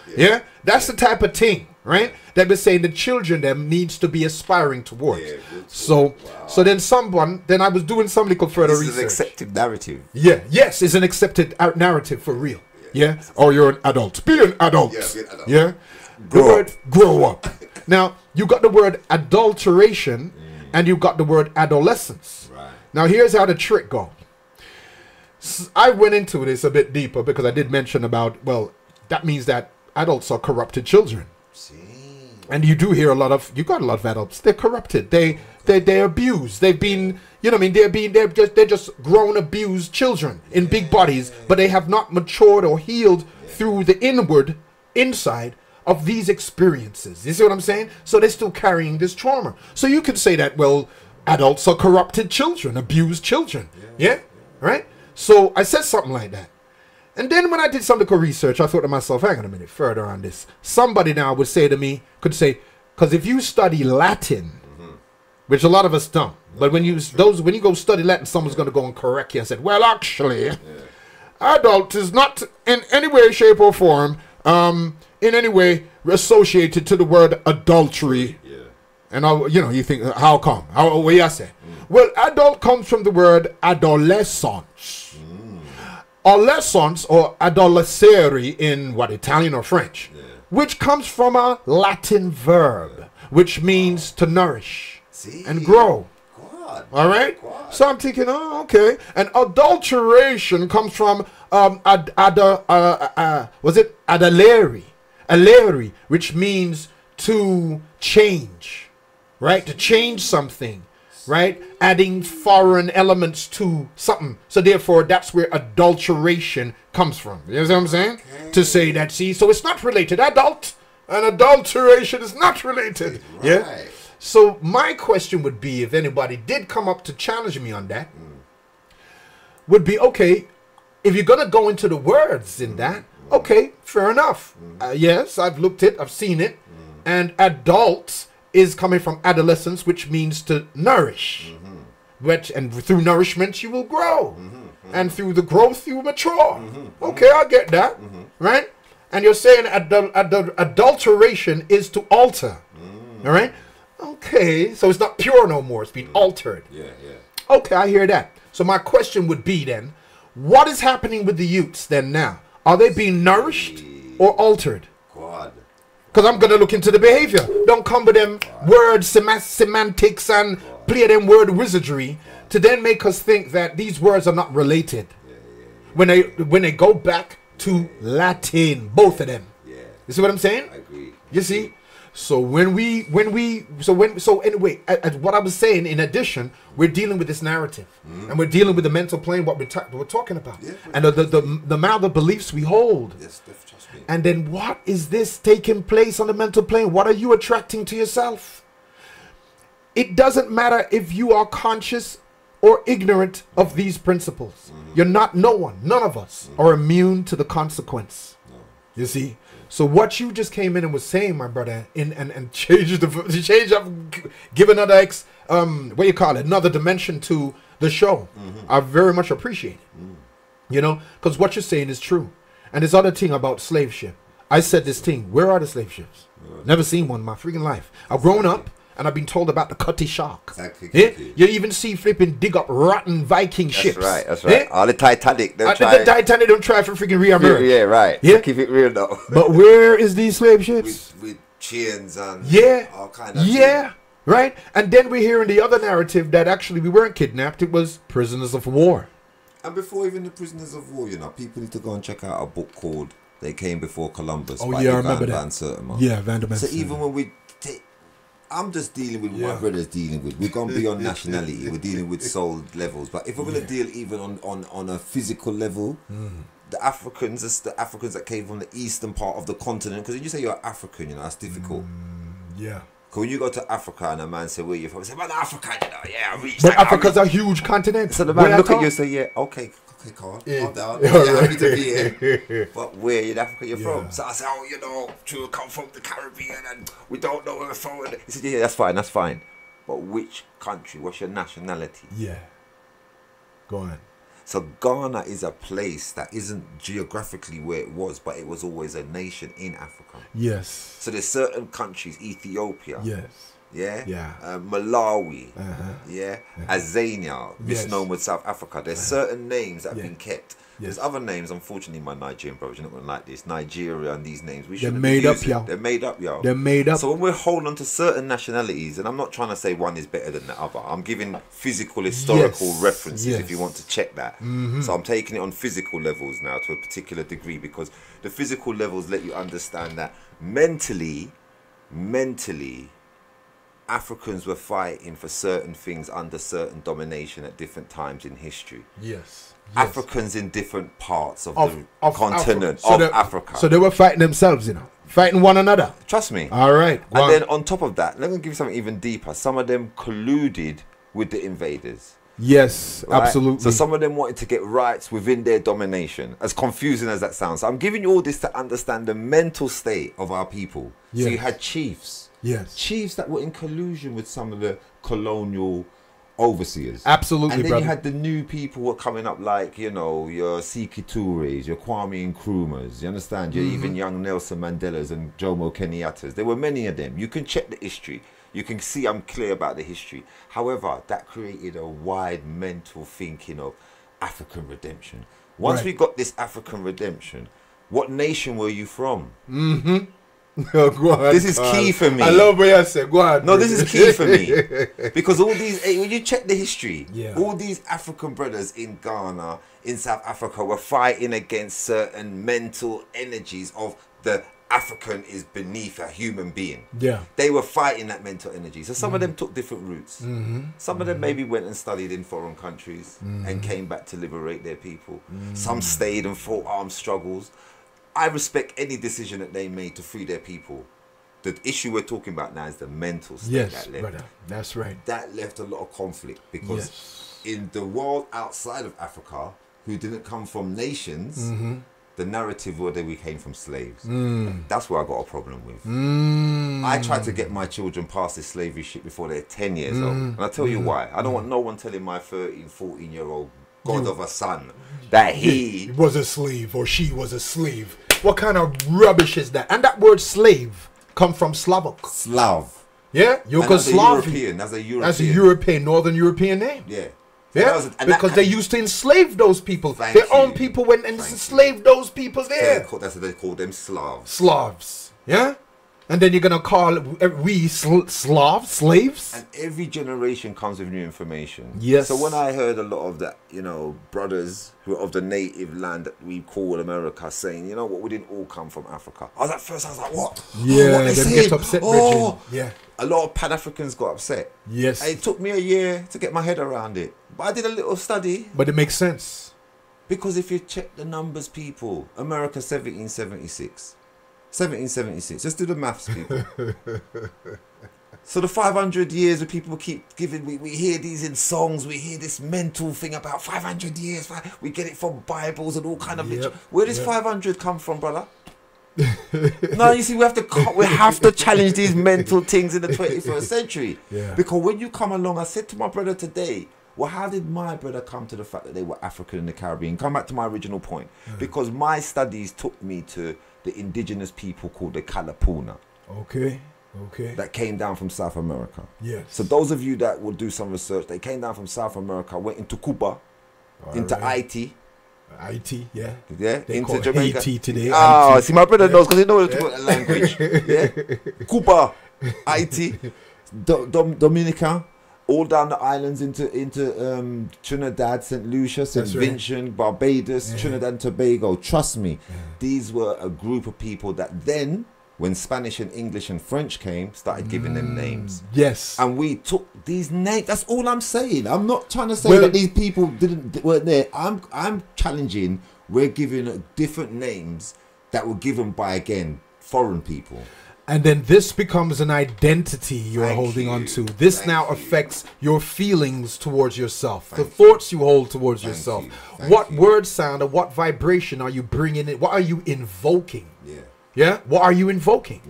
That's the type of thing, right? That we're saying the children them needs to be aspiring towards. So then I was doing some little further research. This is an accepted narrative. Yes, it's an accepted narrative for real. Oh, you're an adult. Be an adult. Be an adult. Grow up. Now, you got the word adulteration and you got the word adolescence. Now, here's how the trick goes. I went into this a bit deeper because I did mention about, well, that means that adults are corrupted children. And you do hear a lot of, you got a lot of adults, they're corrupted. They're abused. They've been, you know what I mean, they're just grown abused children in big bodies, but they have not matured or healed through the inside of these experiences. You see what I'm saying? So they're still carrying this trauma. So you could say that, well, adults are corrupted children, abused children. Right? So I said something like that. And then when I did some little research, I thought to myself, hang on a minute, further on this. Somebody now would say to me, could say, because if you study Latin, which a lot of us don't, but when you go study Latin, someone's going to go and correct you and say, well, actually, adult is not in any way, shape, or form, in any way associated to the word adultery. And you think, how come? What do you say? Well, adult comes from the word adolescence. Adolescence or adolescere in Italian or French, which comes from a Latin verb, which means to nourish and grow. All right? So I'm thinking, oh, okay. And adulteration comes from was it adolere? Alere, which means to change, right? To change something, right? Adding foreign elements to something. So therefore, that's where adulteration comes from. You know what I'm saying? Okay. To say that, see, so it's not related. Adult and adulteration is not related. Yeah. So my question would be, if anybody did come up to challenge me on that, would be, okay, if you're going to go into the words in that, okay, fair enough. Yes, I've looked it, I've seen it. And adult is coming from adolescence, which means to nourish. And through nourishment, you will grow. And through the growth, you will mature. Okay, I get that. Right? And you're saying adulteration is to alter. All right? Okay, so it's not pure no more. It's being altered. Okay, I hear that. So my question would be then, what is happening with the youths then now? Are they being nourished or altered? Because I'm going to look into the behavior. Don't come with them word semantics and play them word wizardry to then make us think that these words are not related. When they go back to Latin, both of them. You see what I'm saying? I agree. You see? So anyway, as what I was saying, in addition, we're dealing with this narrative, and we're dealing with the mental plane, what we're talking about, and the amount of beliefs we hold. And then what is this taking place on the mental plane? What are you attracting to yourself? It doesn't matter if you are conscious or ignorant of these principles. You're not, none of us are immune to the consequence. You see? So what you just came in and was saying, my brother, and change up, give another what you call it, another dimension to the show. I very much appreciate it. You know, because what you're saying is true. And this other thing about slave ship, I said this thing. Where are the slave ships? Never seen one in my freaking life. I've grown up. And I've been told about the cutty shark. Exactly. Yeah? You even see flipping dig up rotten Viking ships. That's right. Oh, the Titanic. The Titanic don't try for freaking reemerge. Yeah, right. Yeah? So keep it real though. But where is these slave ships? With chains and all kind of thing. Right? And then we hear in the other narrative that actually we weren't kidnapped, it was prisoners of war. And before even the prisoners of war, you know, people need to go and check out a book called They Came Before Columbus by I remember that. Van Sertima. Yeah, Van der Van So Sertima. even when we take, I'm just dealing with what my brother's dealing with. We're going beyond nationality. We're dealing with soul levels. But if we're going to deal even on a physical level, the Africans that came from the eastern part of the continent, because when you say you're African, you know, that's difficult. Yeah. Because when you go to Africa and a man say, where you from? I say, man, Africa, you know, yeah, I reached. But Africa's a huge continent. So the man look at you and say, yeah, okay, Carl, calm down. Yeah, happy to be here. But where in Africa you're from? So I said, oh, you know, we come from the Caribbean and we don't know where we're from. He said, yeah, that's fine. But which country? What's your nationality? Yeah. Go on. So Ghana is a place that isn't geographically where it was, but it was always a nation in Africa. Yes. So there's certain countries, Ethiopia. Yes. Yeah. Yeah. Malawi. Yeah. Azania, misnomer South Africa. There's certain names that have been kept. There's other names, unfortunately, my Nigerian brothers, you're not going to like this. Nigeria and these names. They're made up, yo. They're made up, yo. They're made up. So when we're holding on to certain nationalities, and I'm not trying to say one is better than the other. I'm giving physical, historical references if you want to check that. So I'm taking it on physical levels now to a particular degree, because the physical levels let you understand that mentally, Africans were fighting for certain things under certain domination at different times in history. Yes. Africans in different parts of the continent Africa. So they were fighting themselves, you know, fighting one another. Trust me. All right. And then on top of that, let me give you something even deeper. Some of them colluded with the invaders. Yes, right? Absolutely. So some of them wanted to get rights within their domination, as confusing as that sounds. So I'm giving you all this to understand the mental state of our people. Yes. So you had chiefs. Yes. Chiefs that were in collusion with some of the colonial overseers. Absolutely, and then you had the new people who were coming up, like, you know, your Siki Touré's, your Kwame Nkrumah's, you understand? Your even young Nelson Mandela's and Jomo Kenyattas. There were many of them. You can check the history. You can see I'm clear about the history. However, that created a wide mental thinking of African redemption. Once we got this African redemption, what nation were you from? Go on, this is key for me. I love what you said. Go on. No, this is key for me. Because all these, when you check the history, all these African brothers in Ghana, in South Africa, were fighting against certain mental energies of the African is beneath a human being. Yeah. They were fighting that mental energy. So some of them took different routes. Some of them maybe went and studied in foreign countries and came back to liberate their people. Some stayed and fought armed struggles. I respect any decision that they made to free their people. The issue we're talking about now is the mental state that left. Brother. That's right. That left a lot of conflict, because in the world outside of Africa, who didn't come from nations, the narrative was that we came from slaves. That's where I got a problem with. I tried to get my children past this slavery shit before they're 10 years old. And I'll tell you why. I don't want no one telling my 13, 14-year-old God of a son that he was a slave or she was a slave. What kind of rubbish is that? And that word slave come from Slavic. Slav. Yeah? Yugoslav. That's a European. That's a European, Northern European name. Yeah. Yeah, because they used to enslave those people. Their own people went and enslaved those people there. That's what they call them, Slavs. Slavs. Yeah? And then you're going to call we Slavs, slaves? And every generation comes with new information. Yes. So when I heard a lot of that, you know, brothers who are of the native land that we call America saying, you know what, we didn't all come from Africa. I was like, what? Yeah, what they get upset. Yeah. A lot of Pan-Africans got upset. Yes. And it took me a year to get my head around it. But I did a little study. But it makes sense. Because if you check the numbers, people, America 1776. 1776. Just do the maths, people. So the 500 years of people keep giving, we hear these in songs, we hear this mental thing about 500 years. We get it from Bibles and all kind of literature. Where does 500 come from, brother? No, you see, we have to challenge these mental things in the 21st century. Yeah. Because when you come along, I said to my brother today, well, how did my brother come to the fact that they were African in the Caribbean? Come back to my original point. Because my studies took me to the indigenous people called the Kalapuna. Okay. Okay. that came down from South America. Yes. So those of you that will do some research, they came down from South America, went into Cuba, into Haiti. Haiti, yeah. Yeah, They into call Jamaica. Haiti today. Ah, Haiti. see, my brother knows because he knows the language. Yeah, Cuba, Haiti, Dominica, all down the islands into Trinidad, St. Lucia, St. That's right. Vincent, Barbados, Trinidad and Tobago. Trust me, these were a group of people that then, when Spanish and English and French came, started giving them names. Yes. And we took these names. That's all I'm saying. I'm not trying to say Well, that these people weren't there. I'm challenging. We're giving different names that were given by, again, foreign people. And then this becomes an identity you're Thank holding you. on to. This Thank now you. affects your feelings towards yourself, the Thank thoughts you hold towards Thank yourself. you. Thank What you. word sound or what vibration are you bringing in? What are you invoking? Yeah. Yeah? What are you invoking?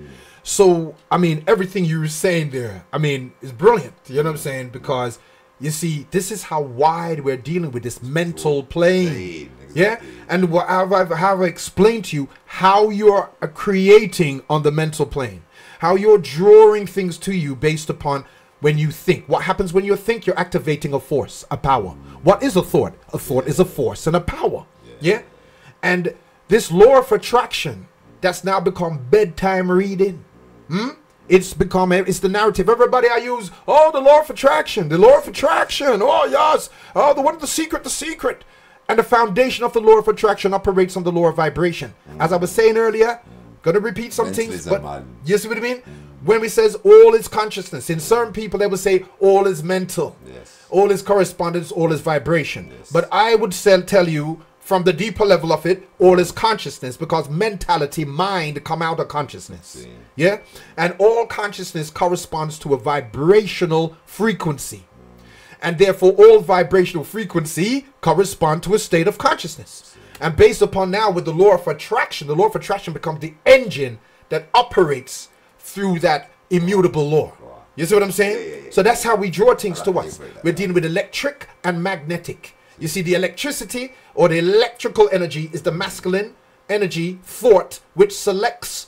So, I mean, everything you were saying there, I mean, is brilliant. You know what I'm saying? Because, you see, this is how wide we're dealing with this mental plane. Yeah? And what have I explained to you how you're creating on the mental plane. How you're drawing things to you based upon when you think. What happens when you think? You're activating a force, a power. What is a thought? A thought is a force and a power. Yeah? And this law of attraction that's now become bedtime reading. It's the narrative. Everybody I use, oh, the law of attraction, the law of attraction. Oh, yes. Oh, the secret. And the foundation of the law of attraction operates on the law of vibration. As I was saying earlier, gonna repeat some things, but you see what I mean? When we says all is consciousness, in certain people they will say all is mental, all is correspondence, all is vibration. But I would tell you from the deeper level of it, all is consciousness, because mentality, mind come out of consciousness. Yeah? And all consciousness corresponds to a vibrational frequency. And therefore all vibrational frequency correspond to a state of consciousness. And based upon now with the law of attraction becomes the engine that operates through that immutable law. You see what I'm saying? So that's how we draw things to us. We're dealing with electric and magnetic. You see, the electricity or the electrical energy is the masculine energy thought, which selects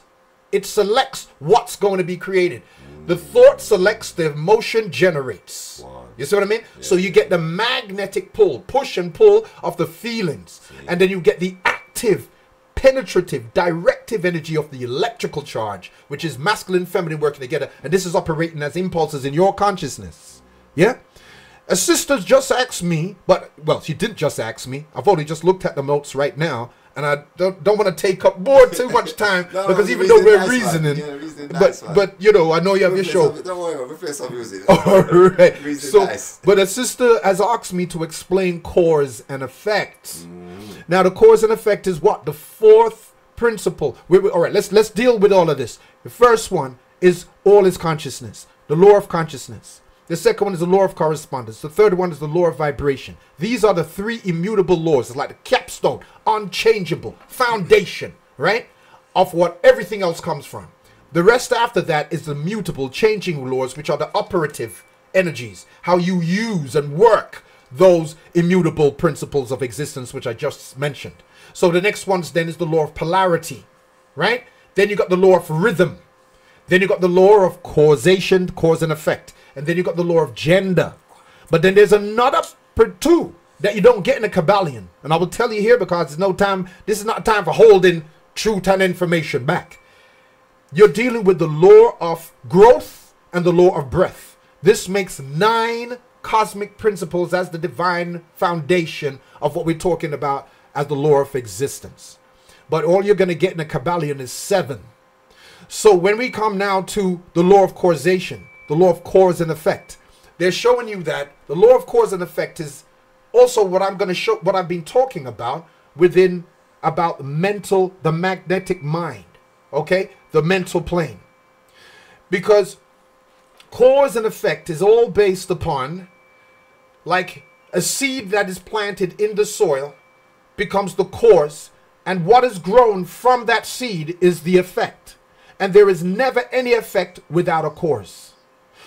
what's going to be created. The thought selects, the motion generates. You see what I mean? So you get the magnetic pull, push and pull of the feelings. And then you get the active, penetrative, directive energy of the electrical charge, which is masculine, feminine working together. And this is operating as impulses in your consciousness. Yeah? A sister just asked me, well, she didn't just ask me. I've only just looked at the notes right now. And I don't want to take up too much time because even though we're reasoning, but you know, I know you have your show. Don't worry, we play some music. All right. So, nice. but a sister has asked me to explain cause and effect. Now, the cause and effect is what? The fourth principle. All right, let's deal with all of this. The first one is all is consciousness, the law of consciousness. The second one is the law of correspondence. The third one is the law of vibration. These are the three immutable laws. It's like the capstone, unchangeable, foundation, right? Of what everything else comes from. The rest after that is the mutable, changing laws, which are the operative energies. How you use and work those immutable principles of existence, which I just mentioned. So the next one then is the law of polarity, right? Then you got the law of rhythm. Then you got the law of causation, cause and effect. And then you got the law of gender. But then there's another two that you don't get in a Kabbalion. And I will tell you here because there's no time. This is not a time for holding truth and information back. You're dealing with the law of growth and the law of breath. This makes 9 cosmic principles as the divine foundation of what we're talking about as the law of existence. But all you're going to get in a Kabbalion is 7. So when we come now to the law of causation, the law of cause and effect, they're showing you that the law of cause and effect is also what I'm going to show, what I've been talking about within about the magnetic mind, okay, the mental plane. Because cause and effect is all based upon, like a seed that is planted in the soil becomes the cause, and what is grown from that seed is the effect. And there is never any effect without a cause.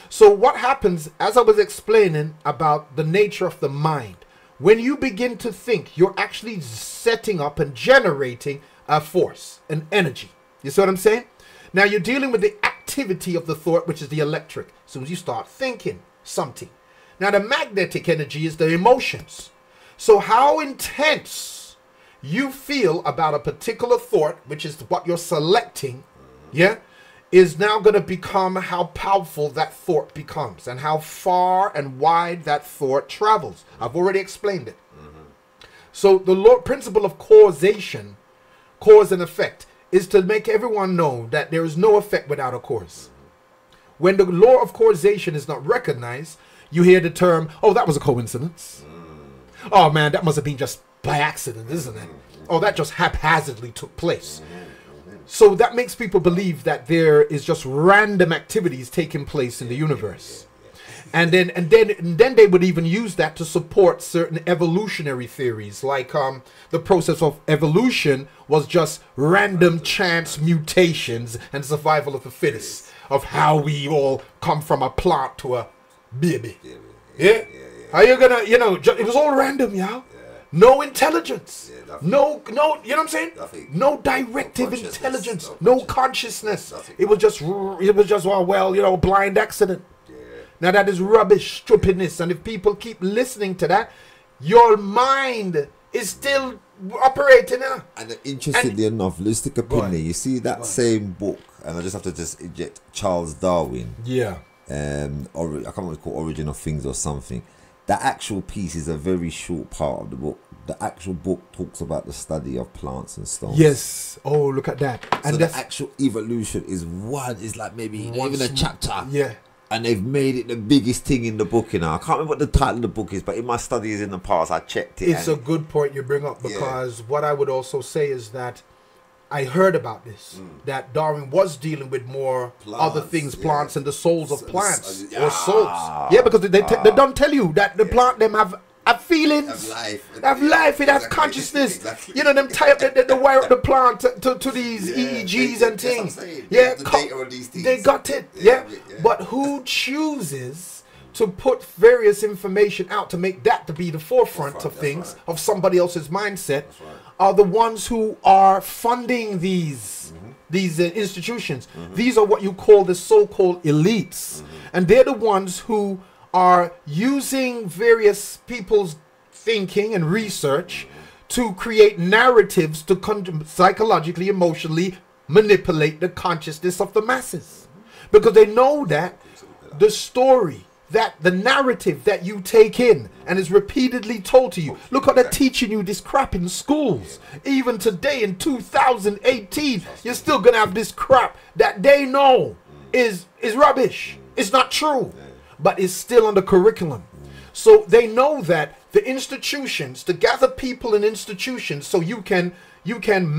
So what happens, as I was explaining about the nature of the mind, when you begin to think, you're actually setting up and generating a force, an energy. You see what I'm saying? Now you're dealing with the activity of the thought, which is the electric. As soon as you start thinking something. Now, the magnetic energy is the emotions. So how intense you feel about a particular thought, which is what you're selecting, yeah, is now going to become how powerful that thought becomes and how far and wide that thought travels. I've already explained it. So the principle of causation, cause and effect, is to make everyone know that there is no effect without a cause. When the law of causation is not recognized, you hear the term, oh, that was a coincidence. Oh, man, that must have been just by accident, isn't it? Oh, that just haphazardly took place. So that makes people believe that there is just random activities taking place in the universe. And then they would even use that to support certain evolutionary theories, like the process of evolution was just random chance mutations and survival of the fittest, of how we all come from a plant to a baby. Yeah? How you gonna, it was all random, y'all. No intelligence. No, you know what I'm saying? No directive intelligence. No consciousness. It was just, well, blind accident. Now that is rubbish, stupidness. And if people keep listening to that, your mind is still operating. And interestingly enough, let's take a pin there. You see that same book, and I just have to inject Charles Darwin. Yeah. I can't remember what it's called, Origin of Things or something. That actual piece is a very short part of the book. The actual book talks about the study of plants and stones. Yes. Oh, look at that. And so the actual evolution is like maybe even a chapter. Yeah. And they've made it the biggest thing in the book, I can't remember what the title of the book is, but in my studies in the past, I checked it. It's a good point you bring up, because what I would also say is that I heard about this, that Darwin was dealing with more other things, plants and the souls of plants, or souls. Yeah, because they don't tell you that the plant them have feelings, have life, it has consciousness. Exactly. You know, them tie up the wire of the plant to these EEGs and things. Yeah, the data on these things. They got it. Yeah. But who chooses to put various information out to make that to be the forefront of things, of somebody else's mindset, are the ones who are funding these institutions. These are what you call the so-called elites, and they're the ones who are using various people's thinking and research to create narratives to psychologically, emotionally manipulate the consciousness of the masses, because they know that the story, that the narrative that you take in and is repeatedly told to you. Look how they're teaching you this crap in schools. Even today in 2018, you're still gonna have this crap that they know is rubbish. It's not true, but it's still on the curriculum. So they know that the institutions, to gather people in institutions so you can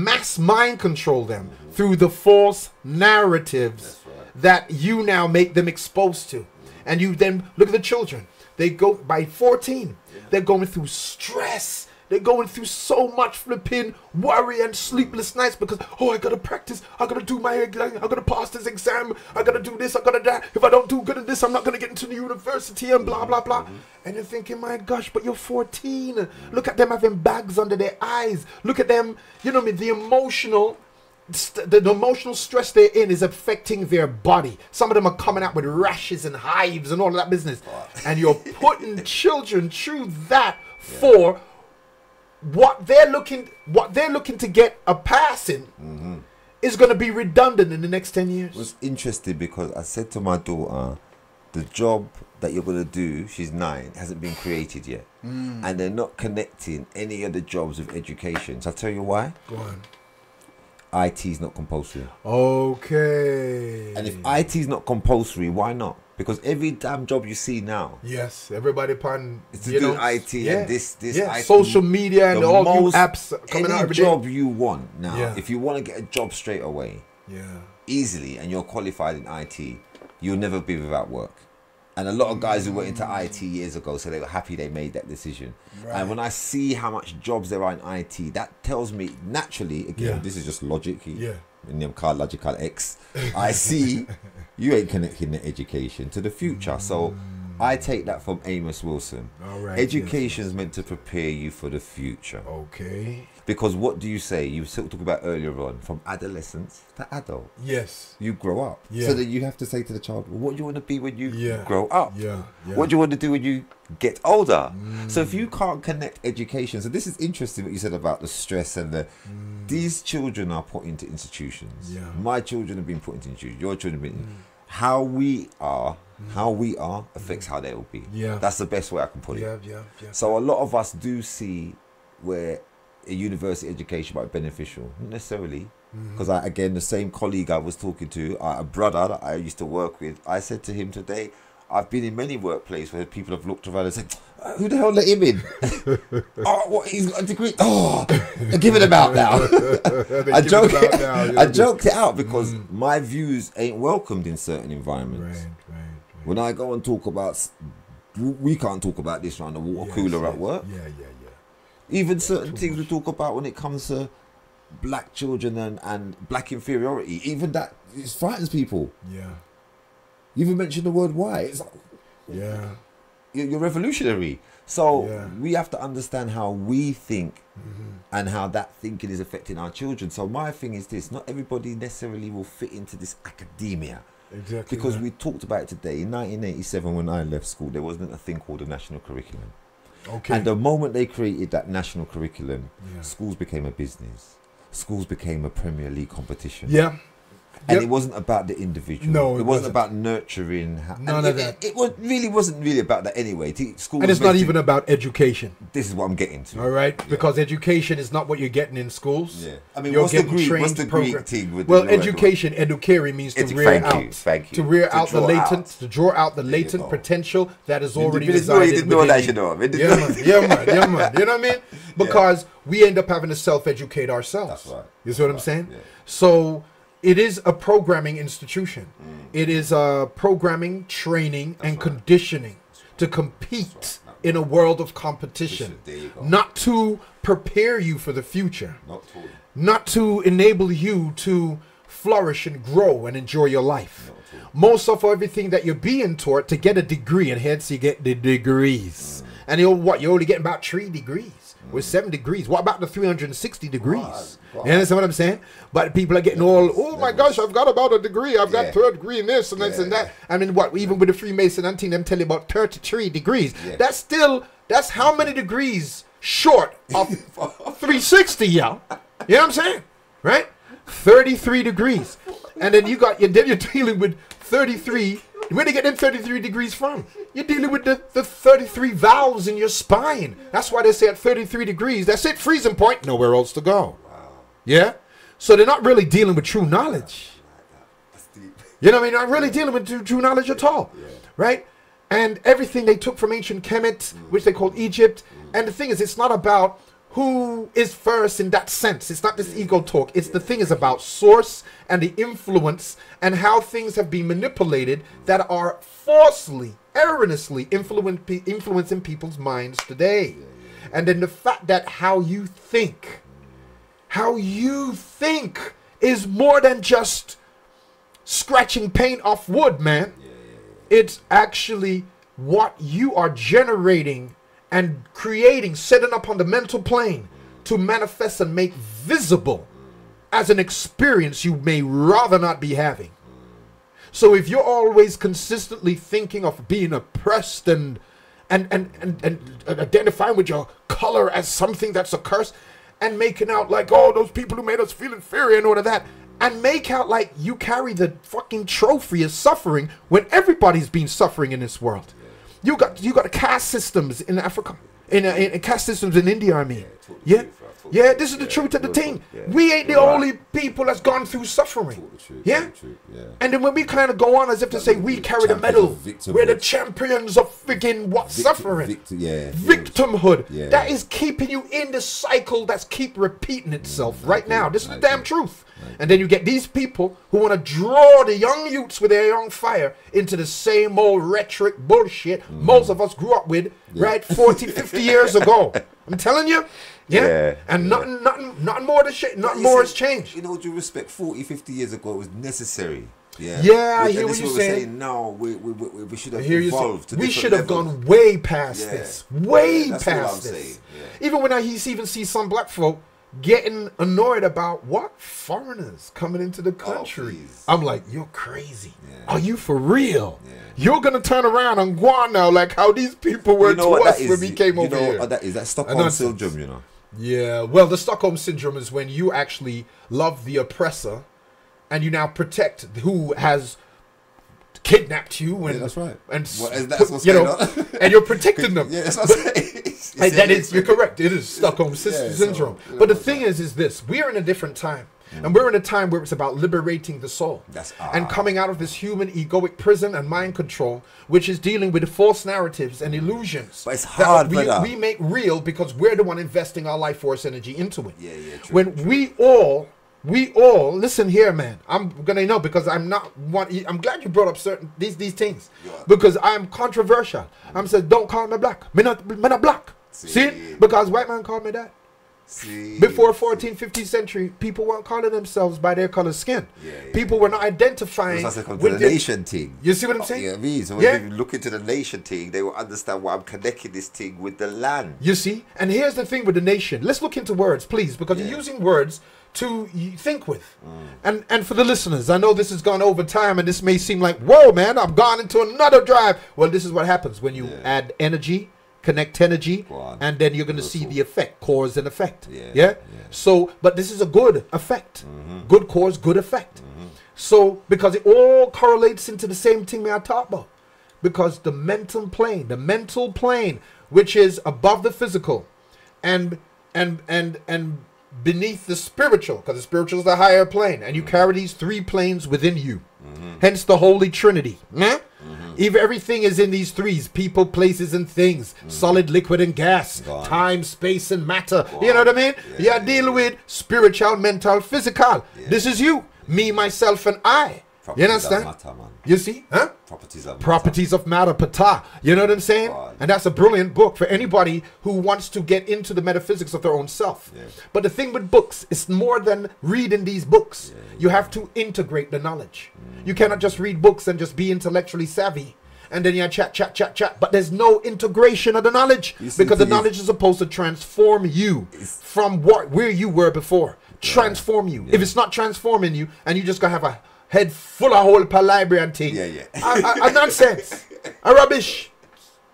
mass mind control them through the false narratives that you now make them exposed to. And you then look at the children. They go by 14. They're going through stress. They're going through so much flipping worry and sleepless nights because, oh, I got to practice. I got to do my exam. I got to pass this exam. I got to do this. I got to that. If I don't do good at this, I'm not going to get into the university and blah, blah, blah. And you're thinking, my gosh, but you're 14. Look at them having bags under their eyes. Look at them, you know what I mean, the emotional stress they're in is affecting their body. Some of them are coming out with rashes and hives and all of that business. And you're putting children through that for what they're looking to get a pass in is going to be redundant in the next 10 years. It was interesting because I said to my daughter, the job that you're going to do, she's 9, hasn't been created yet. And they're not connecting any of the jobs with education. So I'll tell you why. Go on. IT is not compulsory. Okay. And if IT is not compulsory, why not? Because every damn job you see now, yes, everybody upon it's to do IT and this IT, social media and all new apps coming out every day. Any job you want now, if you want to get a job straight away, easily, and you're qualified in IT, you'll never be without work. And a lot of guys who went into IT years ago, so they were happy they made that decision. And when I see how much jobs there are in IT, that tells me naturally, again, this is just logic. In them Karl X, I see you ain't connecting the education to the future. So I take that from Amos Wilson. All right. Education is meant to prepare you for the future. Okay. Because what do you say? You talked about earlier on, from adolescence to adult. Yes. You grow up. Yeah. So that you have to say to the child, well, what do you want to be when you grow up? Yeah. What do you want to do when you get older? So if you can't connect education, so this is interesting what you said about the stress and the these children are put into institutions. Yeah. My children have been put into institutions. Your children have been how we are affects how they will be. Yeah. That's the best way I can put it. Yeah. So a lot of us do see where a university education might be beneficial, not necessarily. Because again, the same colleague I was talking to, a brother that I used to work with, I said to him today, I've been in many workplaces where people have looked around and said, who the hell let him in? Oh, what, he's got a degree? Oh, they're giving him out now. I joked it out because my views ain't welcomed in certain environments. Right. When I go and talk about, we can't talk about this around the water cooler at work. Yeah. Even certain things we talk about when it comes to black children and black inferiority, even that, it frightens people. Yeah. You even mentioned the word white. It's like, Yeah. you're revolutionary. So we have to understand how we think and how that thinking is affecting our children. So my thing is this, not everybody necessarily will fit into this academia. Exactly. Because we talked about it today. In 1987, when I left school, there wasn't a thing called a national curriculum. Okay. And the moment they created that national curriculum, schools became a business. Schools became a Premier League competition. Yeah. And it wasn't about the individual. No, it wasn't about nurturing. None of that. It wasn't really about that anyway. School And it's not even about education. This is what I'm getting to. All right, because education is not what you're getting in schools. Yeah, I mean, You're what's the getting Greek? What's the trained Greek thing with well, the education, educare means to rear out, thank you. to rear out the draw latent, out. to draw out the There you latent go. potential that is already You resided didn't know within that, you. you know. Yeah, man. You know what I mean? Because we end up having to self-educate ourselves. That's right. You see what I'm saying? Yeah. So it is a programming institution. It is a programming, training, and conditioning to compete in a world of competition. There you go. Not to prepare you for the future. Not totally. Not to enable you to flourish and grow and enjoy your life. Most of everything that you're being taught to get a degree, and hence you get the degrees. And you're only getting about 3 degrees. With 7 degrees. What about the 360 degrees? You understand what I'm saying? But people are getting all, oh my gosh, I've got about a degree. I've got 3rd degree in this and this and that. I mean, what? Even with the Freemason auntie, them tell you about 33 degrees. That's how many degrees short of 360, y'all. You know what I'm saying? Right? 33 degrees. And then you're dealing with 33. Where they get them 33 degrees from? You're dealing with the 33 valves in your spine. That's why they say at 33 degrees, that's it, freezing point, nowhere else to go. Yeah? So they're not really dealing with true knowledge. You know what I mean? Not really dealing with true knowledge at all. Right? And everything they took from ancient Kemet, which they called Egypt. And the thing is, it's not about who is first in that sense. It's not this ego talk. It's the thing is about source and the influence and how things have been manipulated that are falsely, erroneously influencing people's minds today. And then the fact that how you think is more than just scratching paint off wood, man. It's actually what you are generating and creating, setting up on the mental plane to manifest and make visible as an experience you may rather not be having. So if you're always consistently thinking of being oppressed and identifying with your color as something that's a curse and making out like, oh, those people who made us feel inferior and all of that, and make out like you carry the fucking trophy of suffering when everybody's been suffering in this world. You got caste systems in Africa, in caste systems in India. I mean, this is the truth of the thing. We ain't the only people that's gone through suffering. And then when we kind of go on as if to say we carry the medal, we're the champions of freaking suffering, victimhood. That is keeping you in the cycle that's keep repeating itself right now. This is the damn truth. And then you get these people who want to draw the young youths with their young fire into the same old rhetoric bullshit most of us grew up with, right, 40, 50 years ago. I'm telling you. And nothing more to nothing more has changed. You know, with due respect, 40, 50 years ago, it was necessary. Yeah, Yeah, I Which- hear and what this is you're we're saying. No, we should have I hear you evolved. saying. To We different should have levels. gone way past Yeah. this. Way Yeah, that's all I'm past this. saying, yeah. Even when I even see some black folk getting annoyed about what foreigners coming into the country. please. I'm like, you're crazy. Yeah. Are you for real? Yeah. You're gonna turn around and go on now like how these people were You know to what us that when is? we came You over know here. what that is? That Stockholm Nonsense. syndrome, you know. Yeah, well, the Stockholm syndrome is when you actually love the oppressor, and you now protect who has kidnapped you. And Yeah, that's right. And Well, that's what's you going know, on. and you're protecting them. Yeah, that's what I'm saying. And that is, you're correct. It is Stockholm Yeah, syndrome. so, you But the know, thing is this: we are in a different time, and we're in a time where it's about liberating the soul, That's and coming out of this human egoic prison and mind control, which is dealing with false narratives and illusions. But it's that hard, brother. we make real because we're the one investing our life force energy into it. Yeah, true, When we all listen here, man. I'm gonna know because I'm not one. I'm glad you brought up certain these things Yeah. because I'm controversial. I'm saying don't call me black. Me not black. See? Because white man called me that. See, Before 14th, 15th century, people weren't calling themselves by their color skin. People were not identifying That's like with the their- nation thing. You see what I'm saying? Yeah, me. So Yeah. when you look into the nation thing, they will understand why I'm connecting this thing with the land. You see? And here's the thing with the nation. Let's look into words, please, because you're using words to think with. And for the listeners, I know this has gone over time and this may seem like, whoa, man, I've gone into another drive. Well, this is what happens when you add energy, connect energy, and then you're going to see the effect, cause and effect. Yeah? So, but this is a good effect. Good cause, good effect. So, because it all correlates into the same thing we are talking about. Because the mental plane, which is above the physical and beneath the spiritual, because the spiritual is the higher plane, and you carry these three planes within you. Hence the Holy Trinity. Yeah? Everything is in these threes: people, places, and things. Solid, liquid, and gas. Time, space, and matter. You know what I mean? You're dealing with spiritual, mental, physical. This is you, me, myself, and I. You understand? Matter, man. You see? Huh? Properties of matter, pata. You know what I'm saying? And that's a brilliant book for anybody who wants to get into the metaphysics of their own self. But the thing with books, it's more than reading these books. You have to integrate the knowledge. You cannot just read books and just be intellectually savvy. And then you chat. But there's no integration of the knowledge. Because the knowledge is supposed to transform you from where you were before. Transform you. If it's not transforming you and you just gonna have a head full of whole library and thing. A nonsense. A rubbish.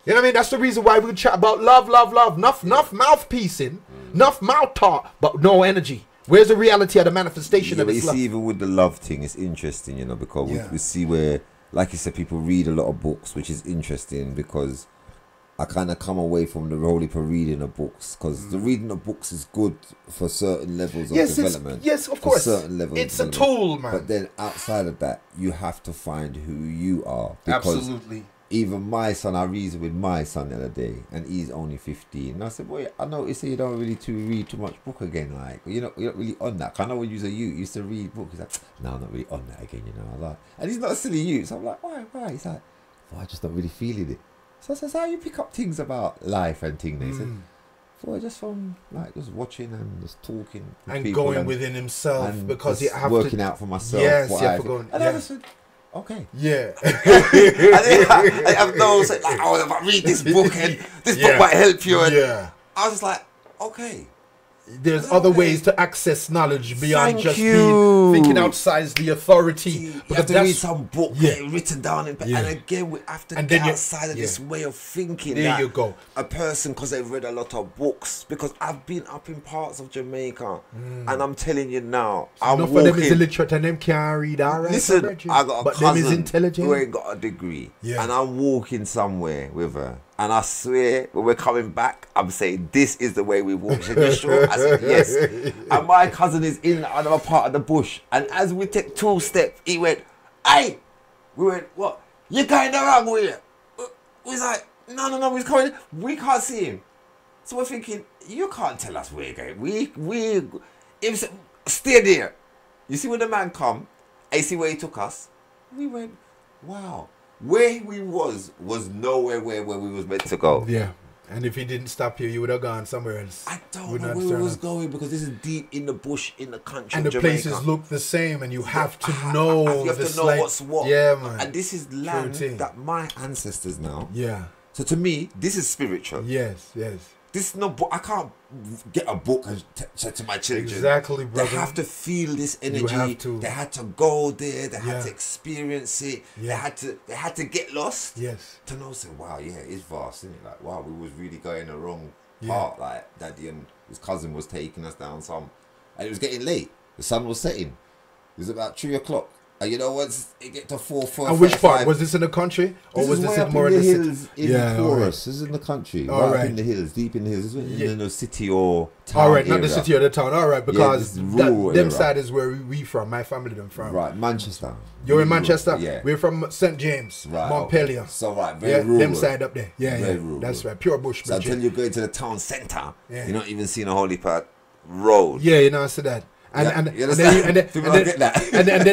You know what I mean? That's the reason why we chat about love. Enough mouthpiecing, enough mouth talk, but no energy. Where's the reality of the manifestation of but this you love? see, even with the love thing, it's interesting, you know, because we see where, like you said, people read a lot of books, which is interesting because I kind of come away from the whole heap of reading of books because the reading of books is good for certain levels of development. Yes, of course. Certain levels it's of a tool, man. But then outside of that, you have to find who you are. Because Absolutely. even my son, I reasoned with my son the other day, and he's only 15. And I said, boy, I noticed you don't really read too much book again. Like, you're not really on that. I know when you used to read books. He's like, no, I'm not really on that again, you know. I was like, and he's not a silly youth. So I'm like, why? He's like, well, I just not really feeling it. So I says, how you pick up things about life and things? He said, well, just from like just watching and just talking with and people going within himself and because you just have working to, out for myself. Yes, what you I have to go. and I just said, okay. Yeah. And then I have those like, oh, if I read this book and this book might help you. And I was just like, okay. There's other ways to access knowledge beyond just thinking outside the authority. You have to read some book written down in and again we have to get outside of this way of thinking. There you go. A person, because they've read a lot of books, because I've been up in parts of Jamaica and I'm telling you now, I'm enough walking. of them is illiterate and them can't read. All right, Listen, I got a but them is cousin intelligent. who ain't got a degree, and I'm walking somewhere with her, and I swear when we're coming back, I'm saying this is the way we walk. She said, "You sure?" I said, "Yes." And my cousin is in another part of the bush, and as we take 2 steps, he went, "Hey!" We went, "What? You kind of wrong with you?" We was like, "No, he's coming. We can't see him." So we're thinking, "You can't tell us where you're going. If stay there." You see when the man come, I see where he took us. We went, wow. Where we was nowhere where we was meant to go. Yeah. And if he didn't stop here, you would have gone somewhere else. I don't Would know not where it turn was up. going because this is deep in the bush in the country And of the Jamaica. places look the same, and you have to know. You have the to know slight- what's what. Yeah, man. And this is land thing. that my ancestors now. Yeah. So to me, this is spiritual. Yes. Yes. This is no book. I can't get a book and say to my children. Exactly, brother. They have to feel this energy. have to. They had to go there. They had Yeah. to experience it. Yeah. They had to get lost. Yes. To know, say, wow, yeah, it's vast, isn't it? Like, wow, we was really going the wrong Yeah. part. Like, Daddy and his cousin was taking us down some, and it was getting late. The sun was setting. It was about 3 o'clock. And you know, once it get to 4, And which part? Was this in the country? Or was this in more in the city? hills in Yeah, Chorus. alright. This is in the country. All right up right. in the hills, deep in the hills. This is Yeah. in the city or town All right, not the area. city or the town. All right, because this is rural them area. side is where we from. My family them from. Right, Manchester. You're in Rural. Manchester. Yeah. We're from St. James, Right, Montpelier. okay. So right, very Yeah, rural. them side up there. Yeah, Very yeah. rural. That's right. Pure bush. So Bridget. until you go into the town centre, Yeah. you're not even seeing a holy part road. Yeah, you know, I said that. And Yeah, and you and understand? then and then People and don't then, get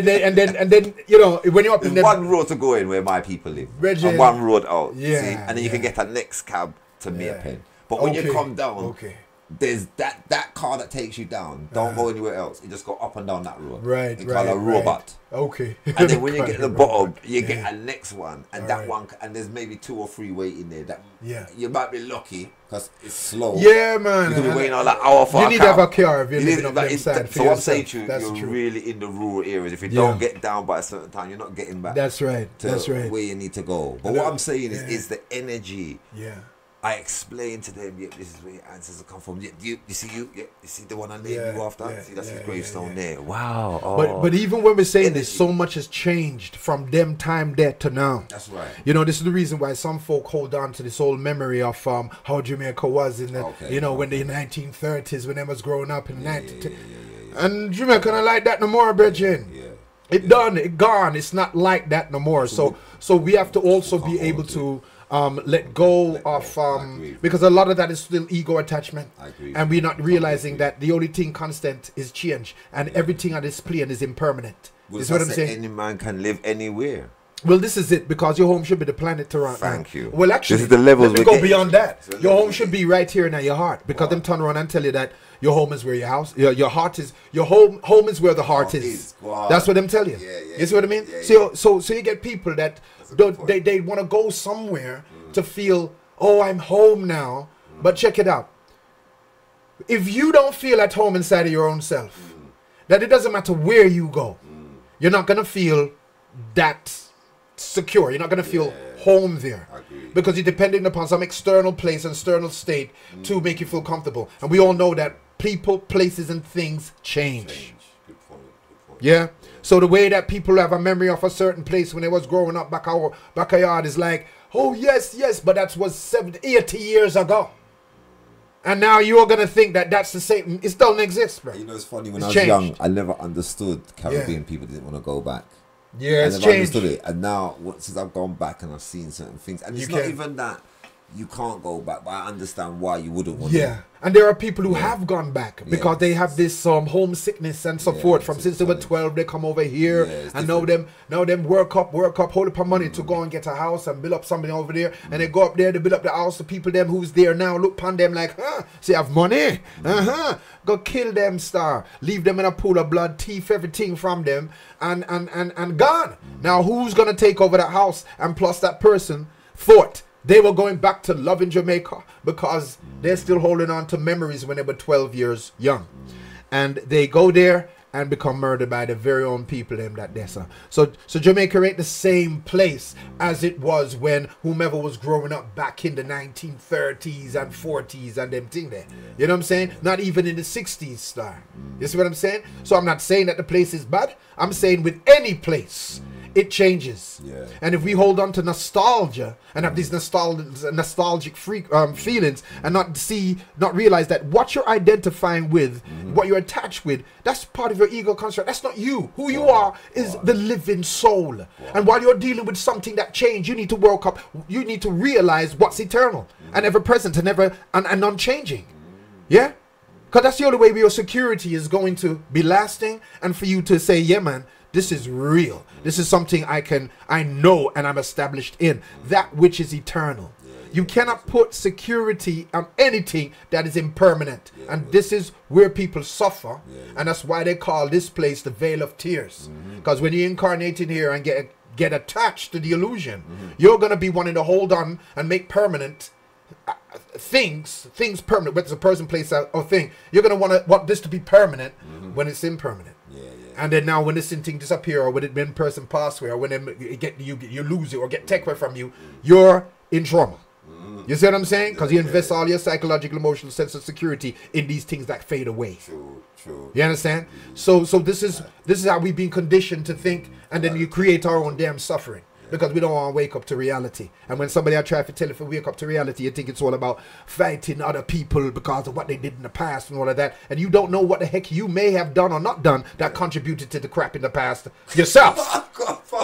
that. and then you know when you're up in There's the one road to go in where my people live, Reggie- and one road out. Yeah, see? And then you can yeah. get a next cab to Yeah. Maypen. But when you Okay, come down, okay. there's that car that takes you down. Don't go anywhere else. You just go up and down that road. Right, They right, call a right. robot. Okay. And then when you get to the bottom, you Yeah. get a next one, and that Alright. one, and there's maybe 2 or 3 waiting there. That Yeah. you might be lucky because it's slow. Yeah, man. You could be And- waiting on like hour for You a need car. to have a car if you're You living need- up but them it's- side. for So I'm saying yourself. to you, That's you're true. really in the rural areas. If you Yeah. don't get down by a certain time, you're not getting back. That's right. To That's right. where you need to go. But And what that- I'm saying yeah. is the energy. Yeah. I explain to them, yep, this is where your ancestors come from. Yep, you see you see the one I named Yeah, you after? yeah, See, that's yeah, his gravestone yeah, yeah. there. Wow. Oh. But even when we're saying this, Energy. so much has changed from them time there to now. That's right. You know, this is the reason why some folk hold on to this old memory of how Jamaica was in the, Okay, you know, when okay. the 1930s, when they was growing up in the Yeah, 19... yeah. And Jamaica not like that no more, Bridget. Yeah. It done, it gone. It's not like that no more. So we have to also can't be hold able it. to let go Let go. of I agree. because a lot of that is still ego attachment. I agree. And we're not realizing agree. that the only thing constant is change, and everything on this plane is impermanent. Well, Is what I'm say saying? any man can live anywhere. Well, this is it, because your home should be the planet Toronto. Thank you. Well, actually, This is the levels let me we're go getting beyond to. that. It's the Your levels home we're should be getting right here in your heart, because Wow. them turn around and tell you that your home is where your house, your heart is. Your home is where the heart is. Wow. That's what them tell you. Yeah, yeah, You see what I mean? yeah, So you get people that a good point. they want to go somewhere to feel, oh, I'm home now. But check it out. If you don't feel at home inside of your own self, that it doesn't matter where you go, you're not gonna feel that secure. You're not gonna feel home there. I agree. Because you're depending upon some external place and external state to make you feel comfortable. And we all know that people, places, and things change. Good point. Good point. Yeah. So the way that people have a memory of a certain place when they was growing up back a yard is like, oh yes, but that was 70, 80 years ago. And now you're gonna think that that's the same. It doesn't exist, bro. You know, it's funny, when It's I was changed. young, I never understood Caribbean people didn't want to go back. Yeah, I it's never changed. understood it. And now, since I've gone back and I've seen certain things, and You it's not can. even that you can't go back, but I understand why you wouldn't want Yeah, to. and there are people who have gone back because Yeah. they have this homesickness and so Yeah, forth. From it's since they were challenge. 12, they come over here, Yeah, it's and now them work up, hold up money to go and get a house and build up something over there. And they go up there, they build up the house. The people them who's there now look upon them like, say have money, go kill them, star, leave them in a pool of blood, thief everything from them, and gone. Now who's gonna take over that house? And plus that person thought they were going back to love in Jamaica because they're still holding on to memories when they were 12 years young. And they go there and become murdered by the very own people them that they saw. So Jamaica ain't the same place as it was when whomever was growing up back in the 1930s and 40s and them thing there. You know what I'm saying? Not even in the 60s, star. You see what I'm saying? So I'm not saying that the place is bad. I'm saying with any place, it changes. Yeah. And if we hold on to nostalgia and have these nostalgic feelings and not realize that what you're identifying with, what you're attached with, that's part of your ego construct. That's not you. Who you are is the living soul. And while you're dealing with something that changed, you need to work up. You need to realize what's eternal and ever present and ever and unchanging. Yeah. Because that's the only way your security is going to be lasting, and for you to say, yeah, man, this is real. This is something I know and I'm established in. That which is eternal. You cannot put security on anything that is impermanent. And this is where people suffer. And that's why they call this place the Vale of Tears. Because when you incarnate in here and get attached to the illusion, you're going to be wanting to hold on and make permanent things permanent, whether it's a person, place, or thing. You're going to want this to be permanent when it's impermanent. And then now when this thing disappear, or when person pass away, or when you lose it or get taken away from you, you're in trauma. You see what I'm saying? Because you invest all your psychological, emotional sense of security in these things that fade away. True. You understand? So this is how we've been conditioned to think, and then you create our own damn suffering. Because we don't want to wake up to reality. And when somebody I try to tell you to wake up to reality, you think it's all about fighting other people because of what they did in the past and all of that. And you don't know what the heck you may have done or not done that contributed to the crap in the past yourself.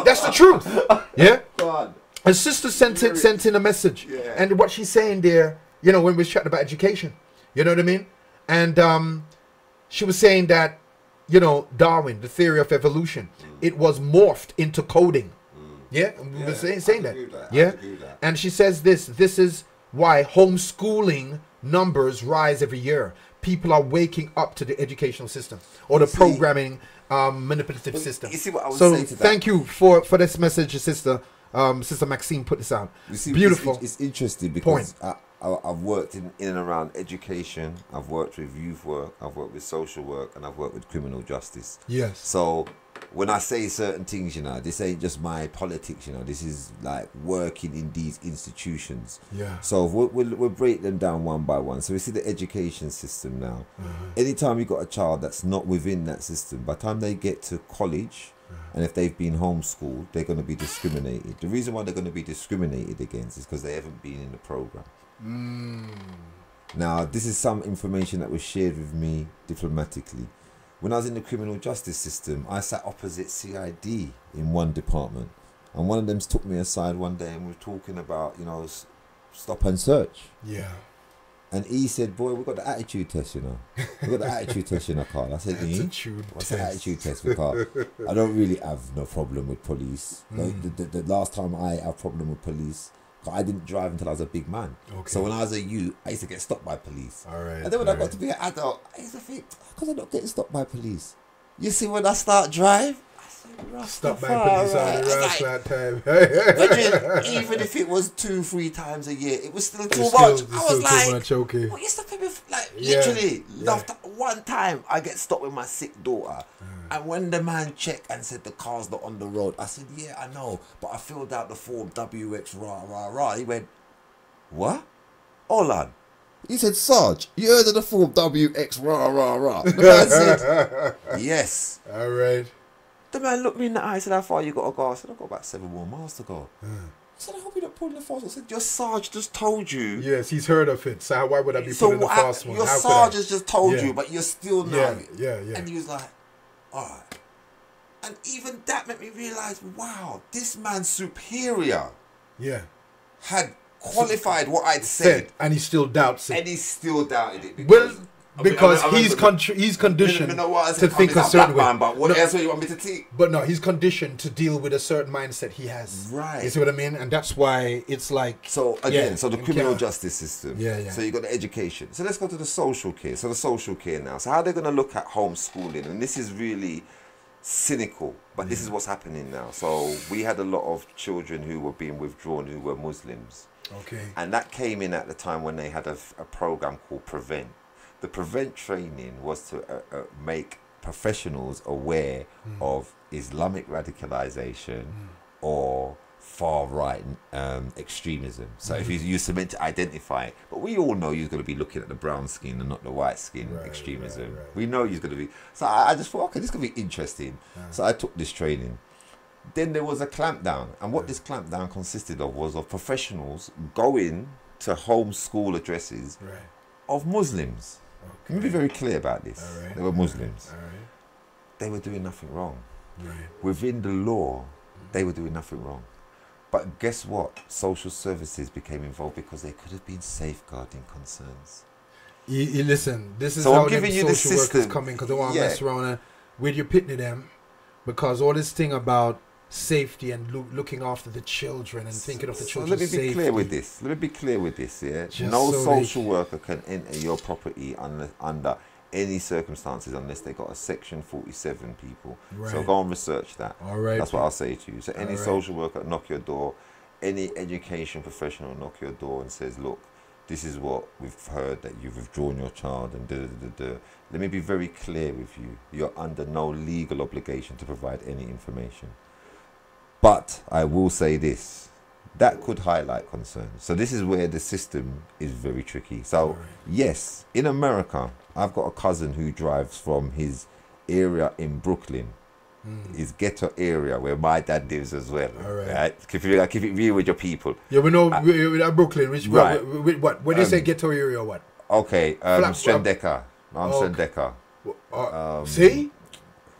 That's the truth. Yeah? A sister sent in a message. And what she's saying there, you know, when we was chatting about education, you know what I mean? And she was saying that, you know, Darwin, the theory of evolution, it was morphed into coding. Yeah, we were saying that. Yeah, and she says this is why homeschooling numbers rise every year. People are waking up to the educational system or the programming manipulative system. You see what I was saying to that? Thank you for this message, sister. Sister Maxine put this out. You see, beautiful. It's interesting because I've worked in and around education. I've worked with youth work. I've worked with social work, and I've worked with criminal justice. Yes. So when I say certain things, you know, this ain't just my politics, you know, this is like working in these institutions. Yeah. So we'll break them down one by one. So we see the education system now. Anytime you've got a child that's not within that system, by the time they get to college, and if they've been homeschooled, they're going to be discriminated. The reason why they're going to be discriminated against is because they haven't been in the program. Now, this is some information that was shared with me diplomatically. When I was in the criminal justice system, I sat opposite CID in one department. And one of them took me aside one day and we were talking about, you know, stop and search. Yeah. And he said, boy, we've got the attitude test, you know. We've got the attitude test, you know, Carl. I said, what's the attitude test for Carl? I don't really have no problem with police. The last time I had a problem with police, I didn't drive until I was a big man. So when I was a youth, I used to get stopped by police. And then when I got to be an adult, I used to think, because I'm not getting stopped by police. You see, when I start drive, Stop by police on the road that time. Even if it was 2-3 times a year, it was still too much. I was like, what you stopping me? Like, literally, one time I get stopped with my sick daughter. And when the man checked and said the car's not on the road, I said, yeah, I know, but I filled out the form WX rah rah rah. He went, what? Hold on. He said, Sarge, you heard of the form WX rah rah rah? The man said, yes. All right. The man looked me in the eye and said, how far you got to go? I said, I've got about 7 more miles to go. I said, I hope you're not pulling the fast one. I said, your Sarge just told you. Yes, he's heard of it. So why would I be pulling the fast one? Your Sarge has just told you, but you're still not. Yeah. And he was like, all right. And even that made me realise, wow, this man's superior had qualified what I'd said. And he still doubts it. And he still doubted it. Because he's conditioned to think a certain way. But what else do you want me to take? But no, he's conditioned to deal with a certain mindset he has. Right. You see what I mean? And that's why it's like... So, again, so the criminal justice system. So you got the education. So let's go to the social care. So the social care now. So how they're going to look at homeschooling. And this is really cynical, but this is what's happening now. So we had a lot of children who were being withdrawn who were Muslims. And that came in at the time when they had a program called Prevent. The Prevent training was to make professionals aware of Islamic radicalization or far-right extremism. So if you're meant to identify it, but we all know you're going to be looking at the brown skin and not the white skin extremism. We know you're going to be. So I just thought, okay, this is going to be interesting. So I took this training. Then there was a clampdown, and what this clampdown consisted of was of professionals going to homeschool addresses of Muslims. Let me be very clear about this. They were Muslims. They were doing nothing wrong. Within the law, they were doing nothing wrong. But guess what? Social services became involved because there could have been safeguarding concerns. You listen, this is how the social workers come in because they want to mess around with your pitney them. Because all this thing about safety and looking after the children and thinking of the So children's let me be safety. clear with this. Let me be clear with this. Yeah, Just no so social worker can enter your property under any circumstances unless they got a Section 47 people. So Right. go and research that. All right. That's what I'll say to you. So any All right. social worker knock your door, any education professional knock your door and says, look, this is what we've heard that you've withdrawn your child and da da da da. Let me be very clear with you. You're under no legal obligation to provide any information. But I will say this, that could highlight concerns. So this is where the system is very tricky. So Right. yes, in America, I've got a cousin who drives from his area in Brooklyn, his ghetto area where my dad lives as well. All right. Keep it real with your people. Yeah, we know with Brooklyn, which Right. what? When you say ghetto area, or what? Okay, Strandeka. I'm Okay. Strandeka. See,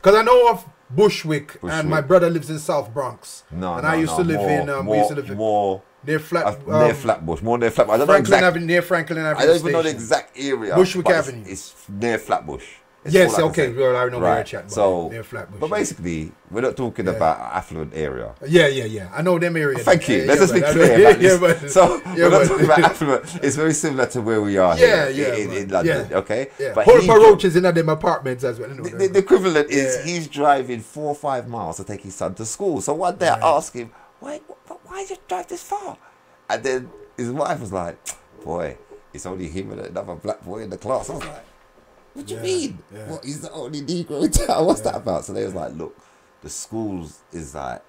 because I know of Bushwick, and Bushwick. my brother lives in South Bronx. No, and no, I used no, to live more, in. more, We used to live in more near near Flatbush. More near Flatbush. I don't know Franklin exact. Avenue, near Franklin Avenue. I don't even know the Station. exact area. Bushwick but Avenue. It's near Flatbush. It's Yes, all I can okay. say. Well, I know where you're Right. chatting. So, near Flatbush. but basically, we're not talking Yeah. about an affluent area. yeah. I know them areas. Thank you. Yeah, Let's just be but- clear about yeah, this. but- So yeah, we're not but- talking about affluent. It's very similar to where we are Yeah, here in but- London. yeah. Okay, Yeah. but Whole he roaches in them apartments as well. the equivalent is Yeah. he's driving 4 or 5 miles to take his son to school. So one day Right. I asked him, why did you drive this far? And then his wife was like, boy, it's only him and another black boy in the class. I was like, what do you Yeah, mean? yeah. What, he's the only Negro in town? What's that about? So they was like, look, the schools is like,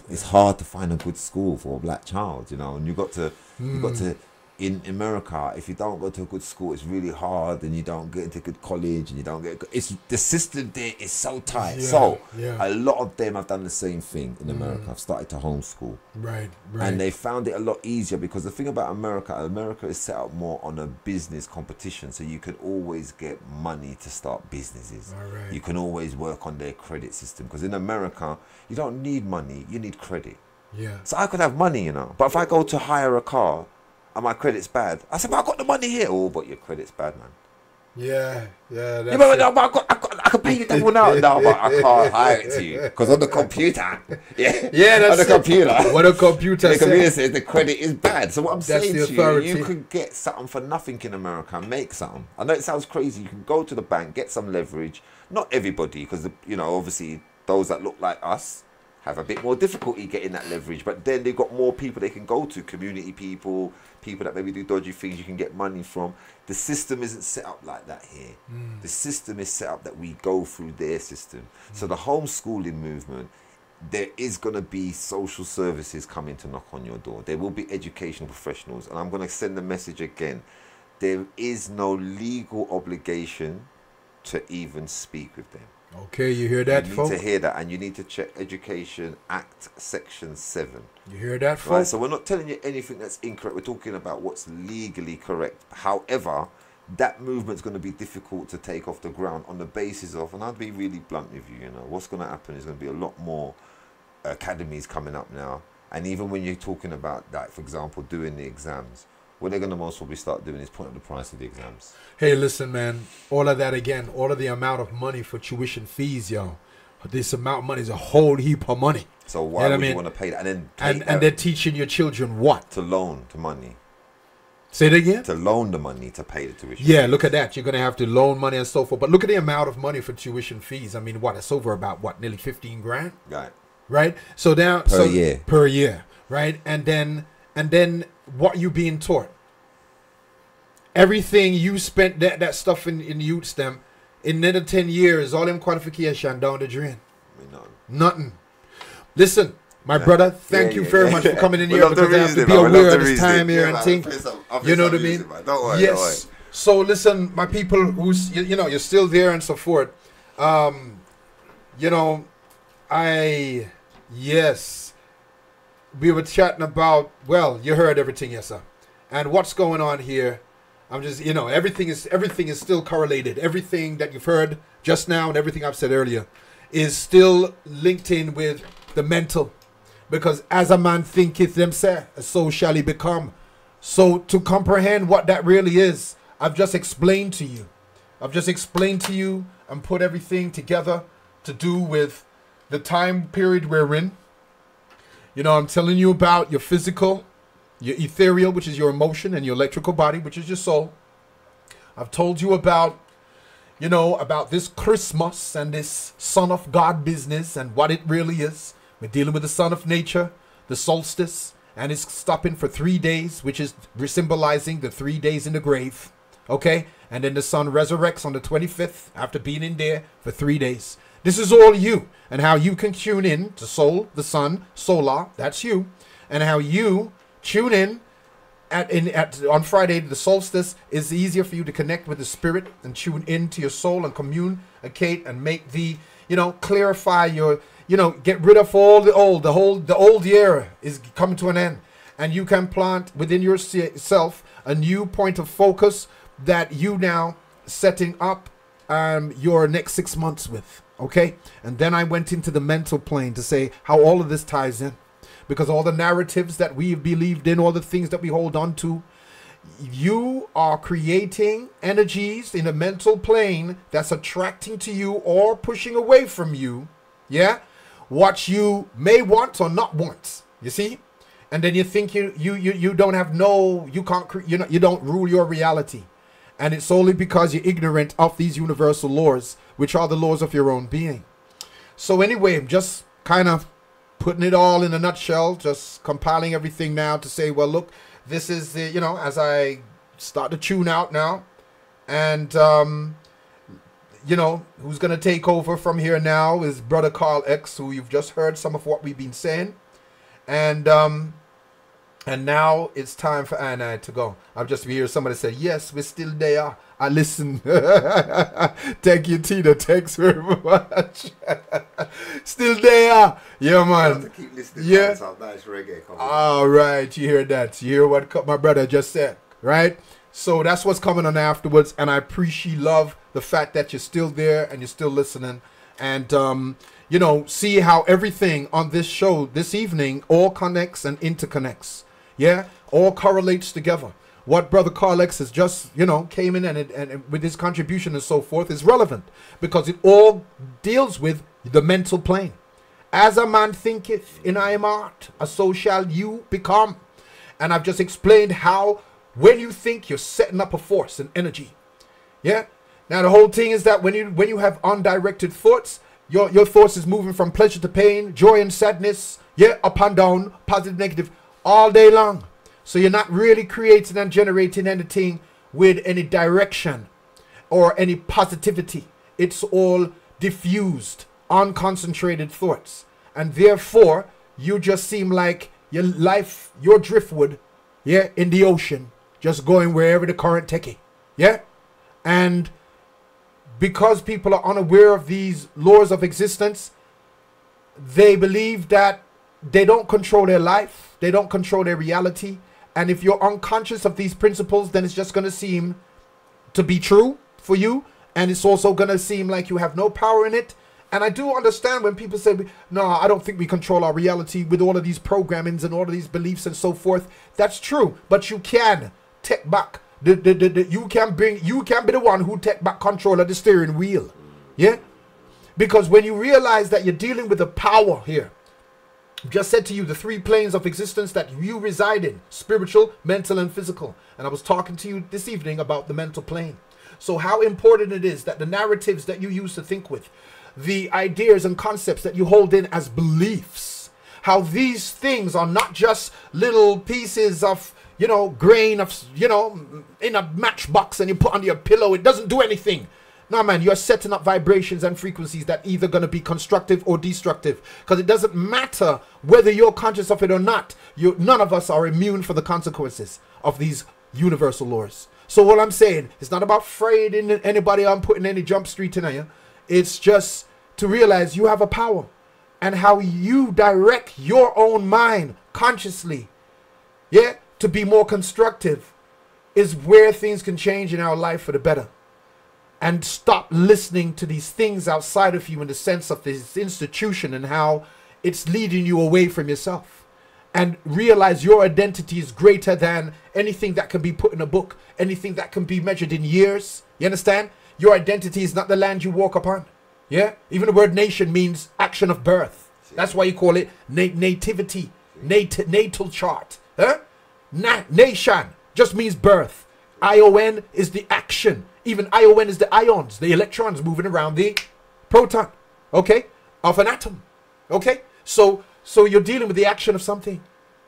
it's hard to find a good school for a black child, you know, and you got to, in America, if you don't go to a good school, it's really hard, and you don't get into good college, and you don't get. It's the system there is so tight. Yeah, So yeah. a lot of them have done the same thing in America. I've started to homeschool, Right. and they found it a lot easier because the thing about America is set up more on a business competition, so you can always get money to start businesses. All right. You can always work on their credit system because in America you don't need money, you need credit. Yeah. So I could have money, you know, but if I go to hire a car and my credit's bad, I said, but I got the money here. Oh, but your credit's bad, man. Yeah. Yeah, but I can pay you double now. No, but I can't hire it to you because on the computer, Yeah, that's on the it. computer. What a computer The computer says. says the credit is bad. So what I'm That's saying the to authority. you can get something for nothing in America and make something. I know it sounds crazy. You can go to the bank, get some leverage. Not everybody, because obviously those that look like us have a bit more difficulty getting that leverage. But then they've got more people they can go to, community people that maybe do dodgy things you can get money from. The system isn't set up like that here. The system is set up that we go through their system. So the homeschooling movement, there is going to be social services coming to knock on your door. There will be educational professionals. And I'm going to send the message again. There is no legal obligation to even speak with them. Okay, you hear that, You need folks? to hear that, and you need to check Education Act Section 7. You hear that, Right, folks? so we're not telling you anything that's incorrect. We're talking about what's legally correct. However, that movement's going to be difficult to take off the ground on the basis of, and I'll be really blunt with you, what's going to happen is going to be a lot more academies coming up now. And even when you're talking about, like, for example, doing the exams, what they're going to most probably start doing is putting up the price of the exams. Hey, listen, man. All of that again, all of the amount of money for tuition fees, yo. This amount of money is a whole heap of money. So why You know would what I you mean? want to pay that? And then And take that they're teaching your children what? to loan the money. Say it again? To loan the money to pay the tuition. Yeah, look at that. You're going to have to loan money and so forth. But look at the amount of money for tuition fees. I mean, it's over about, nearly 15 grand? Right. Right? So now... Per year. Per year, right? And then what you being taught? Everything you spent that stuff in youth STEM, in another 10 years, all them qualification down the drain. I mean, no. Nothing. Listen, my brother, thank you very much for coming in We here love the because I have to reasoning, be man. We aware love of the this time reasoning. here Yeah, and man, think. I'll play You know some what I mean? music, man. Don't worry, Yes. So listen, my people who's you're still there and so forth. We were chatting about, well, you heard everything, yes sir. And what's going on here? I'm just, everything is still correlated. Everything that you've heard just now and everything I've said earlier is still linked in with the mental. Because as a man thinketh himself, so shall he become. So to comprehend what that really is, I've just explained to you and put everything together to do with the time period we're in. You know, I'm telling you about your physical, your ethereal, which is your emotion, and your electrical body, which is your soul. I've told you about, you know, about this Christmas and this Son of God business and what it really is. We're dealing with the Son of Nature, the solstice, and it's stopping for 3 days, which is symbolizing the 3 days in the grave. Okay? And then the sun resurrects on the 25th after being in there for 3 days. This is all you, and how you can tune in to Sol, the sun, solar, that's you, and how you tune in on Friday, the solstice, is easier for you to connect with the spirit and tune in to your soul and communicate and make the, you know, clarify your, you know, get rid of all the old, the old year is coming to an end, and you can plant within yourself a new point of focus that you now setting up your next 6 months with. Okay, and then I went into the mental plane to say how all of this ties in, because all the narratives that we believed in, all the things that we hold on to, you are creating energies in a mental plane that's attracting to you or pushing away from you, yeah, what you may want or not want, you see, and then you think you don't have you can't, you don't rule your reality. And it's solely because you're ignorant of these universal laws, which are the laws of your own being. So anyway, just kind of putting it all in a nutshell, just compiling everything now to say, well, look, this is the, you know, as I start to tune out now, and, you know, who's going to take over from here now is Brother Karl X, who you've just heard some of what we've been saying. And now it's time for I and I to go. I've just heard somebody say, yes, we're still there. I listen. Thank you, Tina. Thanks very much. Still there. Yeah, man. You have to keep listening. Yeah. Some nice reggae. All right. You hear that? You hear what my brother just said, right? So that's what's coming on afterwards. And I appreciate love the fact that you're still there and you're still listening. And, you know, see how everything on this show this evening all connects and interconnects. Yeah, all correlates together. What Brother Karl X has just, you know, came in and with his contribution and so forth is relevant, because it all deals with the mental plane. As a man thinketh in I am art, so shall you become. And I've just explained how when you think, you're setting up a force and energy. Yeah. Now the whole thing is that when you have undirected thoughts, your thoughts is moving from pleasure to pain, joy and sadness, yeah, up and down, positive, negative, all day long. So you're not really creating and generating anything with any direction or any positivity. It's all diffused, unconcentrated thoughts. And therefore, you just seem like your life, your driftwood, yeah, in the ocean, just going wherever the current take you. Yeah? And because people are unaware of these laws of existence, they believe that they don't control their life, they don't control their reality, and if you're unconscious of these principles, then it's just going to seem to be true for you, and it's also going to seem like you have no power in it. And I do understand when people say, no, I don't think we control our reality with all of these programmings and all of these beliefs and so forth. That's true, but you can take back you can be the one who take back control of the steering wheel. Yeah, because when you realize that you're dealing with the power here, I've just said to you the 3 planes of existence that you reside in: spiritual, mental, and physical. And I was talking to you this evening about the mental plane. So how important it is that the narratives that you use to think with, the ideas and concepts that you hold in as beliefs, how these things are not just little pieces of, you know, grain of, you know, in a matchbox and you put under your pillow. It doesn't do anything. No, man, you're setting up vibrations and frequencies that either going to be constructive or destructive, because it doesn't matter whether you're conscious of it or not. None of us are immune for the consequences of these universal laws. So what I'm saying, it's not about afraid anybody I'm putting any jump street in you. It's just to realize you have a power, and how you direct your own mind consciously, yeah, to be more constructive, is where things can change in our life for the better. And stop listening to these things outside of you in the sense of this institution and how it's leading you away from yourself. And realize your identity is greater than anything that can be put in a book, anything that can be measured in years. You understand? Your identity is not the land you walk upon. Yeah, even the word nation means action of birth. That's why you call it nativity, natal chart. Huh? Nation just means birth. ION is the action. Even ION is the ions, the electrons moving around the proton, okay, of an atom. Okay, so you're dealing with the action of something.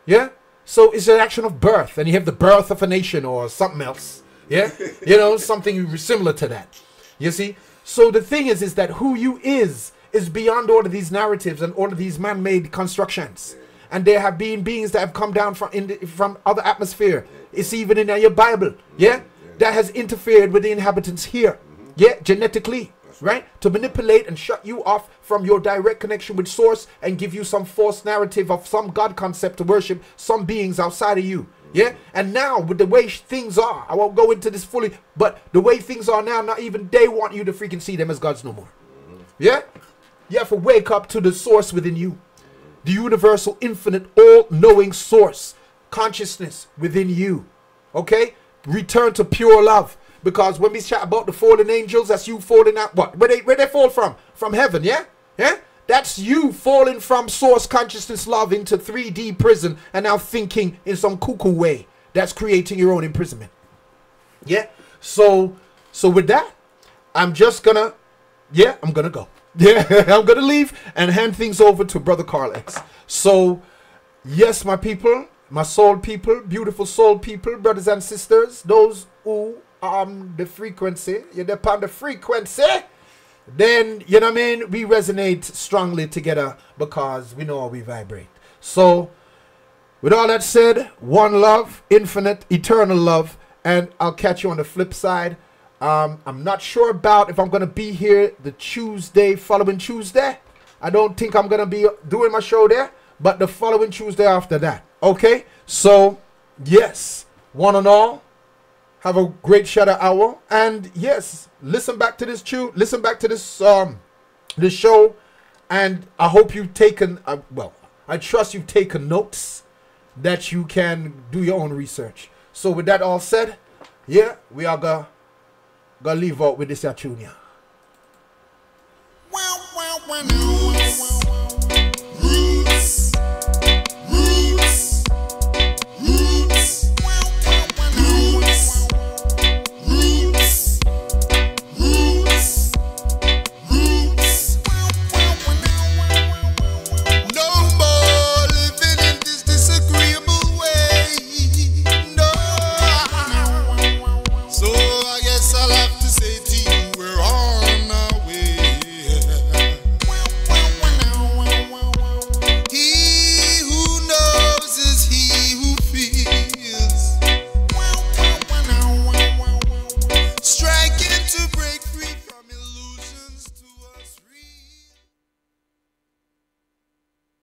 Yeah, so it's an action of birth, and you have the birth of a nation or something else. Yeah, you know, something similar to that. You see, so the thing is that who you is beyond all of these narratives and all of these man-made constructions. And there have been beings that have come down from other atmosphere. It's even in your Bible, yeah, that has interfered with the inhabitants here, yeah, genetically, right, to manipulate and shut you off from your direct connection with source and give you some false narrative of some God concept to worship some beings outside of you. Yeah, and now with the way things are, I won't go into this fully, but the way things are now, not even they want you to freaking see them as gods no more. Yeah, you have to wake up to the source within you, the universal, infinite, all-knowing source, consciousness within you. Okay, return to pure love, because when we chat about the fallen angels, that's you falling out. What? Where they fall from? From heaven? Yeah, yeah. That's you falling from source consciousness love into 3D prison and now thinking in some cuckoo way. That's creating your own imprisonment. Yeah. So with that, I'm just gonna, yeah, I'm gonna go. Yeah, I'm gonna leave and hand things over to Brother Karl X. So, yes, my people, my soul people, beautiful soul people, brothers and sisters, those who the frequency, you're upon the frequency. Then, you know what I mean, we resonate strongly together because we know how we vibrate. So, with all that said, one love, infinite, eternal love, and I'll catch you on the flip side. I'm not sure about if I'm going to be here the Tuesday, following Tuesday. I don't think I'm going to be doing my show there, but the following Tuesday after that. Okay? So, yes, one and all, have a great shadow hour, and yes, listen back to this listen back to this this show, and I hope you've taken well, I trust you've taken notes that you can do your own research. So with that all said, yeah, we are gonna leave out with this tune here.